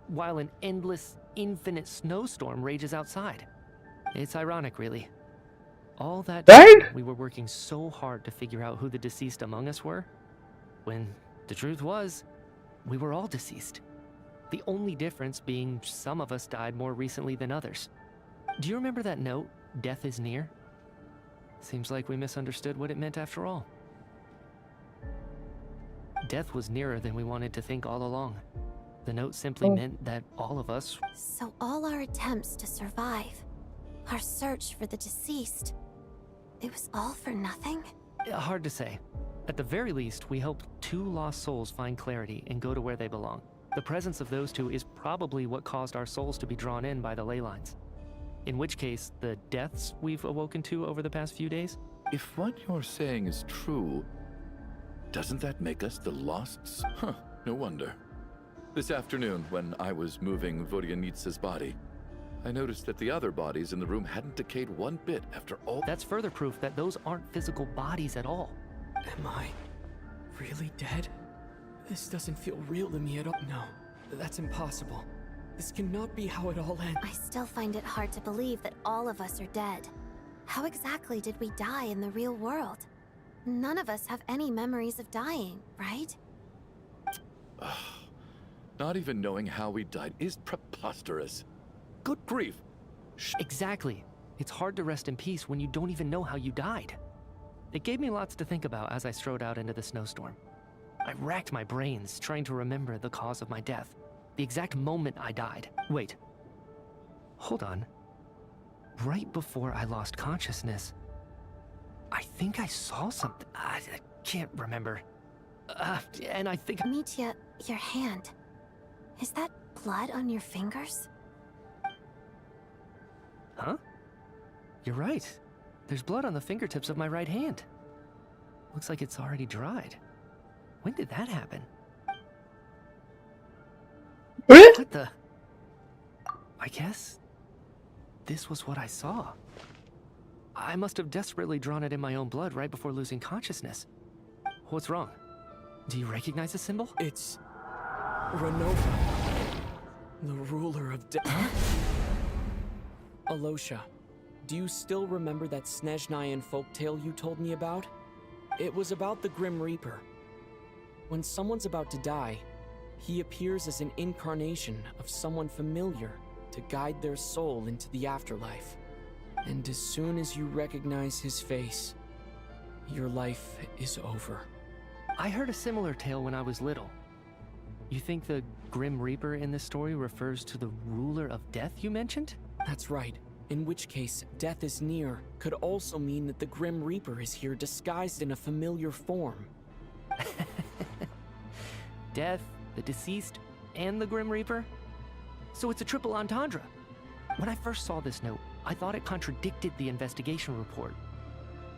while an endless, infinite snowstorm rages outside. It's ironic, really. All that time, we were working so hard to figure out who the deceased among us were, when the truth was, we were all deceased. The only difference being some of us died more recently than others. Do you remember that note, "Death is near"? Seems like we misunderstood what it meant after all. Death was nearer than we wanted to think all along. The note simply meant that all of us... So all our attempts to survive, our search for the deceased, it was all for nothing? Hard to say. At the very least, we helped 2 lost souls find clarity and go to where they belong. The presence of those 2 is probably what caused our souls to be drawn in by the ley lines. In which case, the deaths we've awoken to over the past few days? If what you're saying is true, doesn't that make us the Losts? Huh, no wonder. This afternoon, when I was moving Vodyanitsa's body, I noticed that the other bodies in the room hadn't decayed one bit after all. That's further proof that those aren't physical bodies at all. Am I really dead? This doesn't feel real to me at all. No, that's impossible. This cannot be how it all ends. I still find it hard to believe that all of us are dead. How exactly did we die in the real world? None of us have any memories of dying, right? Not even knowing how we died is preposterous. Good grief. Exactly. It's hard to rest in peace when you don't even know how you died. It gave me lots to think about as I strode out into the snowstorm. I racked my brains trying to remember the cause of my death, the exact moment I died. Wait. Hold on. Right before I lost consciousness, I think I saw something. I can't remember. And I think... Mitya, your hand. Is that blood on your fingers? Huh? You're right. There's blood on the fingertips of my right hand. Looks like it's already dried. When did that happen? What the? I guess this was what I saw. I must have desperately drawn it in my own blood right before losing consciousness. What's wrong? Do you recognize the symbol? It's Renova, the ruler of Alosha, do you still remember that Snezhnayan folktale you told me about? It was about the Grim Reaper. When someone's about to die, he appears as an incarnation of someone familiar to guide their soul into the afterlife. And as soon as you recognize his face, your life is over. I heard a similar tale when I was little. You think the Grim Reaper in this story refers to the ruler of death you mentioned? That's right. In which case, death is near could also mean that the Grim Reaper is here disguised in a familiar form. Death, the deceased, and the Grim Reaper? So it's a triple entendre. When I first saw this note, I thought it contradicted the investigation report.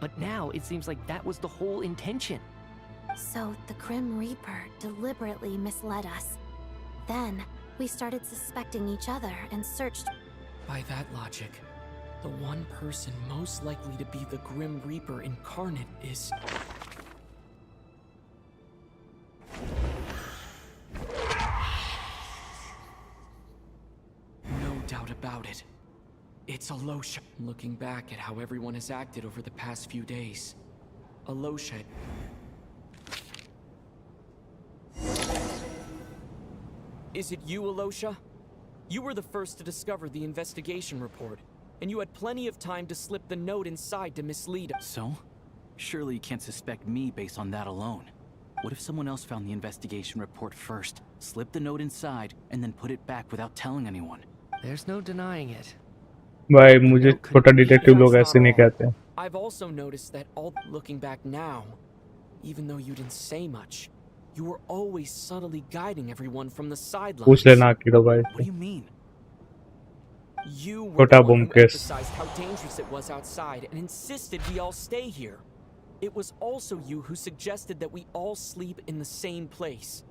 But now it seems like that was the whole intention. So the Grim Reaper deliberately misled us. Then we started suspecting each other and searched. By that logic, the one person most likely to be the Grim Reaper incarnate is... No doubt about it. It's Alosha. Looking back at how everyone has acted over the past few days, Alosha... Is it you, Alosha? You were the first to discover the investigation report, and you had plenty of time to slip the note inside to mislead us. So? Surely you can't suspect me based on that alone. What if someone else found the investigation report first, slipped the note inside, and then put it back without telling anyone? There's no denying it. भाई मुझे छोटा detective लोग ऐसे नहीं कहते हैं. I've also noticed that all looking back now, even though you didn't say much, you were always subtly guiding everyone from the sidelines. पूछ लेना आखिरो भाई. What do you mean? You were the one who emphasized how dangerous it was outside and insisted we all stay here. It was also you who suggested that we all sleep in the same place.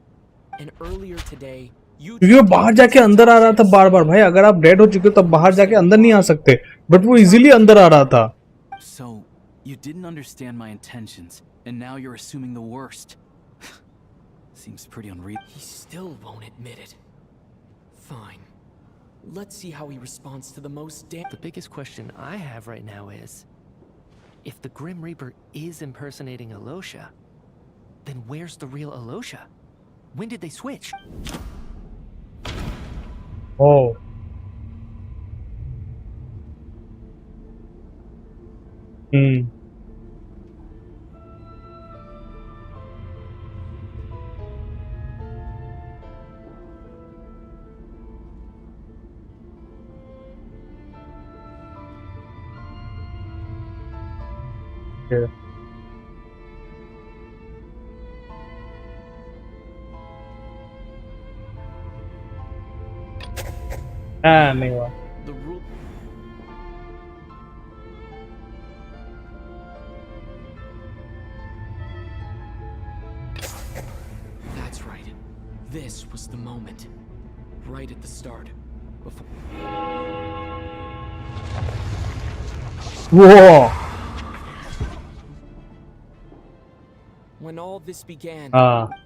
And earlier today, you... क्योंकि वो बाहर जाके अंदर आ रहा था बार बार. भाई अगर आप डेड हो चुके हो तब बाहर जाके अंदर नहीं आ सकते. बट वो इजीली अंदर आ रहा था. So, you didn't understand my intentions, and now you're assuming the worst. Seems pretty unreasonable. He still won't admit it. Fine. Let's see how he responds to the most The biggest question I have right now is, if the Grim Reaper is impersonating Alosha, then where's the real Alosha? When did they switch? Oh. Yeah. नहीं हुआ. The rule... That's right. This was the moment. Right at the start. Before... Whoa! When all this began,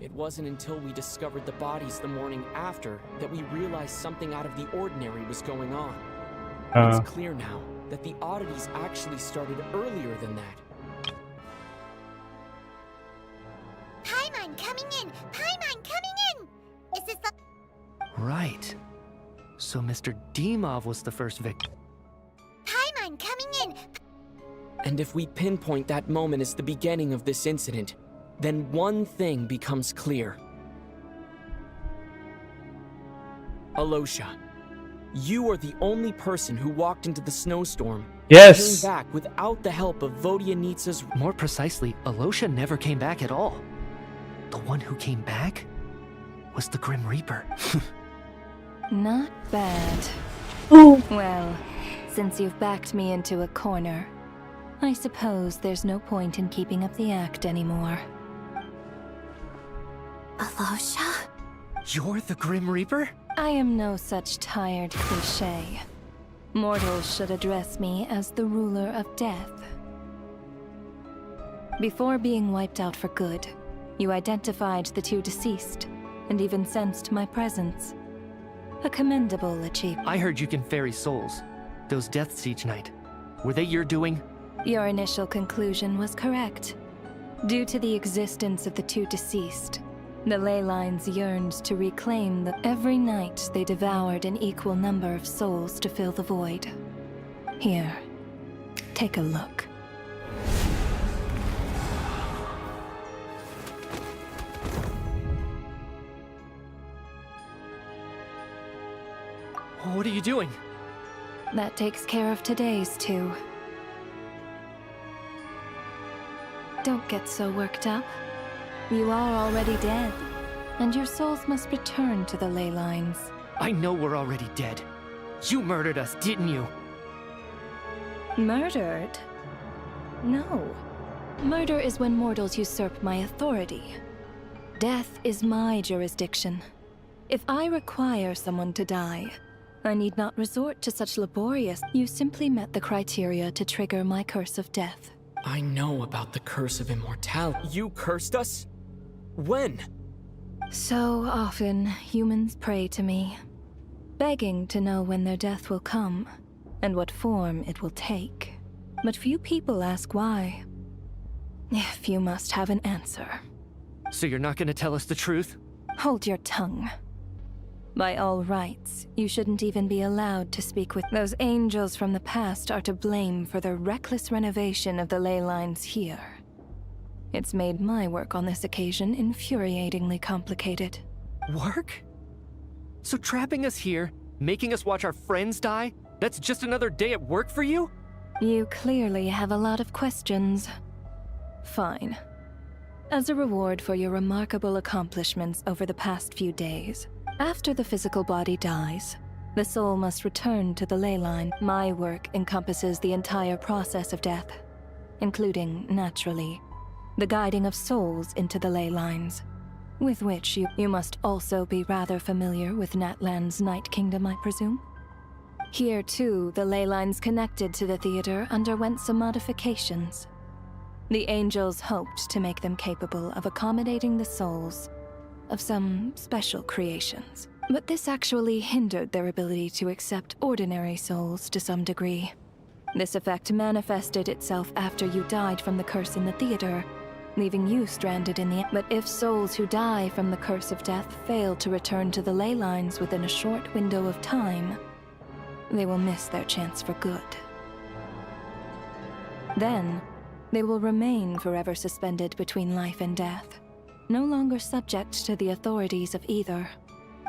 it wasn't until we discovered the bodies the morning after that we realized something out of the ordinary was going on. It's clear now that the oddities actually started earlier than that. Paimon coming in! Paimon coming in! Is this the... Right. So Mr. Dimov was the first victim. Paimon coming in! And if we pinpoint that moment as the beginning of this incident, then one thing becomes clear. Alosha, you are the only person who walked into the snowstorm. Yes. And came back without the help of Vodyanitsa's... More precisely, Alosha never came back at all. The one who came back was the Grim Reaper. Not bad. Well, since you've backed me into a corner, I suppose there's no point in keeping up the act anymore. Alosha? You're the Grim Reaper? I am no such tired cliché. Mortals should address me as the ruler of death. Before being wiped out for good, you identified the two deceased, and even sensed my presence. A commendable achievement. I heard you can ferry souls. Those deaths each night. Were they your doing? Your initial conclusion was correct. Due to the existence of the two deceased, the ley lines yearned to reclaim the... Every night they devoured an equal number of souls to fill the void. Here, take a look. What are you doing? That takes care of today's too. Don't get so worked up. You are already dead, and your souls must return to the ley lines. I know we're already dead. You murdered us, didn't you? Murdered? No. Murder is when mortals usurp my authority. Death is my jurisdiction. If I require someone to die, I need not resort to such laborious. You simply met the criteria to trigger my curse of death. I know about the curse of immortality. You cursed us? When? So often, humans pray to me, begging to know when their death will come, and what form it will take. But few people ask why. If you must have an answer. So you're not gonna tell us the truth? Hold your tongue. By all rights, you shouldn't even be allowed to speak with those angels from the past are to blame for the reckless renovation of the ley lines here. It's made my work on this occasion infuriatingly complicated. Work? So trapping us here, making us watch our friends die, that's just another day at work for you? You clearly have a lot of questions. Fine. As a reward for your remarkable accomplishments over the past few days, after the physical body dies, the soul must return to the ley line. My work encompasses the entire process of death, including, naturally, the guiding of souls into the ley lines, with which you must also be rather familiar with Natlan's Night Kingdom, I presume? Here, too, the ley lines connected to the theater underwent some modifications. The angels hoped to make them capable of accommodating the souls of some special creations. But this actually hindered their ability to accept ordinary souls to some degree. This effect manifested itself after you died from the curse in the theater, leaving you stranded in the... But if souls who die from the curse of death fail to return to the ley lines within a short window of time, they will miss their chance for good. Then, they will remain forever suspended between life and death, no longer subject to the authorities of either.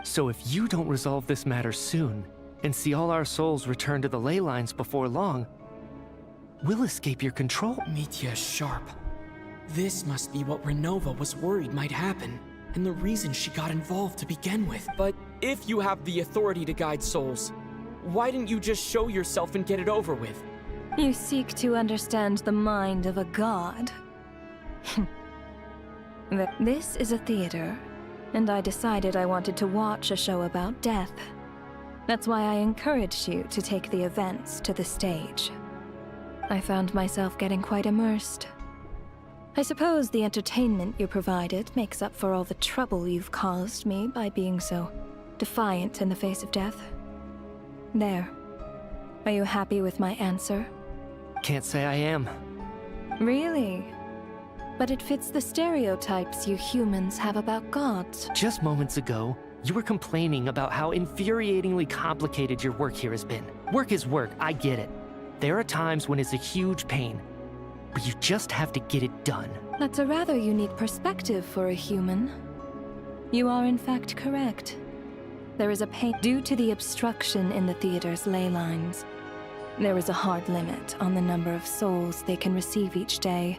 So if you don't resolve this matter soon, and see all our souls return to the ley lines before long, we'll escape your control. Mitya sharp. This must be what Renova was worried might happen, and the reason she got involved to begin with. But if you have the authority to guide souls, why didn't you just show yourself and get it over with? You seek to understand the mind of a god. This is a theater, and I decided I wanted to watch a show about death. That's why I encouraged you to take the events to the stage. I found myself getting quite immersed. I suppose the entertainment you provided makes up for all the trouble you've caused me by being so defiant in the face of death. There. Are you happy with my answer? Can't say I am. Really? But it fits the stereotypes you humans have about gods. Just moments ago, you were complaining about how infuriatingly complicated your work here has been. Work is work, I get it. There are times when it's a huge pain, but you just have to get it done. That's a rather unique perspective for a human. You are in fact correct. There is a pain due to the obstruction in the theater's ley lines. There is a hard limit on the number of souls they can receive each day,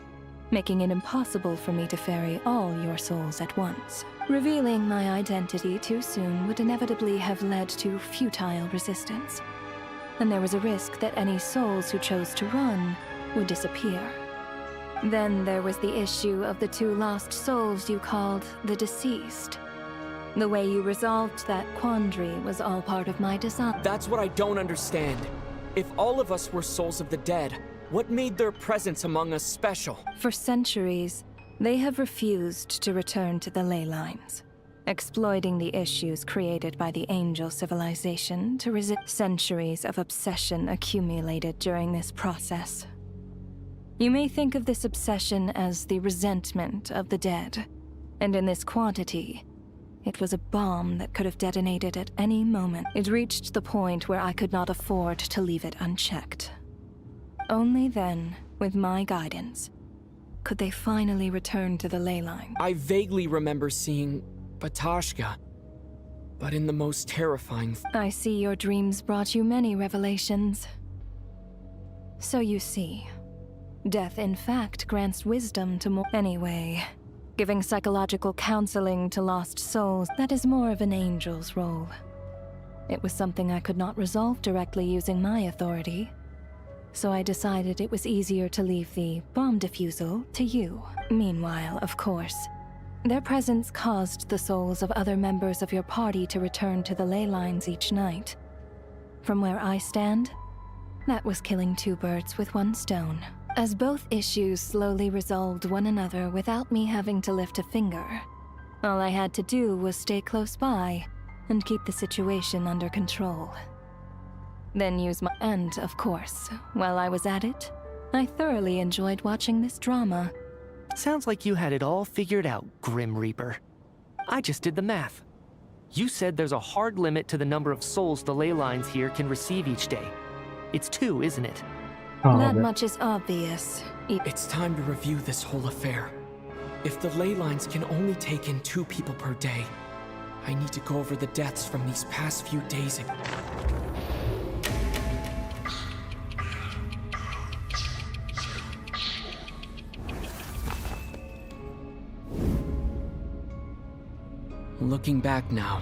making it impossible for me to ferry all your souls at once. Revealing my identity too soon would inevitably have led to futile resistance. And there was a risk that any souls who chose to run would disappear. Then there was the issue of the 2 lost souls you called the deceased. The way you resolved that quandary was all part of my design. That's what I don't understand. If all of us were souls of the dead, what made their presence among us special? For centuries, they have refused to return to the ley lines, exploiting the issues created by the angel civilization to resist. Centuries of obsession accumulated during this process. You may think of this obsession as the resentment of the dead, and in this quantity, it was a bomb that could have detonated at any moment. It reached the point where I could not afford to leave it unchecked. Only then, with my guidance, could they finally return to the ley line. I vaguely remember seeing Batashka. but in the most terrifying. I see your dreams brought you many revelations. So you see, death in fact grants wisdom to more. Anyway, giving psychological counseling to lost souls, that is more of an angel's role. It was something I could not resolve directly using my authority, so I decided it was easier to leave the bomb defusal to you. Meanwhile, of course, their presence caused the souls of other members of your party to return to the ley lines each night. From where I stand, that was killing two birds with one stone. As both issues slowly resolved one another without me having to lift a finger, all I had to do was stay close by and keep the situation under control. Then use my... And, of course, while I was at it, I thoroughly enjoyed watching this drama. Sounds like you had it all figured out, Grim Reaper. I just did the math. You said there's a hard limit to the number of souls the ley lines here can receive each day. It's 2, isn't it? That much is obvious. It's time to review this whole affair. If the ley lines can only take in 2 people per day, I need to go over the deaths from these past few days. Looking back now,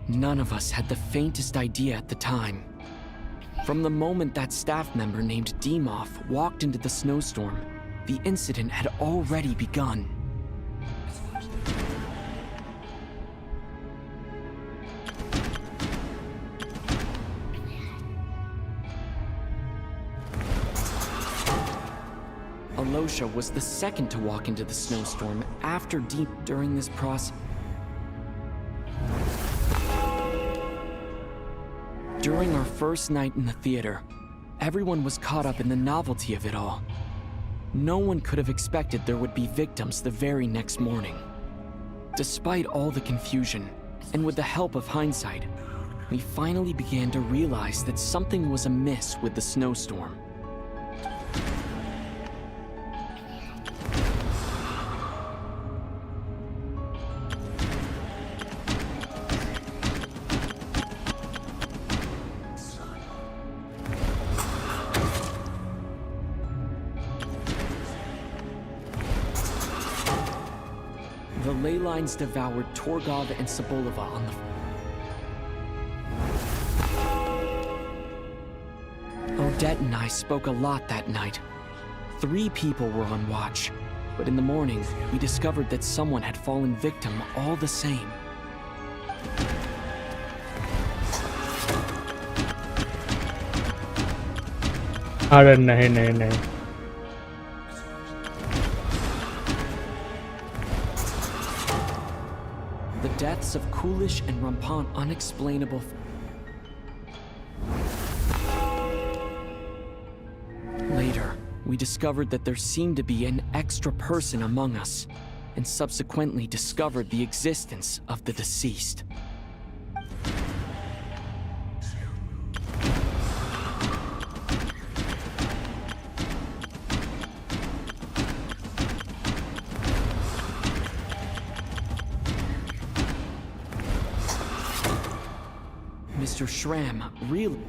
none of us had the faintest idea at the time. From the moment that staff member named Demoff walked into the snowstorm, the incident had already begun. Alosha was the second to walk into the snowstorm after Deep during this process. During our first night in the theater, everyone was caught up in the novelty of it all. No one could have expected there would be victims the very next morning. Despite all the confusion, and with the help of hindsight, we finally began to realize that something was amiss with the snowstorm. The ley lines devoured Torgov and Sobolova on the... Odette and I spoke a lot that night. 3 people were on watch, but in the morning, we discovered that someone had fallen victim all the same. अरे नहीं नहीं नहीं The deaths of Coolish and Rampant unexplainable. Later, we discovered that there seemed to be an extra person among us, and subsequently discovered the existence of the deceased. Mr. Schramm, really?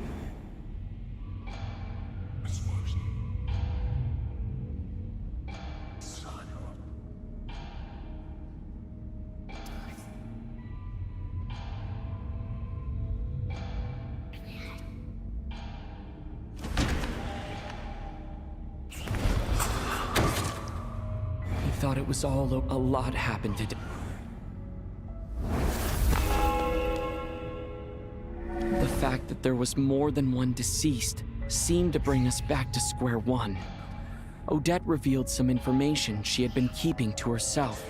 He thought it was all a lot happened to... The fact that there was more than one deceased seemed to bring us back to square one. Odette revealed some information she had been keeping to herself.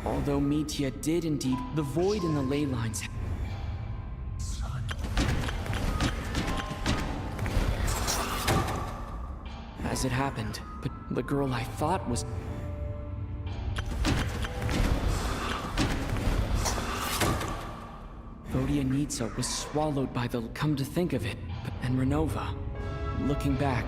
Although Mitya did indeed, the void in the ley lines. As it happened, but the girl I thought was... Vodyanitsa was swallowed by the... Come to think of it, and Renova, looking back...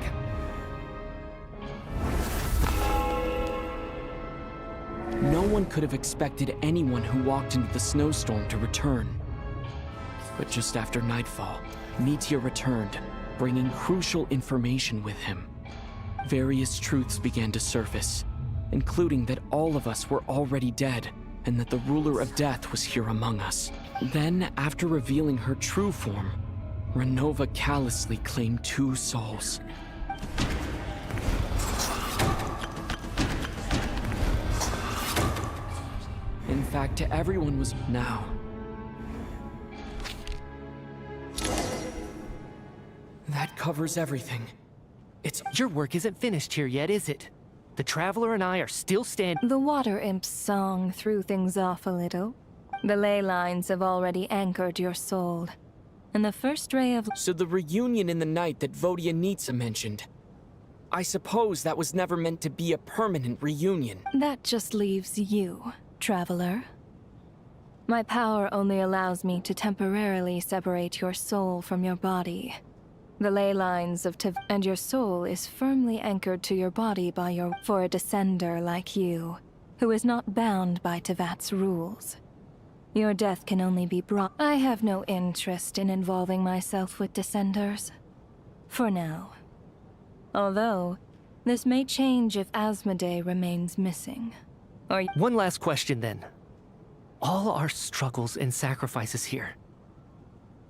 one could have expected anyone who walked into the snowstorm to return. But just after nightfall, Meteor returned, bringing crucial information with him. Various truths began to surface, including that all of us were already dead, and that the ruler of death was here among us. Then, after revealing her true form, Renova callously claimed 2 souls. In fact, everyone was now. That covers everything. Your work isn't finished here yet, is it? The Traveler and I are still standing. The Water Imp's song threw things off a little. The ley lines have already anchored your soul. And the first ray of... So the reunion in the night that Vodyanitsa mentioned. I suppose that was never meant to be a permanent reunion. That just leaves you, Traveler. My power only allows me to temporarily separate your soul from your body. The ley lines of and your soul is firmly anchored to your body by your... for a descender like you, who is not bound by Tevat's rules. Your death can only be brought... I have no interest in involving myself with descenders. For now. Although, this may change if Asmodee remains missing. Or... One last question then. All our struggles and sacrifices here,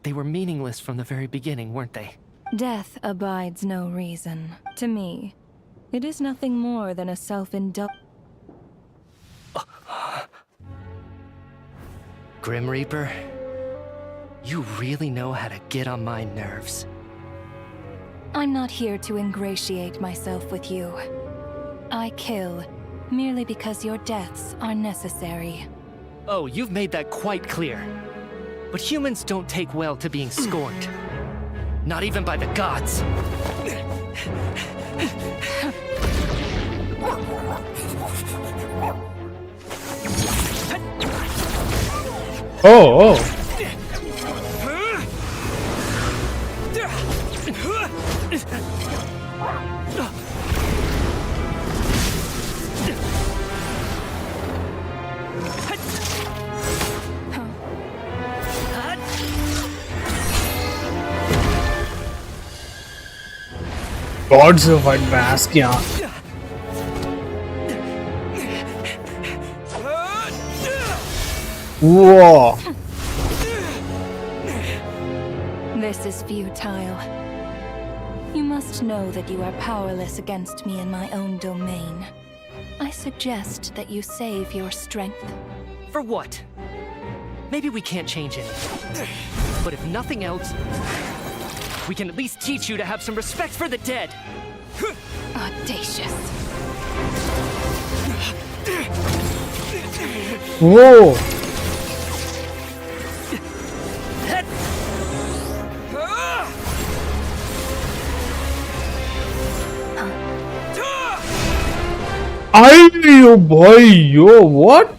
they were meaningless from the very beginning, weren't they? Death abides no reason. To me, it is nothing more than a self-indulgent... Grim Reaper, you really know how to get on my nerves. I'm not here to ingratiate myself with you. I kill merely because your deaths are necessary. Oh, you've made that quite clear. But humans don't take well to being scorned. Not even by the gods. Oh. Gods of White Mask, yeah. Whoa. This is futile. You must know that you are powerless against me in my own domain. I suggest that you save your strength. For what? Maybe we can't change it. But if nothing else, we can at least teach you to have some respect for the dead. Audacious. Whoa. Yo boy, yo, what?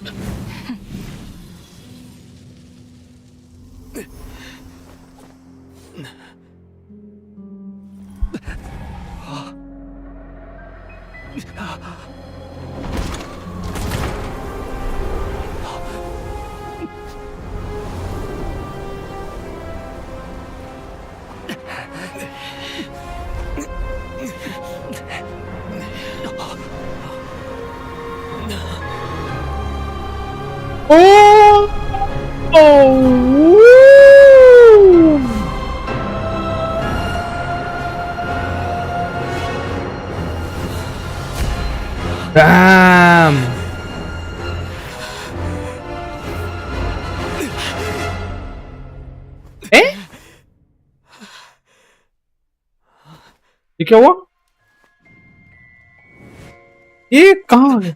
Damn. ये क्या हुआ? ये कहाँ है?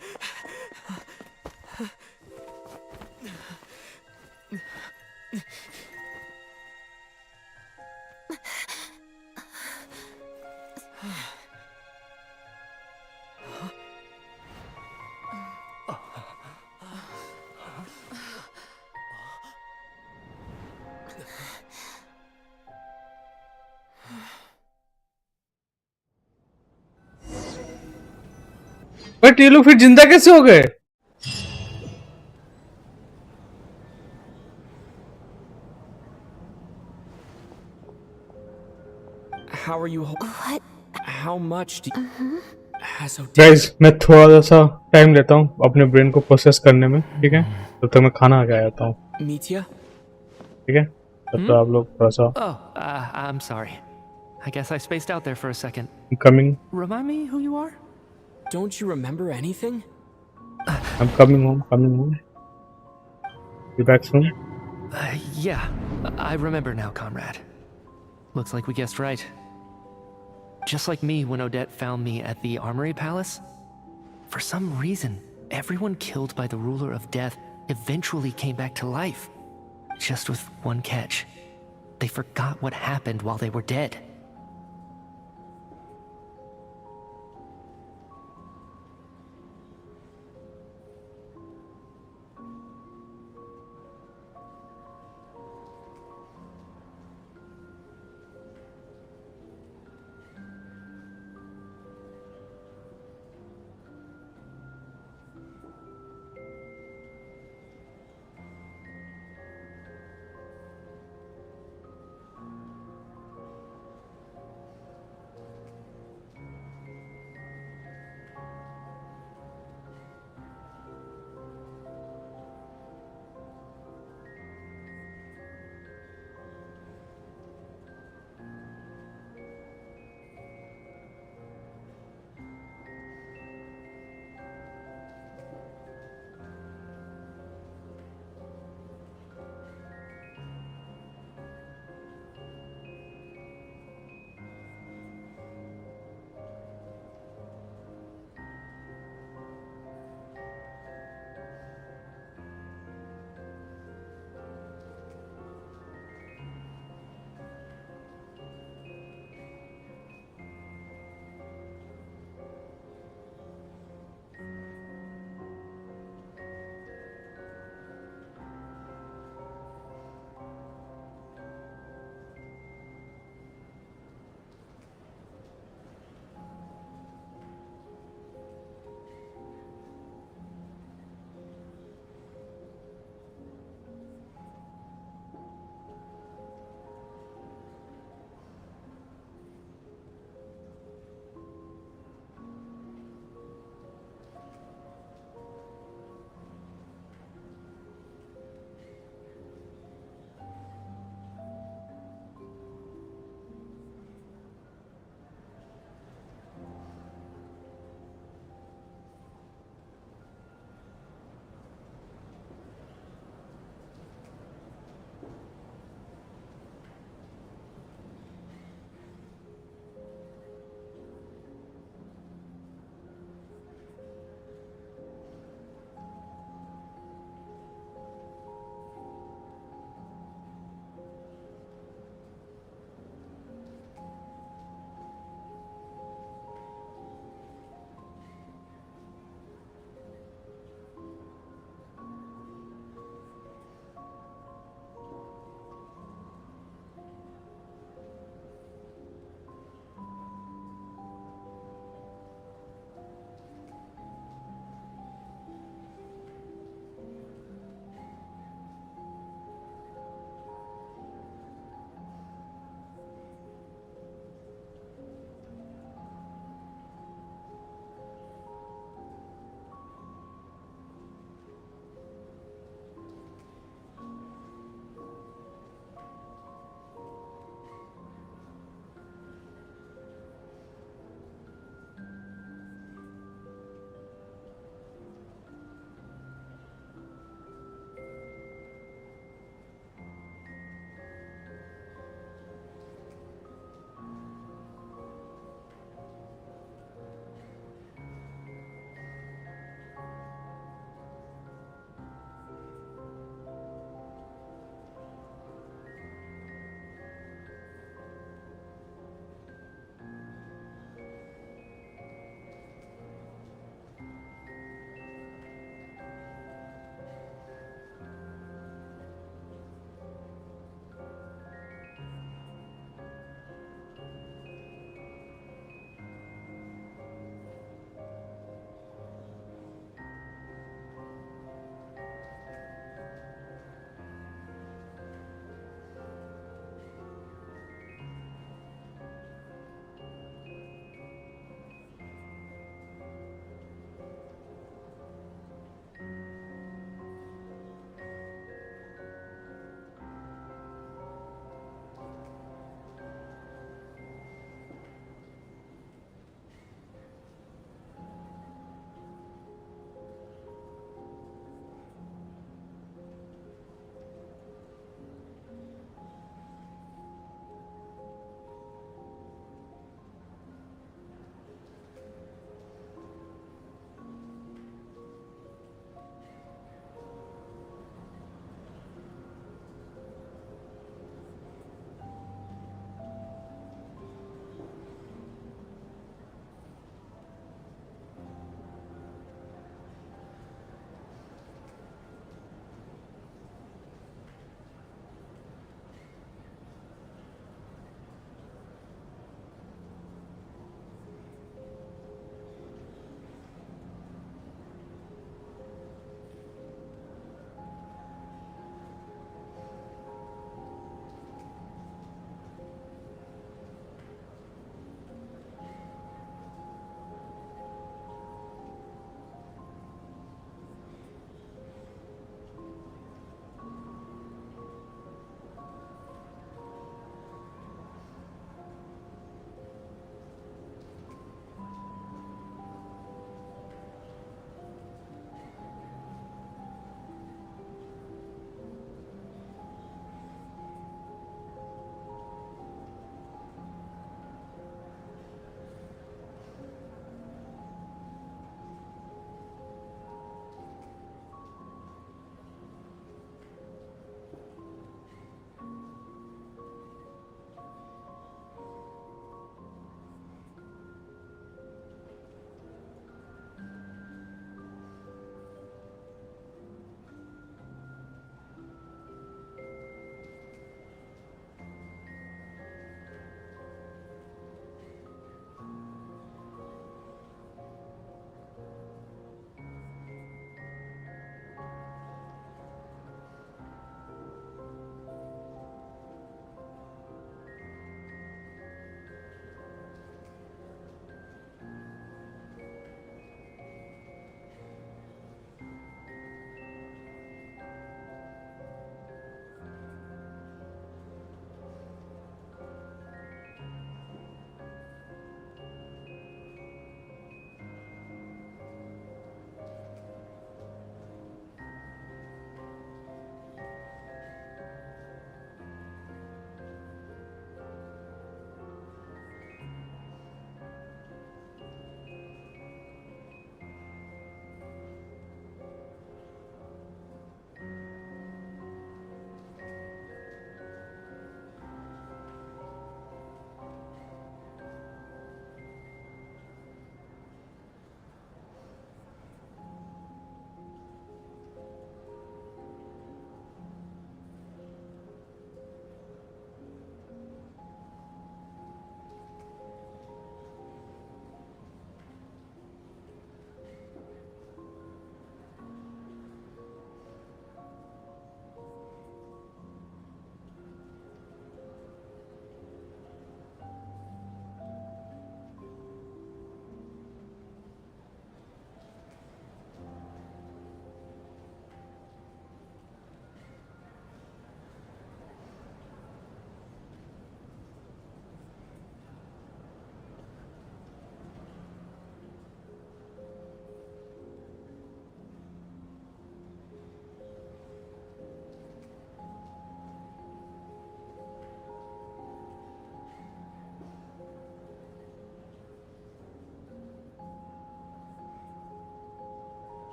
But ये लोग फिर जिंदा कैसे हो गए? How are you? What? How much do you? Has Odette? Guys मैं थोड़ा सा टाइम लेता हूँ अपने ब्रेन को प्रोसेस करने में, ठीक है? तब तक मैं खाना खा आता हूँ, Mitya? ठीक है? तब तक आप लोग थोड़ा सा Oh, I'm sorry. I guess I spaced out there for a second. coming. Remind me who you are? Don't you remember anything? I'm coming home, coming home. Be back soon. Yeah, I remember now, comrade. Looks like we guessed right. Just like me when Odette found me at the Armory Palace. For some reason, everyone killed by the Ruler of Death eventually came back to life. Just with one catch. They forgot what happened while they were dead.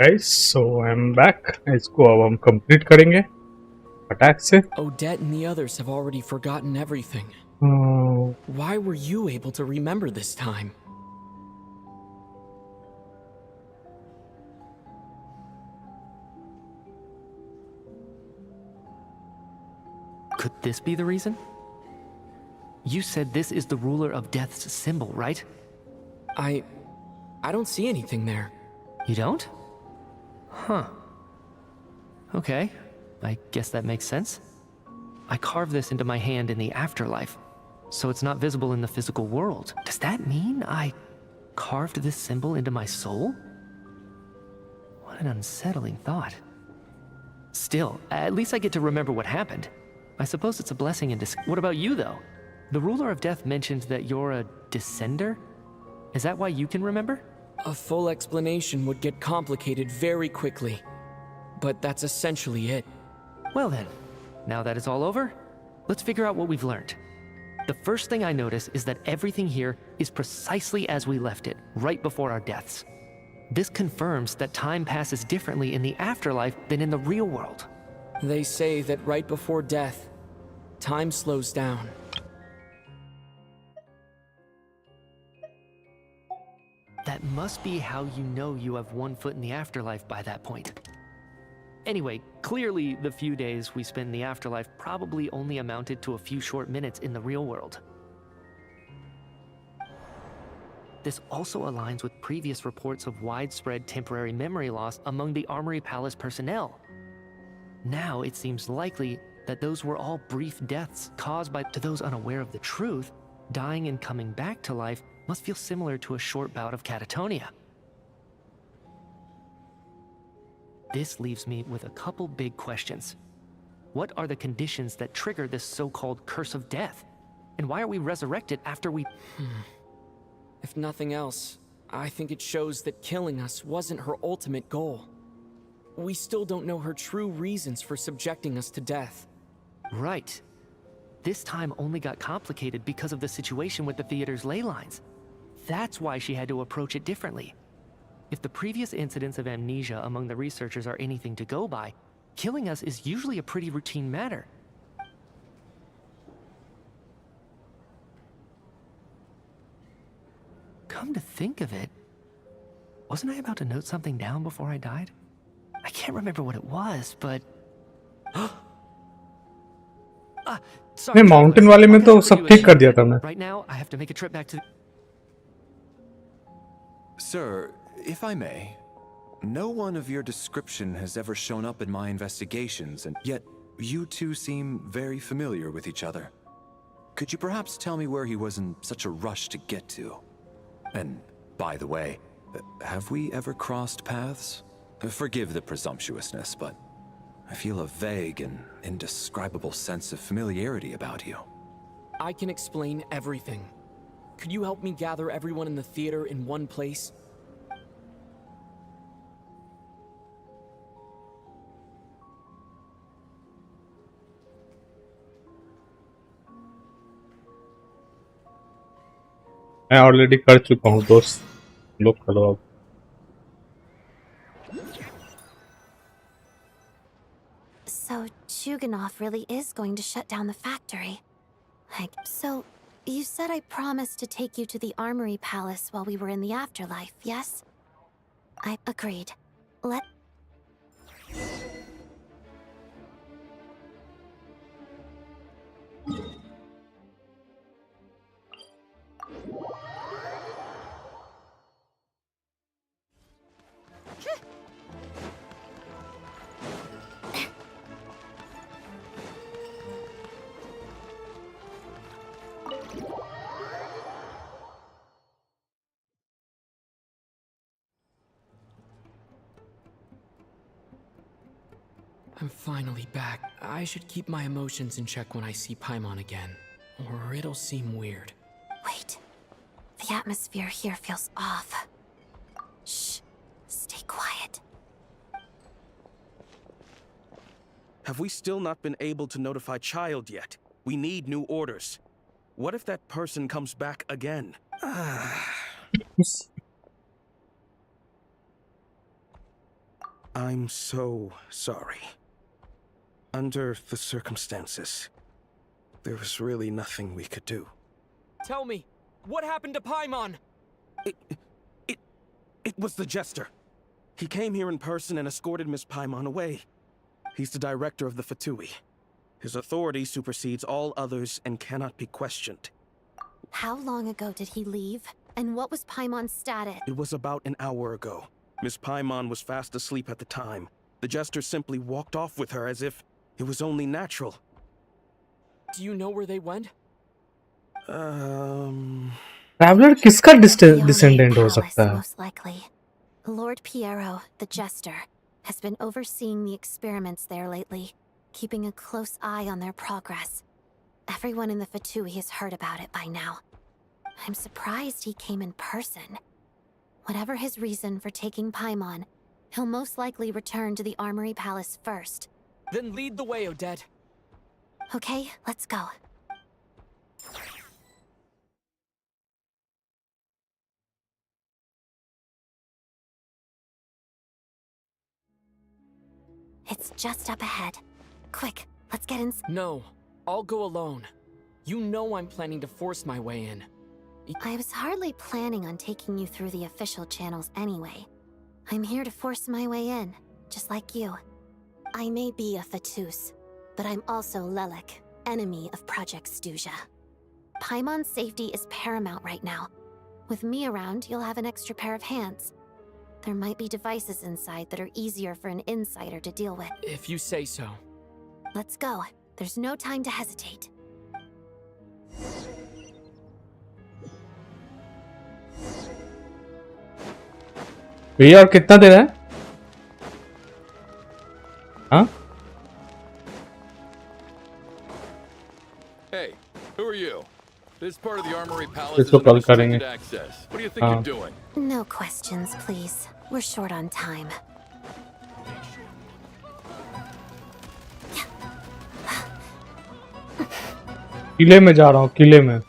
Guys, so I'm back. इसको अब हम complete करेंगे attack से. Odette and the others have already forgotten everything. Hmm. Why were you able to remember this time? Could this be the reason? You said this is the ruler of death's symbol, right? I don't see anything there. You don't? Huh. Okay, I guess that makes sense. I carved this into my hand in the afterlife, so it's not visible in the physical world. Does that mean I carved this symbol into my soul? What an unsettling thought. Still, at least I get to remember what happened. I suppose it's a blessing in disguise. What about you, though? The ruler of death mentioned that you're a descender? Is that why you can remember? A full explanation would get complicated very quickly, but that's essentially it. Well then, now that it's all over, let's figure out what we've learned. The first thing I notice is that everything here is precisely as we left it, right before our deaths. This confirms that time passes differently in the afterlife than in the real world. They say that right before death, time slows down. That must be how you know you have one foot in the afterlife by that point. Anyway, clearly the few days we spend in the afterlife probably only amounted to a few short minutes in the real world. This also aligns with previous reports of widespread temporary memory loss among the Armory Palace personnel. Now it seems likely that those were all brief deaths caused by, to those unaware of the truth, dying and coming back to life must feel similar to a short bout of catatonia. This leaves me with a couple big questions. What are the conditions that trigger this so-called curse of death? And why are we resurrected after we... If nothing else, I think it shows that killing us wasn't her ultimate goal. We still don't know her true reasons for subjecting us to death. Right. This time only got complicated because of the situation with the theater's ley lines. That's why she had to approach it differently. If the previous incidents of amnesia among the researchers are anything to go by, killing us is usually a pretty routine matter. Come to think of it, wasn't I about to note something down before I died? I can't remember what it was, but... नहीं mountain वाले में तो सब ठीक कर दिया था मैं. Right now, I have to make a trip back to... Sir, if I may, no one of your description has ever shown up in my investigations, and yet you two seem very familiar with each other. Could you perhaps tell me where he was in such a rush to get to? And, by the way, have we ever crossed paths? Forgive the presumptuousness, but I feel a vague and indescribable sense of familiarity about you. I can explain everything. Could you help me gather everyone in the theater in one place? मैं already कर चुका हूँ दोस्त. लोग करो अब. So Chuganov really is going to shut down the factory. So, you said I promised to take you to the Armory Palace while we were in the afterlife, yes? I agreed. Let... I'm finally back. I should keep my emotions in check when I see Paimon again, or it'll seem weird. Wait. The atmosphere here feels off. Shh. Stay quiet. Have we still not been able to notify Child yet? We need new orders. What if that person comes back again? I'm so sorry. Under the circumstances, there was really nothing we could do. Tell me, what happened to Paimon? It was the Jester. He came here in person and escorted Miss Paimon away. He's the director of the Fatui. His authority supersedes all others and cannot be questioned. How long ago did he leave? And what was Paimon's status? It was about an hour ago. Miss Paimon was fast asleep at the time. The Jester simply walked off with her as if it was only natural. Do you know where they went? Traveller किसका descendant हो सकता है? Most likely. Lord Piero, the Jester, has been overseeing the experiments there lately, keeping a close eye on their progress. Everyone in the Fatui has heard about it by now. I'm surprised he came in person. Whatever his reason for taking Paimon, he'll most likely return to the Armory Palace first. Then lead the way, Odette. Okay, let's go. It's just up ahead. Quick, let's get in. No, I'll go alone. You know I'm planning to force my way in. I was hardly planning on taking you through the official channels anyway. I'm here to force my way in, just like you. I may be a Fatus, but I'm also Lelik, enemy of Project Stuja. Paimon's safety is paramount right now. With me around, you'll have an extra pair of hands. There might be devices inside that are easier for an insider to deal with. If you say so. Let's go. There's no time to hesitate. भैया और कितना दे रहा है? हाँ? Hey, who are you? This part of the Armory Palace is इसको call under करेंगे. restricted access. What do you think you're doing? No questions, please. We're short on time. किले में जा रहा हूँ, किले में.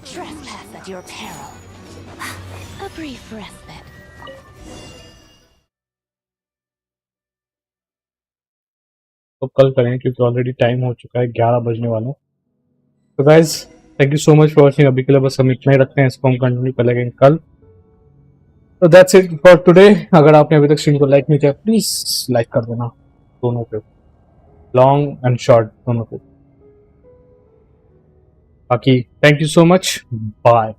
Trespass at your peril. A brief respite. तो कल करेंगे क्योंकि ऑलरेडी टाइम हो चुका है, 11 बजने वाला है. तो guys thank you so much for watching. अभी के लिए बस हम इतना ही रखते हैं. इसको हम कंटिन्यू कर लेंगे कल. तो दैट्स इट फॉर टुडे. अगर आपने अभी तक स्ट्रीम को लाइक नहीं किया प्लीज लाइक कर देना, दोनों पे, लॉन्ग एंड शॉर्ट दोनों पे. बाकी thank you so much. Bye.